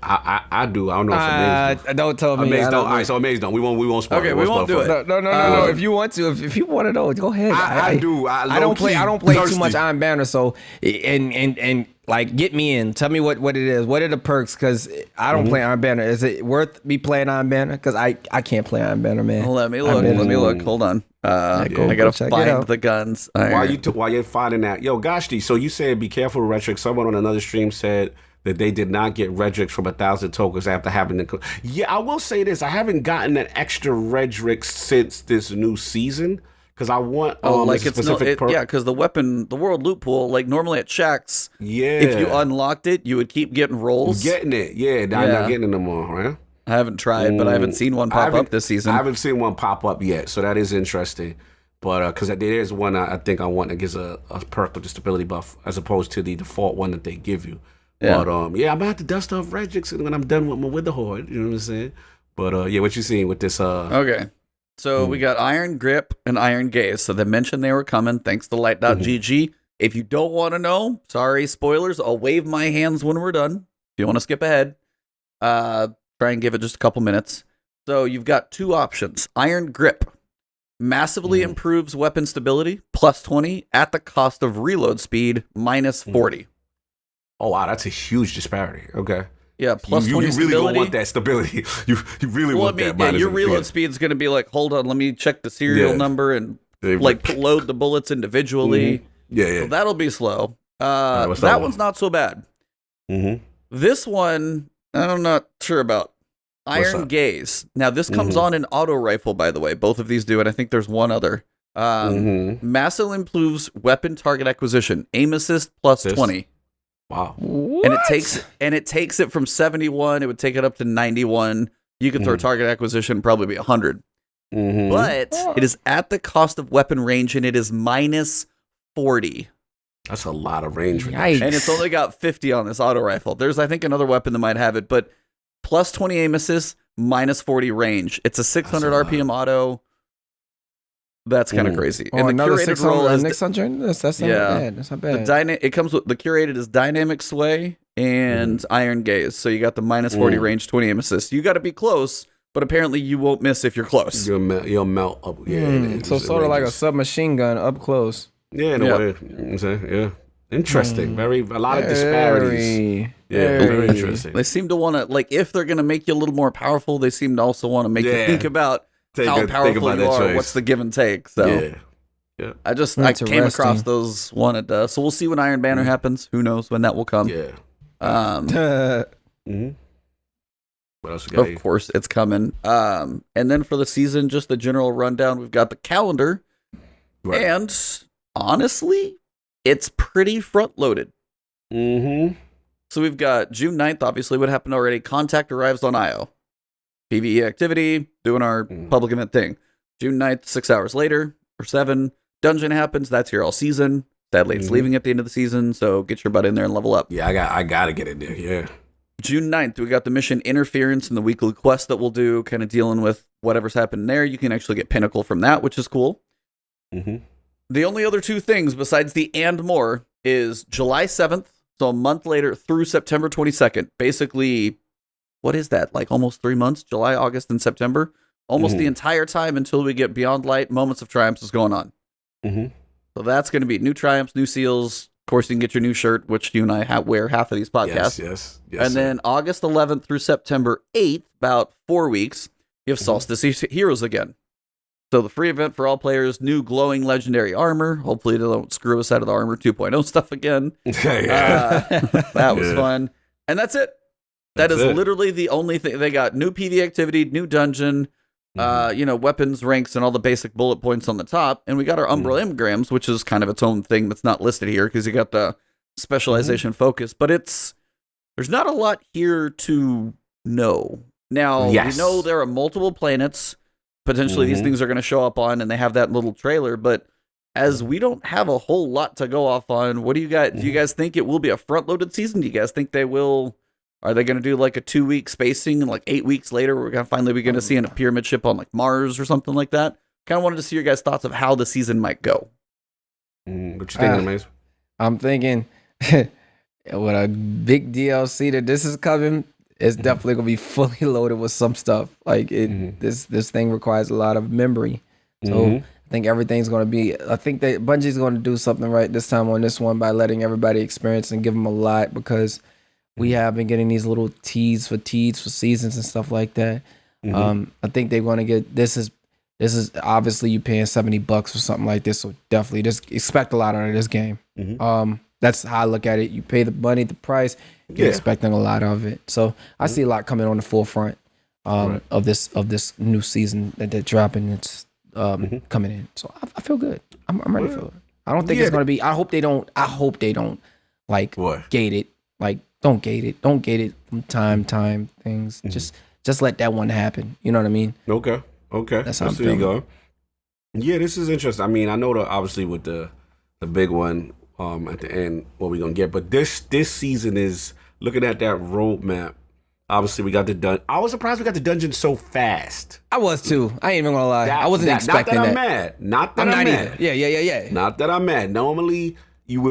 I do. I don't know if Amaze do. Don't tell me. Amaze don't. All right, so Amaze don't. We won't spoil. Okay, we won't do it. No. If you want to, if you want to know, go ahead. I do. I don't play too much Iron Banner, so and like get me in. Tell me what it is. What are the perks? Because I don't play Iron Banner. Is it worth me playing Iron Banner? Because I can't play Iron Banner, man. Let me look. Hold on. I gotta find the guns. While you're finding that, yo, Gashti. So you said be careful with Retrix. Someone on another stream said that they did not get Redrix from 1,000 tokens after having to. Yeah, I will say this: I haven't gotten that extra Redrix since this new season because I want like it's specific because the world loot pool, like normally at Shacks, if you unlocked it, you would keep getting rolls. Getting it, I'm not getting it no more, right? I haven't tried, but I haven't seen one pop up this season. I haven't seen one pop up yet, so that is interesting. But because there is one I think I want that gives a perk with the stability buff as opposed to the default one that they give you. Yeah. But I'm about to dust off Regix when I'm done with my Wither Horde. You know what I'm saying? But what you seeing with this? Okay. So we got Iron Grip and Iron Gaze. So they mentioned they were coming. Thanks to Light.gg. If you don't want to know, sorry, spoilers. I'll wave my hands when we're done. If you want to skip ahead, try and give it just a couple minutes. So you've got two options. Iron Grip massively improves weapon stability, plus 20 at the cost of reload speed, minus 40. Oh, wow, that's a huge disparity. Okay. Yeah, plus 20 you really stability. Don't want that stability. You really want that. Yeah, your reload speed's going to be like, hold on, let me check the serial number and load the bullets individually. Yeah. So that'll be slow. That one's not so bad. This one, I'm not sure about. Iron Gaze. Now, this comes on an auto rifle, by the way. Both of these do, and I think there's one other. Massively improves weapon target acquisition. Aim assist plus 20. Wow. What? And it takes it from 71, it would take it up to 91. You could throw target acquisition probably be 100. But it is at the cost of weapon range and it is minus 40. That's a lot of range for that. And it's only got 50 on this auto rifle. There's I think another weapon that might have it, but plus 20 aim assist, minus 40 range. It's a 600 RPM auto. That's kind of crazy. And the curated roll is 600. That's not bad. That's not bad. It comes with the curated is dynamic sway and iron gaze. So you got the minus 40 range, 20 aim assist. You got to be close, but apparently you won't miss if you're close. You'll melt up. Yeah. So sort of like a submachine gun up close. Yeah, in a way. You know what I'm saying? Yeah. Interesting. A lot of disparities. Very interesting. They seem to want to, like, if they're going to make you a little more powerful, they seem to also want to make you think about how powerful you are, what's the give and take. So I came across those wanted so we'll see when Iron Banner happens. Who knows when that will come. What else we got? Of course it's coming. And then for the season, just the general rundown, we've got the calendar. Right. And honestly, it's pretty front loaded. So we've got June 9th, obviously what happened already. Contact arrives on IO. PvE activity, doing our public event thing. June 9th, 6 hours later, or 7, dungeon happens. That's here all season. Sadly, it's leaving at the end of the season, so get your butt in there and level up. Yeah, I gotta get in there, yeah. June 9th, we got the mission Interference and the weekly quest that we'll do, kind of dealing with whatever's happening there. You can actually get Pinnacle from that, which is cool. The only other two things besides the and more is July 7th, so a month later through September 22nd. Basically, what is that? Like almost 3 months? July, August, and September? Almost the entire time until we get Beyond Light, Moments of Triumphs is going on. So that's going to be new triumphs, new seals. Of course, you can get your new shirt, which you and I wear half of these podcasts. Yes. And then August 11th through September 8th, about 4 weeks, you have Solstice Heroes again. So the free event for all players, new glowing legendary armor. Hopefully they don't screw us out of the armor 2.0 stuff again. That was fun. And that's it. That's literally the only thing. They got new PvE activity, new dungeon, weapons, ranks, and all the basic bullet points on the top. And we got our Umbral Engrams, which is kind of its own thing that's not listed here because you got the specialization focus. But there's not a lot here to know. Now, we know there are multiple planets potentially these things are going to show up on, and they have that little trailer, but as we don't have a whole lot to go off on, what do you guys, do you guys think it will be a front-loaded season? Do you guys think they will, are they going to do like a 2-week spacing, and like 8 weeks later, we're going to finally be going to see a pyramid ship on like Mars or something like that? Kind of wanted to see your guys' thoughts of how the season might go. What you thinking, Mace? I'm thinking, with a big DLC that this is coming, it's definitely gonna be fully loaded with some stuff. Like this thing requires a lot of memory. So I think everything's gonna be. I think that Bungie's gonna do something right this time on this one by letting everybody experience and give them a lot, because we have been getting these little teas for seasons and stuff like that. I think they're gonna get this is obviously you paying $70 for something like this, so definitely just expect a lot out of this game. That's how I look at it. You pay the money, the price, you're expecting a lot of it. So I see a lot coming on the forefront of this new season that they're dropping. It's coming in. So I feel good. I'm ready for it. I don't think it's gonna be. I hope they don't like gate it. Like don't gate it. Don't gate it from time things. Just let that one happen. You know what I mean? Okay. That's how I'm feeling. Go. Yeah, this is interesting. I mean, I know obviously with the big one. At the end, what we're gonna get, but this season is looking at that roadmap. Obviously, we got the dungeon. I was surprised we got the dungeon so fast. I was too. I ain't even gonna lie. I wasn't expecting that. Not that I'm mad. Not that I'm mad. Yeah. Not that I'm mad. Normally,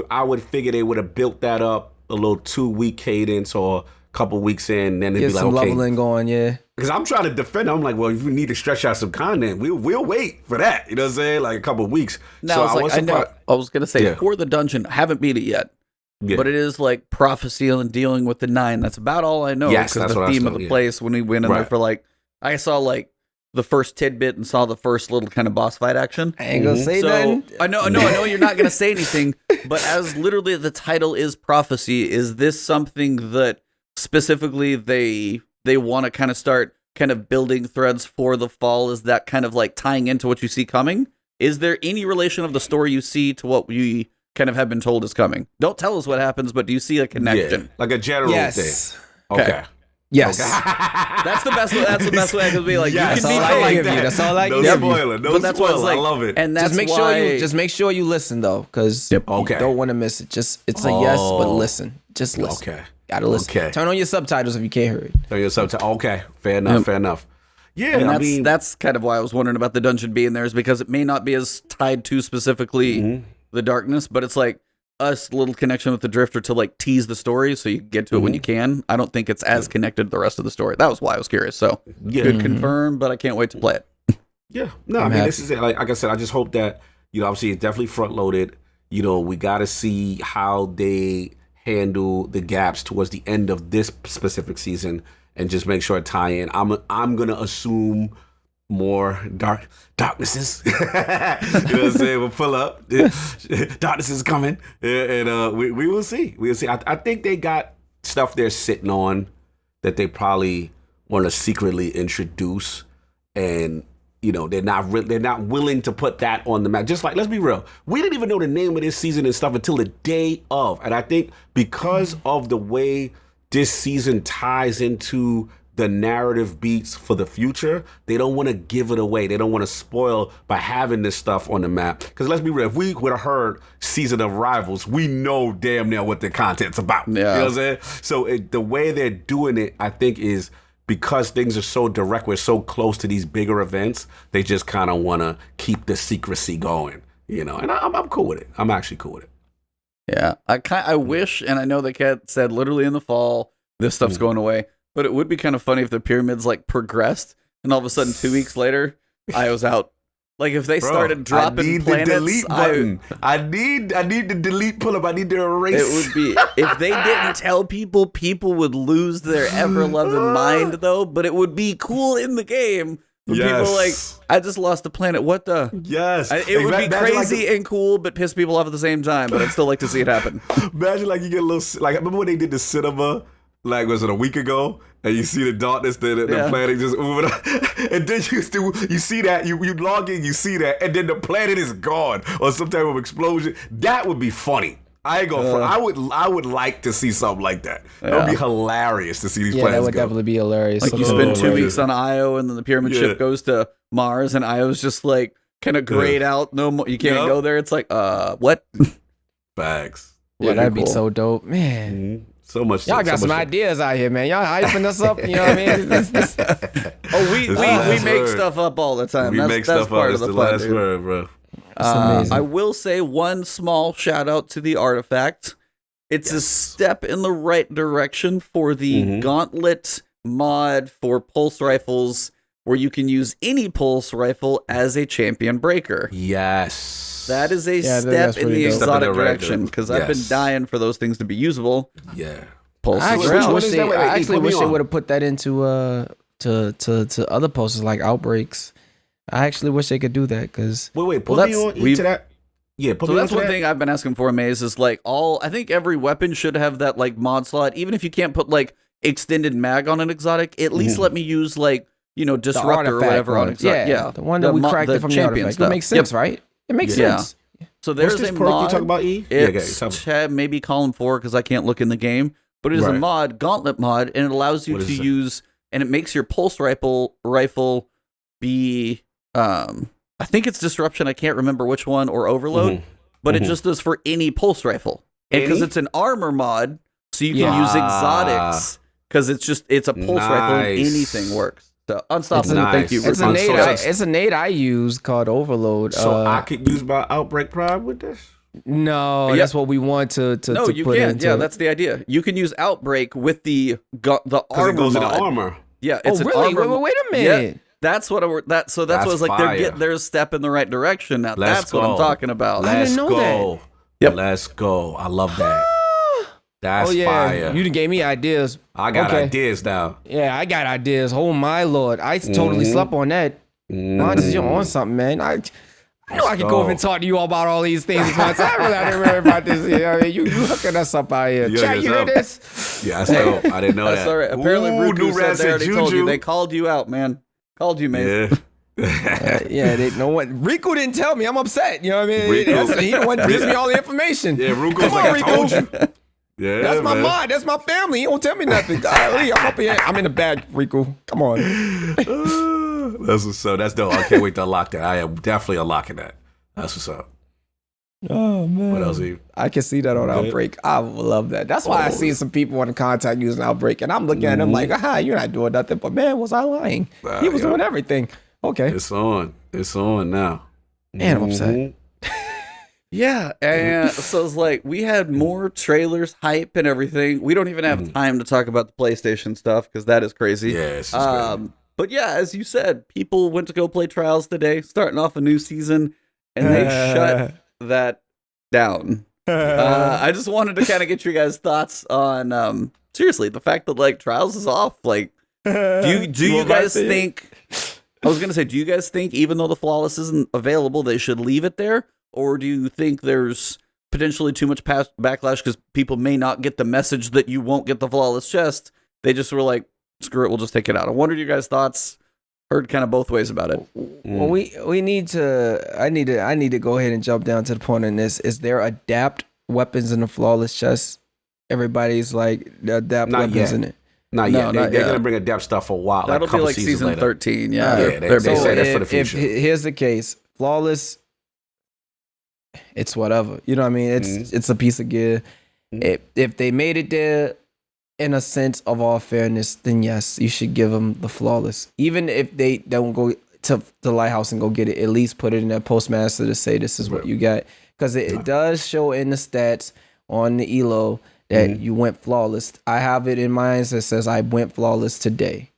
I would figure they would have built that up a little 2-week cadence or a couple weeks in, and then it'd be like, some okay, leveling going, Because I'm trying to defend. I'm like, well, if we need to stretch out some content, we'll wait for that. You know what I'm saying? Like a couple of weeks. Now, so I was gonna say for the dungeon, I haven't beat it yet. Yeah. But it is like prophecy and dealing with the 9. That's about all I know. Yes, because the theme of the place when we went in there for like, I saw like the first tidbit and saw the first little kind of boss fight action. I ain't gonna say nothing. I know you're not gonna say anything, but as literally the title is prophecy, is this something that specifically they want to kind of start kind of building threads for the fall? Is that kind of like tying into what you see coming? Is there any relation of the story you see to what we kind of have been told is coming? Don't tell us what happens, but do you see a connection? Yeah, like a general thing. Okay. Yes. That's the best way. That's the best way I could be like. Yes. You can be like that. That's all I give you. No spoiler. No spoiler. Like, I love it. And that's just make sure you listen though, because you don't want to miss it. It's a yes, but listen. Just listen. Okay. Gotta listen. Okay. Turn on your subtitles if you can't hear it. Turn your subtitles. Okay. Fair enough. Yeah, and that's kind of why I was wondering about the dungeon being there, is because it may not be as tied to specifically the darkness, but it's like us little connection with the Drifter to like tease the story so you get to it when you can. I don't think it's as connected to the rest of the story. That was why I was curious. So good confirm, but I can't wait to play it. Yeah. No, I mean, this is it. Like I said, I just hope that, obviously it's definitely front loaded. We got to see how they handle the gaps towards the end of this specific season and just make sure it tie in. I'm going to assume more darknesses. You know what I'm saying? We'll pull up. Darkness is coming. And we will see. We'll see. I think they got stuff they're sitting on that they probably want to secretly introduce. And, they're not willing to put that on the map. Just like, let's be real. We didn't even know the name of this season and stuff until the day of. And I think because of the way this season ties into the narrative beats for the future, they don't want to give it away. They don't want to spoil by having this stuff on the map. Because let's be real, if we would have heard Season of Rivals, we know damn near what the content's about. Yeah. You know what I'm saying? So the way they're doing it, I think, is because things are so direct, we're so close to these bigger events, they just kind of want to keep the secrecy going. And I'm cool with it. I'm actually cool with it. Yeah. I wish, and I know the cat said literally in the fall, this stuff's going away. But it would be kind of funny if the pyramids like progressed and all of a sudden 2 weeks later, I was out Like if they started dropping I need planets, the delete button. I need the delete pull-up. I need the erase. It would be if they didn't tell people, people would lose their ever-loving mind though. But it would be cool in the game. When people are like, I just lost the planet. What the? Yes. It would be crazy and cool, but piss people off at the same time. But I'd still like to see it happen. Imagine like you get a little like remember when they did the cinema like was it a week ago? And you see the darkness, the planet just moving up. And then you see that, you log in, you see that, and then the planet is gone or some type of explosion. That would be funny. I ain't gonna I would like to see something like that. That would be hilarious to see these planets that would go. definitely be hilarious. Like you spend 2 weeks on Io, and then the pyramid ship goes to Mars, and Io's just like kind of grayed out. No more, you can't go there. It's like, what? Bags. Yeah, that'd be so dope, man. Mm-hmm. So much. Y'all got some ideas out here, man. Y'all hyping us up. You know what I mean? We make stuff up all the time. That's part of the fun, last word, bro. I will say one small shout out to the artifact. It's a step in the right direction for the Gauntlet mod for pulse rifles, where you can use any pulse rifle as a champion breaker. Yes. That is a step in the exotic direction, because I've been dying for those things to be usable. Yeah. Pulse I actually wish they would have put that into to other pulses like outbreaks. I actually wish they could do that because put me on to that. Yeah, so that's one thing I've been asking for, Maze, is like I think every weapon should have that like mod slot. Even if you can't put like extended mag on an exotic, at least let me use like, disruptor or whatever on exotic. Yeah, the one that we cracked it from the artifact. It makes sense, right? It makes sense. So there's a mod. You talk about E? It's maybe column 4 because I can't look in the game, but it is a mod, Gauntlet mod, and it allows you to use, and it makes your pulse rifle be, I think it's disruption. I can't remember which one, or overload, but it just does for any pulse rifle, and because it's an armor mod, so you can use exotics because it's a pulse rifle and anything works. So unstoppable. Thank you. It's a nade I use called Overload. So I could use my Outbreak Prime with this? No, that's what we want to no, to you put can't. into. Yeah, that's the idea. You can use Outbreak with the armor. It goes mod. in the armor. Yeah, it's an really? armor. Wait a minute. Yeah, that's what that's what I was like. They're a step in the right direction. Now that's what I'm talking about. I didn't know that. Yep. Let's go. I love that. That's fire. You done gave me ideas. I got ideas now. Yeah, I got ideas. Oh my lord, I totally slept on that. Montes, you're on something, man. I know I can go over and talk to you all about all these things. I didn't worry about this. You hooking us up out here. Chat, you hear this? Yeah, I didn't know that. All right. Apparently, Ruku said they already told you. They called you out, man. Called you, man. Yeah. They know what. Riku didn't tell me. I'm upset. You know what I mean? He the one that gives me all the information. Yeah, Ruku's like, I told you. Yeah, that's my mod. That's my family. He don't tell me nothing. Golly, I'm up here. I'm in the bag, Riku. Come on. That's what's up. That's dope. I can't wait to unlock that. I am definitely unlocking that. That's what's up. Oh man. What else? I can see that on Outbreak. I love that. That's why I see some people on the contact using Outbreak, and I'm looking at them like, you're not doing nothing. But man, was I lying? He was doing everything. Okay. It's on. It's on now. Man, I'm upset. Yeah, and so it's like we had more trailers, hype, and everything. We don't even have time to talk about the PlayStation stuff because that is crazy. Yeah, it's just crazy. But yeah, as you said, people went to go play Trials today, starting off a new season, and they shut that down. I just wanted to kind of get your guys' thoughts on seriously the fact that like Trials is off. Like, do you guys think? I was gonna say, do you guys think even though the flawless isn't available, they should leave it there? Or do you think there's potentially too much backlash because people may not get the message that you won't get the flawless chest? They just were like, screw it, we'll just take it out. I wondered your guys' thoughts. Heard kind of both ways about it. Well, we need to. I need to go ahead and jump down to the point in this. Is there adapt weapons in the flawless chest? Everybody's like the adapt weapons in it. Not yet. They're gonna bring adapt stuff for a while. That'll be like season later. 13. Yeah, they say that's for the future. Here's the case: flawless. It's whatever. You know what I mean? It's a piece of gear. If they made it there in a sense of all fairness, then yes, you should give them the flawless. Even if they don't go to the lighthouse and go get it, at least put it in that postmaster to say this is what you got. Because it does show in the stats on the ELO that you went flawless. I have it in mine that says I went flawless today.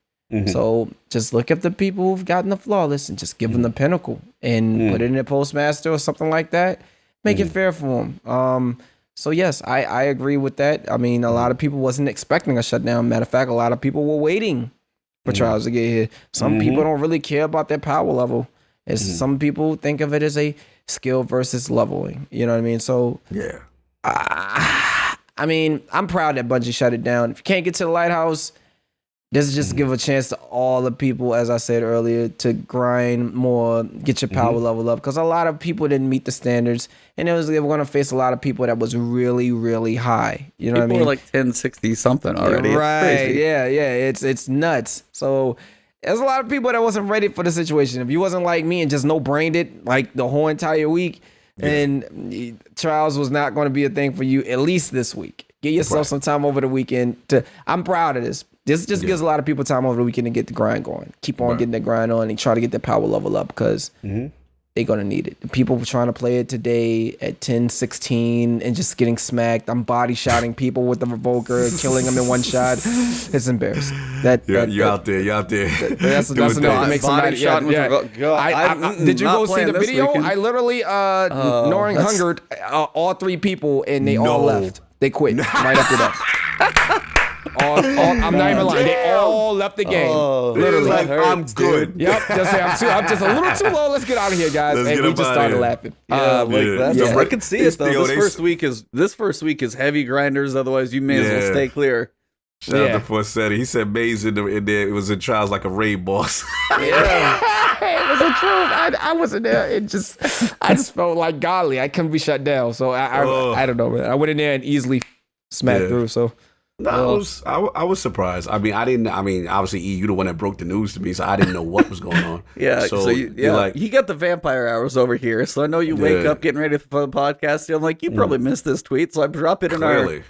So just look at the people who've gotten the flawless and just give them the pinnacle and put it in a postmaster or something like that. Make it fair for them. So yes, I agree with that. I mean, a lot of people wasn't expecting a shutdown. Matter of fact, a lot of people were waiting for trials to get here. Some people don't really care about their power level. Some people think of it as a skill versus leveling. You know what I mean? So yeah. I mean, I'm proud that Bungie shut it down. If you can't get to the Lighthouse, this is just give a chance to all the people, as I said earlier, to grind more, get your power level up. Because a lot of people didn't meet the standards, and they were going to face a lot of people that was really, really high. You know what I mean? People were like 1060 something already. Right? It's crazy. Yeah. It's nuts. So there's a lot of people that wasn't ready for the situation. If you wasn't like me and just no brained it like the whole entire week, and trials was not going to be a thing for you at least this week. Get yourself some time over the weekend. I'm proud of this. This just gives a lot of people time over the weekend to get the grind going. Keep on getting the grind on and try to get their power level up because they're going to need it. The people trying to play it today at 10-16 and just getting smacked. I'm body shotting people with the revoker, killing them in one shot. It's embarrassing. You're out there. That's enough to make somebody shot. Did you go see the video? I literally ignoring hungered all three people and they all left. They quit right after that. I'm not even lying. They all left the game. Literally, like, I'm good. Yep. Just say I'm just a little too low. Let's get out of here, guys. And we just started laughing. I can see it though. This first week is heavy grinders. Otherwise, you may as well stay clear. Shout out to Forseti. He said Maze in there. It was in trials like a raid boss. It was a truth. I wasn't there. I just felt like godly. I couldn't be shut down. So I don't know, man. I went in there and easily smacked through. So. No, I was surprised. I mean, obviously, E, you the one that broke the news to me, so I didn't know what was going on. So you got the vampire hours over here, so I know you wake up getting ready for the podcast. I'm like, you probably missed this tweet, so I drop it in our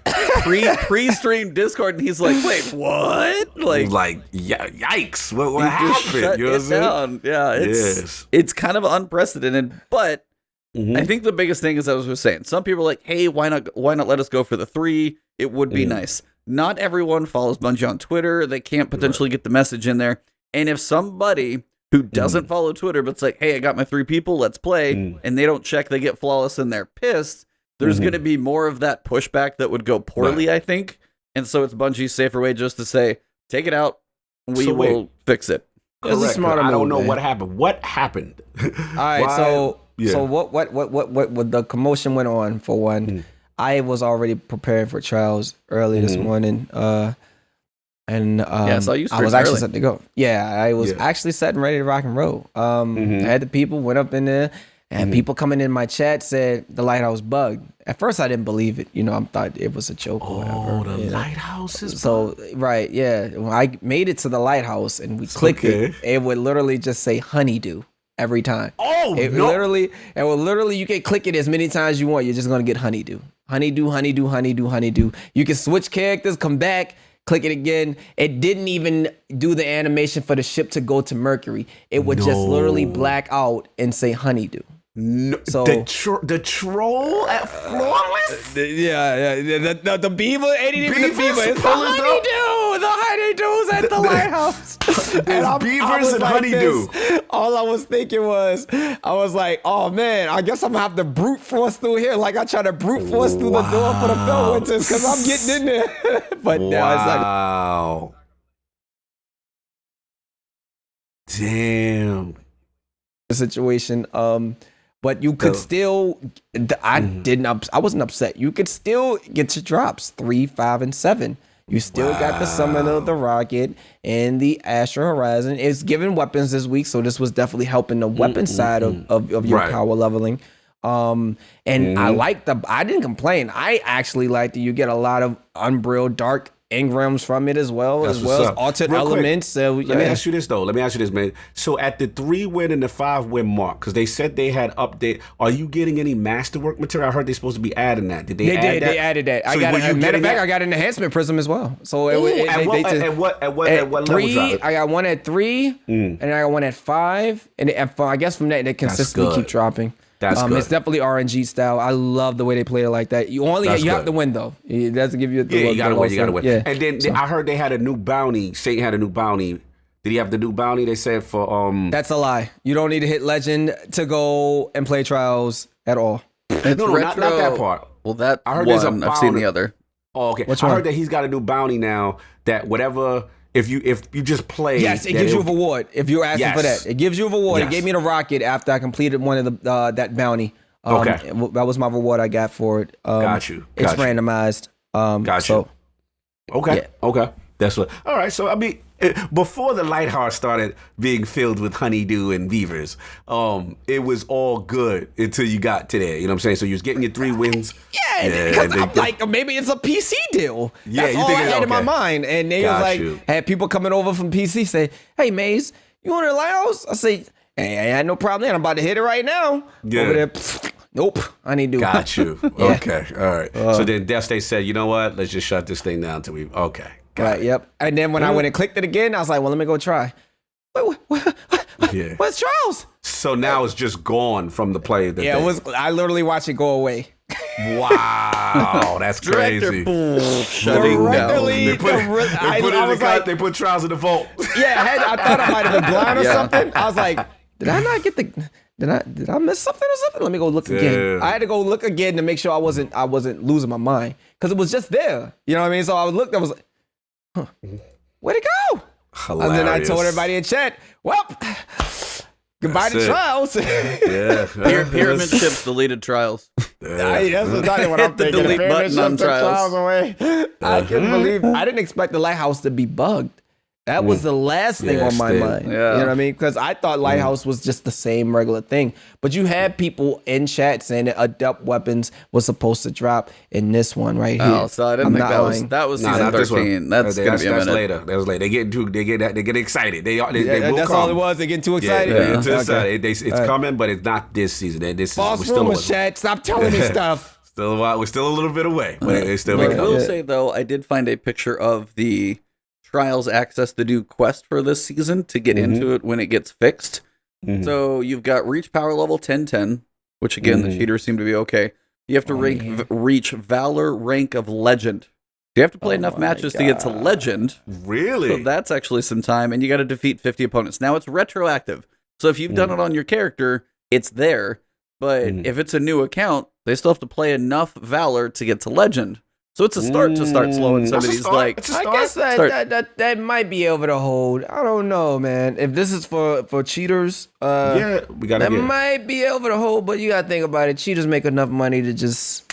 pre-stream Discord, and he's like, "Wait, what?" Like, yikes! What happened? You know what I'm saying? Yeah, it's kind of unprecedented, but I think the biggest thing is, as I was saying, some people are like, "Hey, why not let us go for the 3? It would be nice." Not everyone follows Bungie on Twitter. They can't potentially get the message in there. And if somebody who doesn't follow Twitter, but it's like, hey, I got my 3 people, let's play, and they don't check, they get flawless and they're pissed, there's going to be more of that pushback that would go poorly, I think. And so it's Bungie's safer way just to say, take it out, we will fix it. It's a smarter move, I don't know man. what happened. What happened? All right, so what the commotion went on for one. I was already preparing for trials early this morning, so I was actually set to go. Yeah, I was actually set and ready to rock and roll. I had the people, went up in there, and people coming in my chat said the lighthouse bugged. At first, I didn't believe it. You know, I thought it was a joke or whatever. Oh, the lighthouse is bugged. Right, yeah. When I made it to the lighthouse and we clicked it, it would literally just say honeydew every time. Literally, you can click it as many times as you want. You're just gonna get honeydew. Honeydew. You can switch characters, come back, click it again. It didn't even do the animation for the ship to go to Mercury. It would just literally black out and say honeydew. No, so the troll at Flawless? The beaver ain't even the beaver. It's the honeydew. The honeydew's at the lighthouse. There's beavers and honeydew. All I was thinking was, I was like, oh man, I guess I'm gonna have to brute force through here. Like I try to brute force through the door for the Bellwinters because I'm getting in there. But now it's like, wow. Damn. The situation. But you could still, I wasn't upset. You could still get your drops 3, 5, and 7. You still got the Summon of the Rocket and the Astral Horizon. It's giving weapons this week, so this was definitely helping the weapon side of your power leveling. And I didn't complain. I actually liked that you get a lot of Umbriel Dark engrams from it as well as altered elements. So let me ask you this, man. So at the 3-win and the 5-win mark, because they said they had update, are you getting any masterwork material? I heard they're supposed to be adding that. Did they add that? They added that. So matter of fact, I got an enhancement prism as well. So at what level? 3, I got one at 3, and I got one at 5, and I guess from that they consistently keep dropping. That's good. It's definitely RNG style. I love the way they play it like that. You have to win though. It doesn't give you you gotta win. Yeah. And then I heard they had a new bounty. Satan had a new bounty Did he have to do bounty? They said for That's a lie. You don't need to hit legend to go and play trials at all. It's no, not that part. Well, that I heard there's a I've seen the other. Oh, okay. Which I one? heard that he's got to do bounty now. That whatever, if you just play, Yes, it gives you a reward if you're asking for Yes. that. It gives you a reward. Yes. It gave me the rocket after I completed one of the that bounty. Okay. That was my reward I got for it. Got you. It's randomized. Got you. Okay. Okay. That's what. All right. So I mean, before the Lighthouse started being filled with honeydew and beavers, it was all good until you got to there. You know what I'm saying? So you was getting your 3 wins. Yeah, because I'm like, maybe it's a PC deal. Yeah, That's you all think I it's had in my okay. mind. And they was like, had people coming over from PC say, "Hey, Maze, you want to Lighthouse?" I say, "Hey, I had no problem there. I'm about to hit it right now." Yeah. Over there, nope, I need to do it. Got you. Okay. All right. So then Death State said, you know what? Let's just shut this thing down till we. Okay. Got it. Yep. And then when I went and clicked it again, I was like, well, let me go try. Yeah. Where's Charles? So now it's just gone from the play. Yeah, it was. I literally watched it go away. Wow, that's crazy. Shutting down. Directly, They put trials in the vault. yeah, I thought I might have been blind or something. I was like, did I not get the? Did I miss something or something? Let me go look again. I had to go look again to make sure I wasn't losing my mind because it was just there. You know what I mean? So I looked. I was like, huh, where'd it go? Hilarious. And then I told everybody in chat, well, goodbye to trials. Yeah. Pyramid ships deleted trials. That's exactly what I'm Hit the thinking. delete Pyramid button on ships took trials. away. I couldn't believe. I didn't expect the Lighthouse to be bugged. That was the last thing on my mind. Yeah. You know what I mean? Because I thought Lighthouse was just the same regular thing. But you had people in chat saying that adept weapons was supposed to drop in this one right here. Oh, so I didn't think that was season 13. That's gonna be a minute. Later. That was later. They get excited. They will that's come. all it was. They getting too excited. Yeah, too excited. It's coming, but it's not this season. This False is still rumors, chat. Stop telling me stuff. Still a while. We're still a little bit away, but it's still I coming. will say though, I did find a picture of the Trials access to do quest for this season to get into it when it gets fixed. So you've got reach power level 1010, which again the cheaters seem to be okay. You have to reach Valor rank of Legend. You have to play enough matches to get to Legend. Really? So that's actually some time, and you got to defeat 50 opponents. Now it's retroactive. So if you've done it on your character, it's there. But if it's a new account, they still have to play enough Valor to get to Legend. So it's a start to start slowing some of these like. I guess that might be able to hold. I don't know, man. If this is for cheaters, yeah, we gotta. That might be able to hold, but you gotta think about it. Cheaters make enough money to just.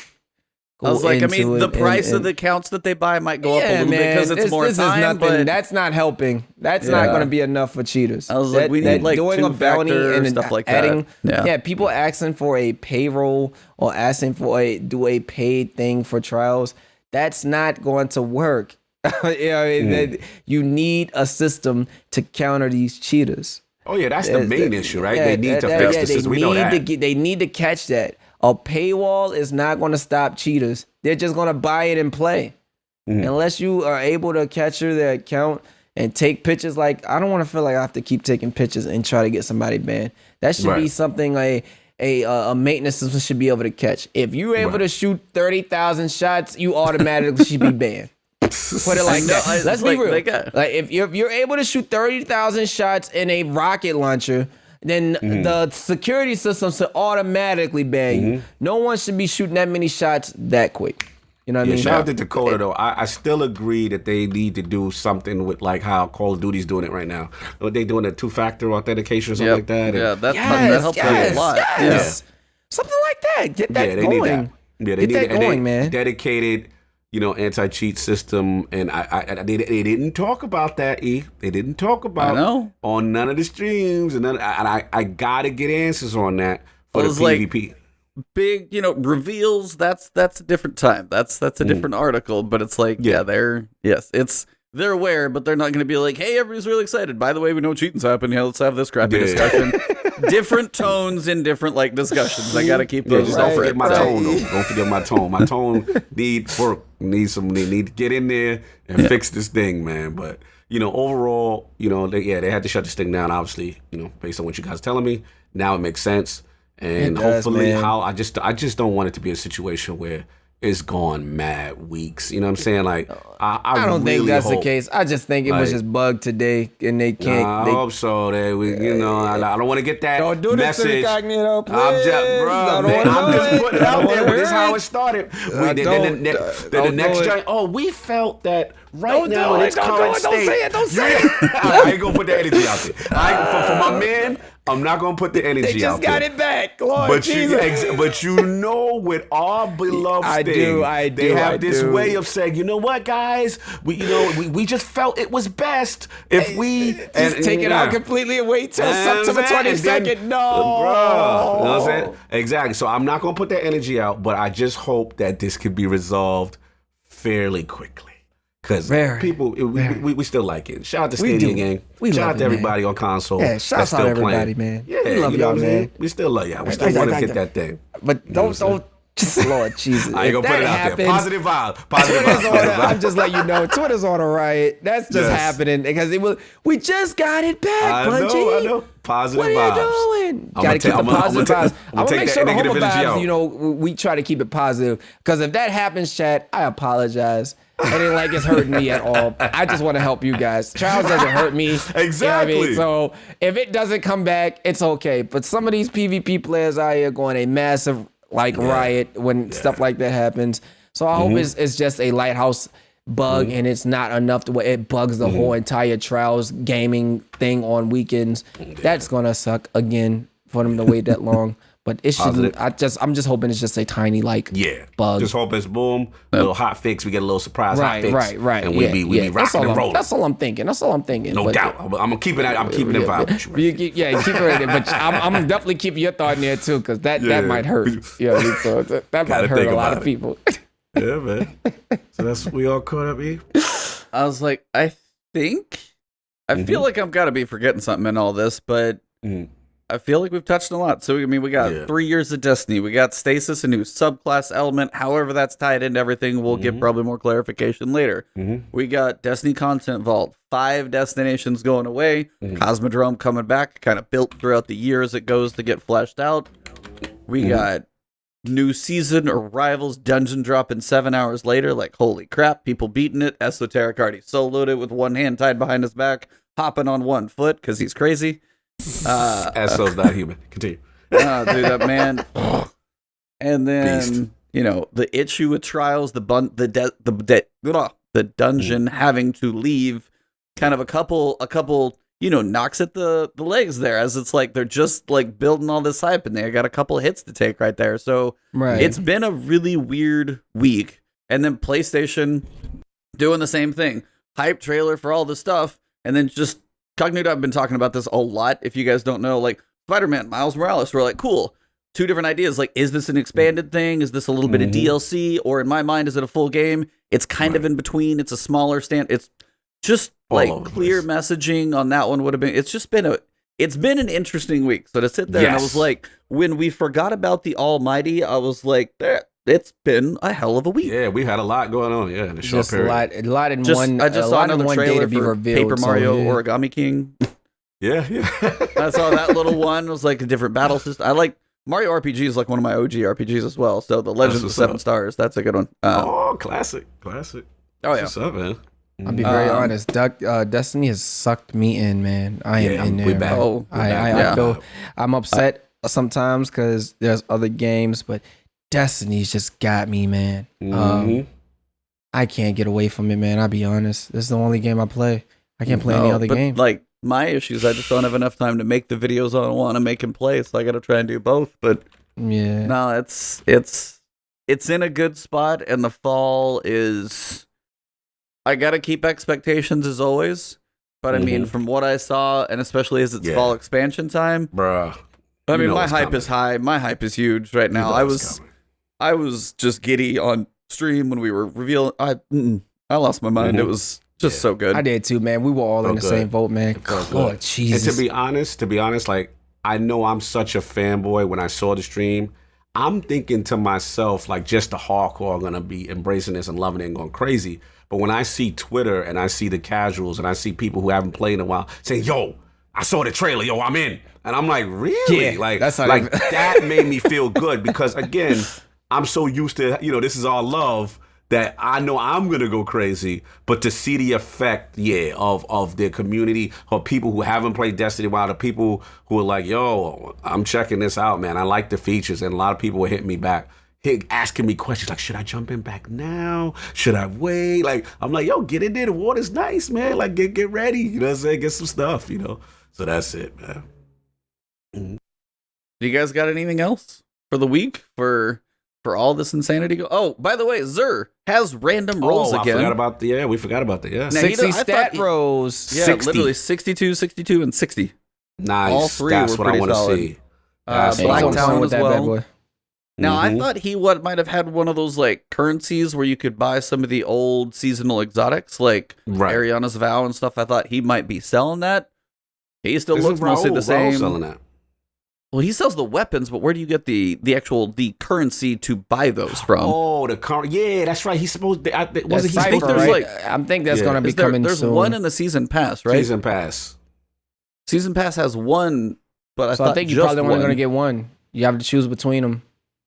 I was like, I mean, the price of the accounts that they buy might go up a little bit because it's more time. But that's not helping. That's not going to be enough for cheaters. I was like, we need like doing a bounty and stuff like that. Yeah, people asking for a payroll or asking for a paid thing for trials. That's not going to work. You need a system to counter these cheaters. Oh yeah, that's the main issue, right? They need to fix the system. We know that. They need to catch that. A paywall is not going to stop cheaters. They're just going to buy it and play. Unless you are able to capture their account and take pictures. Like, I don't want to feel like I have to keep taking pictures and try to get somebody banned. That should be something like a maintenance system should be able to catch. If you're able to shoot 30,000 shots, you automatically should be banned. Put it like that. Let's be real. Like if you're able to shoot 30,000 shots in a rocket launcher, then the security system should automatically ban you. No one should be shooting that many shots that quick. You know what I mean? Shout out to Dakota though. I still agree that they need to do something with like how Call of Duty's doing it right now. What they doing, a 2-factor authentication or something like that. Yeah, that helps a lot. Yes. Something like that. Get that going. Need that. Yeah, they get need that going, man. Dedicated, anti-cheat system, and they didn't talk about that. They didn't talk about on none of the streams, and I gotta get answers on that for the PvP. Big, reveals. That's a different time. That's a different article. But it's like, they're aware, but they're not going to be like, hey, everybody's really excited. By the way, we know cheating's happened. Yeah, let's have this crappy discussion. Different tones in different discussions. I got to keep those. Don't forget my tone, though. Don't forget my tone. My tone need work. Need to get in there and fix this thing, man. But overall, they had to shut this thing down. Obviously, based on what you guys are telling me, now it makes sense. And hopefully, I just don't want it to be a situation where it's gone mad weeks. You know what I'm saying? Like, I don't really think that's hope, the case. I just think it was just bugged today, and they can't. I hope so. That we, I don't want to get that don't do this to message. Incognito, please. I'm just putting it out there. But this is how it started. The next joint. Oh, we felt that now in its current state. Don't say it. I ain't gonna put the energy out there. For my man, I'm not gonna put the energy out there. They just got it back, Lord Jesus. But you know, with our beloved they have this way of saying, you know what, guys, we just felt it was best if we just take it out completely and wait till September 22nd. No, bro, you know what I'm saying? Exactly. So I'm not gonna put that energy out, but I just hope that this could be resolved fairly quickly. Because people, we still like it. Shout out to Stadia Gang. Shout out to everybody on console. Yeah, shout out to everybody, man. Yeah, we love y'all, man. We still love y'all. We still want to get that thing. But don't Lord Jesus. I ain't gonna put it out there. Positive vibe. Positive vibe. I'm just letting you know, Twitter's on a riot. That's just happening because we just got it back, Bungie. I know. Positive vibes. What are you doing? Gotta keep the positive vibes. I'm gonna make sure the homo vibes, we try to keep it positive. Because if that happens, chat, I apologize. It ain't like it's hurting me at all. I just want to help you guys. Trials doesn't hurt me. Exactly. You know what I mean? So if it doesn't come back, it's okay. But some of these PvP players out here going a massive riot when stuff like that happens. So I hope it's just a lighthouse bug and it's not enough to where it bugs the whole entire Trials gaming thing on weekends. That's gonna suck again for them to wait that long. But it shouldn't. I'm just hoping it's just a tiny bug. Just hope it's boom, a little hot fix. We get a little surprise hot fix. Right. And we be rocking and rolling. That's all I'm thinking. No doubt. I'm keeping it vibe. Keep it ready. But I'm definitely keeping your thought in there too, because that might hurt. Yeah, so that might hurt a lot of people. Yeah, man. So that's we all caught up, E. I was like, I feel like I'm gotta be forgetting something in all this, but I feel like we've touched on a lot. So, I mean, we got 3 years of Destiny. We got Stasis, a new subclass element. However that's tied into everything, we'll get probably more clarification later. We got Destiny Content Vault, 5 destinations going away. Cosmodrome coming back, kind of built throughout the year as it goes to get fleshed out. We got new season arrivals, dungeon dropping 7 hours later. Like, holy crap, people beating it. Esoteric already soloed it with one hand tied behind his back, hopping on one foot because he's crazy. Asso's not human. Continue. Dude, that man. And then the issue with Trials, the dungeon having to leave, kind of a couple knocks at the legs there, as it's like they're just like building all this hype and they got a couple hits to take right there. So it's been a really weird week. And then PlayStation doing the same thing, hype trailer for all the stuff, and then just Cognito, I've been talking about this a lot. If you guys don't know, like Spider-Man, Miles Morales, we're like, cool. 2 different ideas. Like, is this an expanded thing? Is this a little bit of DLC? Or in my mind, is it a full game? It's kind of in between. It's a smaller stand. It's just like clear messaging on that one would have been. It's been an interesting week. So to sit there and I was like, when we forgot about the Almighty, I was like, it's been a hell of a week. Yeah, we had a lot going on. Yeah, in a short period. A lot in one. I just saw another trailer to be for revealed, Paper Mario Origami King. Yeah. I saw that little one. It was like a different battle system. I like Mario RPG is like one of my OG RPGs as well. So the Legend of the Seven Stars, that's a good one. Classic. Oh yeah. What's up, man? I'll be very honest. Destiny has sucked me in, man. I am in there. We back. I feel I'm upset sometimes because there's other games, but Destiny's just got me, man. I can't get away from it, man. I'll be honest. This is the only game I play. I can't play any other game. Like my issues, I just don't have enough time to make the videos I want to make and play, so I got to try and do both. But no, it's in a good spot, and the fall is. I got to keep expectations as always, but I mean, from what I saw, and especially as it's fall expansion time, bruh. I mean, my hype is high. My hype is huge right now. I was just giddy on stream when we were revealing. I lost my mind. It was just so good. I did too, man. We were all in the same boat, man. Oh, Jesus. And to be honest, like, I know I'm such a fanboy. When I saw the stream, I'm thinking to myself, like, just the hardcore are gonna be embracing this and loving it and going crazy. But when I see Twitter and I see the casuals and I see people who haven't played in a while saying, "Yo, I saw the trailer. Yo, I'm in." And I'm like, really? Yeah, like that's that made me feel good because, again, I'm so used to, this is our love that I know I'm going to go crazy. But to see the effect, of their community, or people who haven't played Destiny while the people who are like, yo, I'm checking this out, man. I like the features. And a lot of people were hitting me back, asking me questions like, should I jump in back now? Should I wait? Like, I'm like, yo, get in there. The water's nice, man. Like, get ready. You know what I'm saying? Get some stuff, So that's it, man. Mm-hmm. Do you guys got anything else for the week for all this insanity? Oh, by the way, Zur has random rolls again. We forgot about that. Yeah. 60 stat rolls. Yeah, 60. Literally 62, 62, and 60. Nice. All three That's were what I pretty want to see. Black Talon as well. Now, Mm-hmm. I thought he might have had one of those like currencies where you could buy some of the old seasonal exotics, like Ariana's Vow and stuff. I thought he might be selling that. He still looks mostly the same. Selling that. Well, he sells the weapons, but where do you get the currency to buy those from? Oh, the current. Yeah, that's right. He's supposed to. I think that's going to be coming There's soon. one in the season pass, right? Season pass. Season pass has one, but I think you probably only going to get one. You have to choose between them.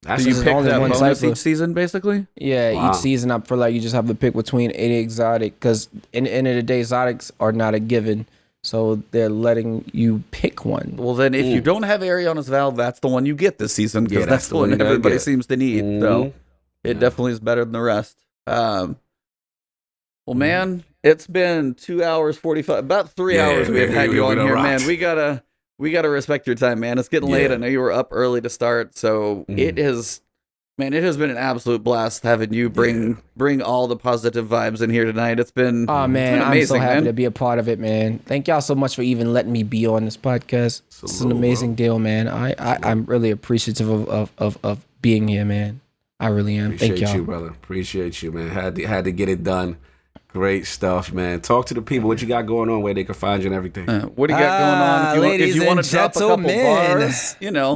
Do you pick that bonus each season, basically? Yeah, each season I feel like you just have to pick between 80 exotic, because in the end of the day, exotics are not a given. So they're letting you pick one. Well, then if you don't have Ariana's Vow, that's the one you get this season, because that's the one everybody seems to need. So it definitely is better than the rest. Well, man, it's been 2 hours 45, about 3 hours we've had you on here, man. We gotta respect your time, man. It's getting late. I know you were up early to start, so it has been an absolute blast having you bring all the positive vibes in here tonight. It's been amazing, I'm so happy to be a part of it, man. Thank y'all so much for even letting me be on this podcast. It's an amazing deal, man. I'm really appreciative of being here, man. I really am. Thank y'all. Appreciate you, brother. Appreciate you, man. Had to get it done. Great stuff, man. Talk to the people. What you got going on, where they can find you and everything. What do you got going on? If you want to drop a couple bars, Yeah.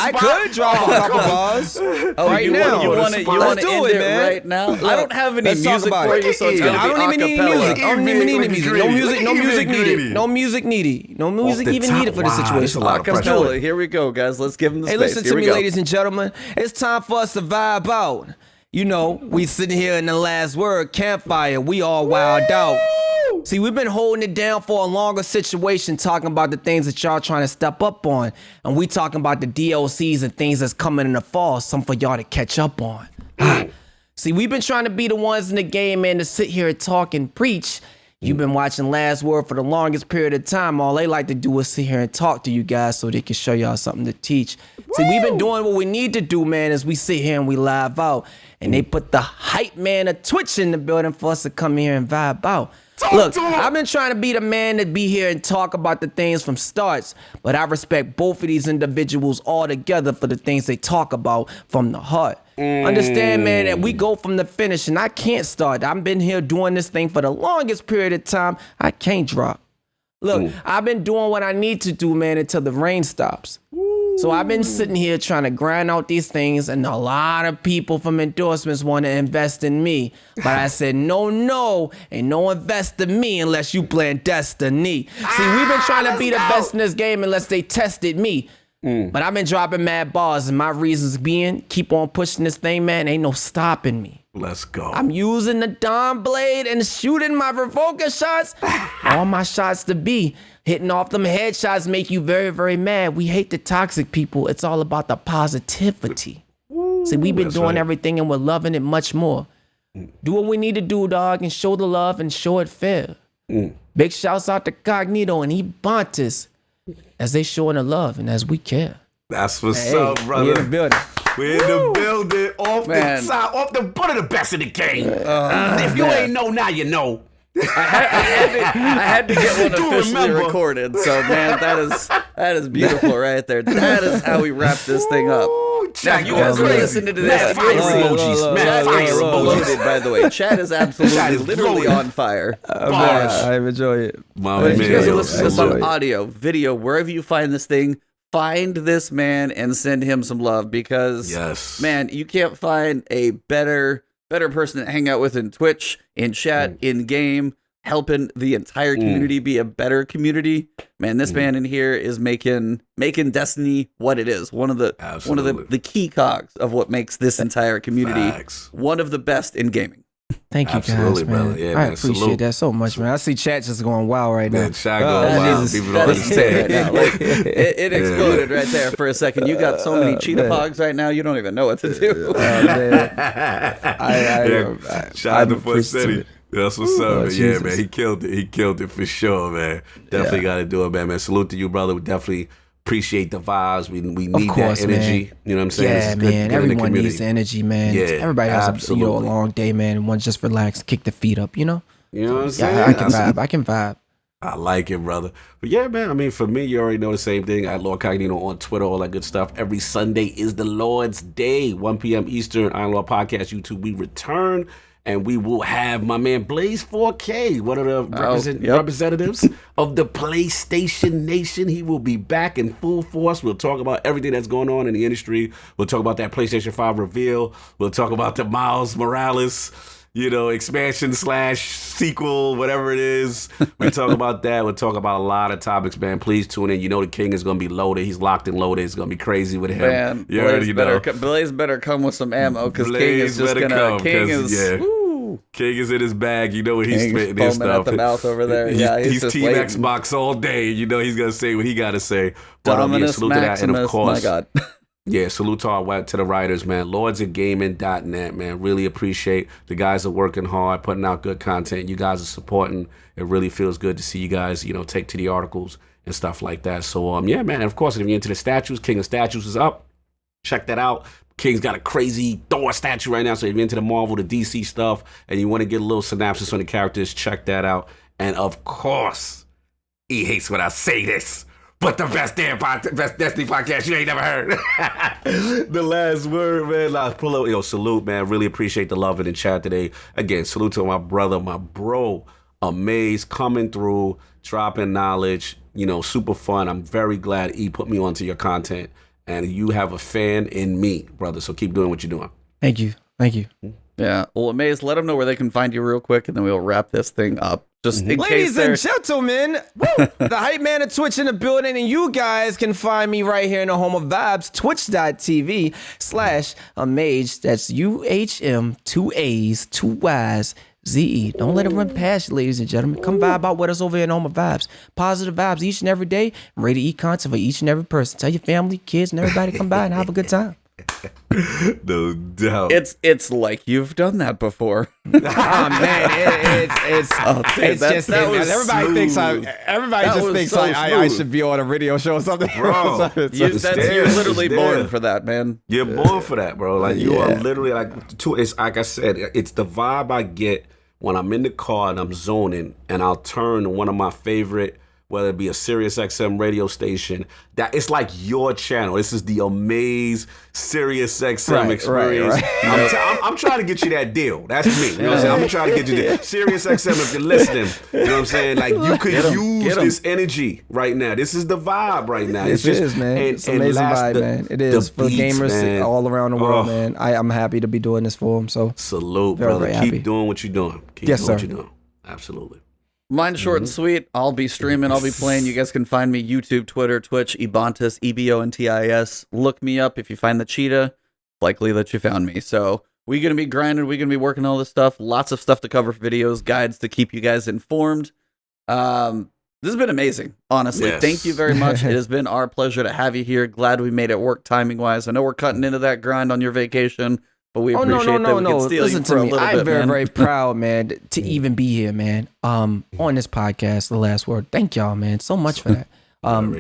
I could drop a couple bars right now. You want to end it right now? I don't have any music for you, so it's going to be I don't even need music. I don't even need music. No music needed. No music needed. No music even needed for this situation. Acapella. Here we go, guys. Let's give them the space. Hey, listen to me, ladies and gentlemen. It's time for us to vibe out. We sitting here in the last word, campfire. We all wild out. See, we've been holding it down for a longer situation, talking about the things that y'all trying to step up on. And we talking about the DLCs and things that's coming in the fall, some for y'all to catch up on. See, we've been trying to be the ones in the game, man, to sit here and talk and preach. You've been watching Last Word for the longest period of time. All they like to do is sit here and talk to you guys so they can show y'all something to teach. See, we've been doing what we need to do, man, is we sit here and we live out. And they put the hype man of Twitch in the building for us to come here and vibe out. Look, I've been trying to be the man to be here and talk about the things from starts, but I respect both of these individuals all together for the things they talk about from the heart. Understand, man, that we go from the finish, and I can't start. I've been here doing this thing for the longest period of time. I can't drop. Look, I've been doing what I need to do, man, until the rain stops. So I've been sitting here trying to grind out these things, and a lot of people from endorsements want to invest in me. But I said, no, ain't no invest in me unless you playing Destiny. See, we've been trying to be the best in this game unless they tested me. But I've been dropping mad bars, and my reasons being, keep on pushing this thing, man. Ain't no stopping me. Let's go. I'm using the Dawn Blade and shooting my Revoker shots. All my shots to be. Hitting off them headshots make you very, very mad. We hate the toxic people. It's all about the positivity. See, we've been doing everything and we're loving it much more. Do what we need to do, dog, and show the love and show it fair. Big shouts out to Cognito and Ebontis as they showing the love and as we care. That's what's up, brother. We in the building. We're in the building, off the top, off the one of the best in the game. If you ain't know, now you know. I had to get one officially recorded. So, man, that is beautiful right there. That is how we wrap this thing up. Now, you guys are listening to this. Fire emojis. Chat is loaded, by the way. Chat is absolutely, literally on fire. I enjoy it. If you guys are listening to this on audio, video, wherever you find this thing, find this man and send him some love, because, man, you can't find a better person to hang out with in Twitch, in chat, in game. helping the entire community be a better community. Man, this man in here is making Destiny what it is. One of the key cogs of what makes this entire community one of the best in gaming. Thank you, guys, man. Brother. Yeah, I appreciate that so much, man. I see chat just going wow right now. Chat going wild. People don't understand. Right now. Like, it exploded right there for a second. You got so many cheetah pogs right now, you don't even know what to do. Shout out to Fort City. That's what's up, man. Yeah, man. He killed it. He killed it for sure, man. Definitely got to do it, man. Salute to you, brother. We definitely appreciate the vibes. We need that energy. Man. You know what I'm saying? Yeah, man. Everyone needs the energy, man. Yeah, everybody has a long day, man. And one just relax, kick the feet up, You know what I'm saying? Yeah, I can vibe. I like it, brother. But yeah, man, I mean, for me, you already know the same thing. At Lord Cognito on Twitter, all that good stuff. Every Sunday is the Lord's Day, 1 p.m. Eastern, Iron Law Podcast, YouTube. We return. And we will have my man Blaze 4K, one of the representatives of the PlayStation Nation. He will be back in full force. We'll talk about everything that's going on in the industry. We'll talk about that PlayStation 5 reveal. We'll talk about the Miles Morales, expansion / sequel, whatever it is. We'll talk about that. We'll talk about a lot of topics, man. Please tune in. The King is going to be loaded. He's locked and loaded. It's going to be crazy with him. Man, Blaze better come with some ammo because King is just going to... King is in his bag. When he's spitting his stuff. At the mouth over there. He's Team Xbox all day. He's going to say what he got to say. Dominus salute Maximus, to that. And of course, my God. Yeah, salute to the writers, man. LordsOfGaming.net, man. Really appreciate the guys are working hard, putting out good content. You guys are supporting. It really feels good to see you guys, take to the articles and stuff like that. So, yeah, man. And of course, if you're into the statues, King of Statues is up. Check that out. King's got a crazy Thor statue right now. So if you're into the Marvel, the DC stuff, and you want to get a little synopsis on the characters, check that out. And of course, he hates when I say this, but the best Destiny podcast you ain't never heard. The last word, man. Salute, man. Really appreciate the love in the chat today. Again, salute to my brother, my bro, Uhmaayyze, coming through, dropping knowledge. Super fun. I'm very glad he put me onto your content. And you have a fan in me, brother. So keep doing what you're doing. Thank you. Yeah. Well, Uhmaayyze, let them know where they can find you real quick, and then we'll wrap this thing up. Just in Ladies and gentlemen, the hype man of Twitch in the building, and you guys can find me right here in the home of vibes, twitch.tv/Uhmaayyze. That's UHM, 2 A's, 2 Y's. ZE. Don't let it run past you, ladies and gentlemen. Come vibe out with us over here in Home of Vibes. Positive vibes each and every day. I'm ready to eat content for each and every person. Tell your family, kids, and everybody come by and have a good time. No doubt. It's like you've done that before. Oh man, it's just everybody thinks I should be on a radio show or something. Bro, you're literally born for that, man. You're born for that, bro. Like you are literally it's like I said, it's the vibe I get when I'm in the car and I'm zoning, and I'll turn to one of my favorite, whether it be a Sirius XM radio station, that it's like your channel. This is the Uhmaayyze Sirius XM experience. Right. I'm trying to get you that deal. That's me. You know what I'm saying? I'm trying to get you that. Sirius XM, if you're listening, you know what I'm saying? Like, you could use this energy right now. This is the vibe right now. It is, man. It's an amazing vibe, man. It is for gamers all around the world, man. I'm happy to be doing this for them. So salute, brother. Keep doing what you're doing. Keep doing what you're doing. Absolutely. Mine's short and sweet. I'll be streaming. I'll be playing. You guys can find me YouTube, Twitter, Twitch, Ebontis, EBONTIS. Look me up. If you find the cheetah, likely that you found me. So we're going to be grinding. We're going to be working all this stuff. Lots of stuff to cover, videos, guides to keep you guys informed. This has been amazing, honestly. Yes. Thank you very much. It has been our pleasure to have you here. Glad we made it work timing-wise. I know we're cutting into that grind on your vacation, but we appreciate that we can steal Listen you for to a me. little I'm bit, very, man. very proud, man, to even be here, man. On this podcast, The Last Word. Thank y'all, man, so much for that.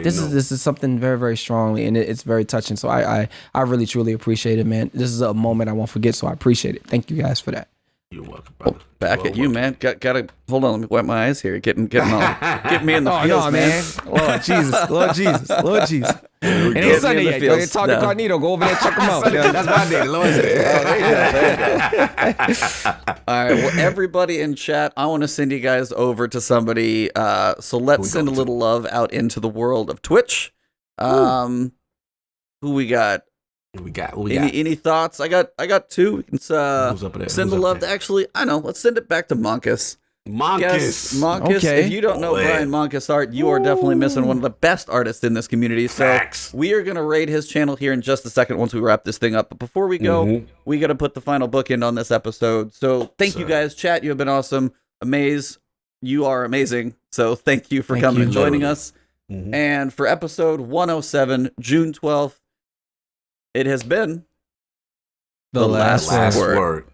This is something very, very strongly, and it's very touching. So I really, truly appreciate it, man. This is a moment I won't forget, so I appreciate it. Thank you guys for that. You're welcome, brother. Back at you, man. Gotta hold on. Let me wipe my eyes here. Get me in the feels, man. Lord Jesus. And it's Sunday yet. Go ahead, talk to Cognito. Go over there, check him out. That's my day. Lord's Day. There you go. All right. Well, everybody in chat, I want to send you guys over to somebody. So let's send a little love out into the world of Twitch. Who we got? Any thoughts? I got two. We can send the love to, actually, I know. Let's send it back to Monkus. Monkus. Okay. If you don't know Brian Monkus art, you are definitely missing one of the best artists in this community. So Facts. we are going to raid his channel here in just a second once we wrap this thing up. But before we go, we got to put the final bookend on this episode. So thank you guys. Chat, you have been awesome. Amaze, you are amazing. So thank you for coming and joining us. And for episode 107, June 12th, it has been the last word.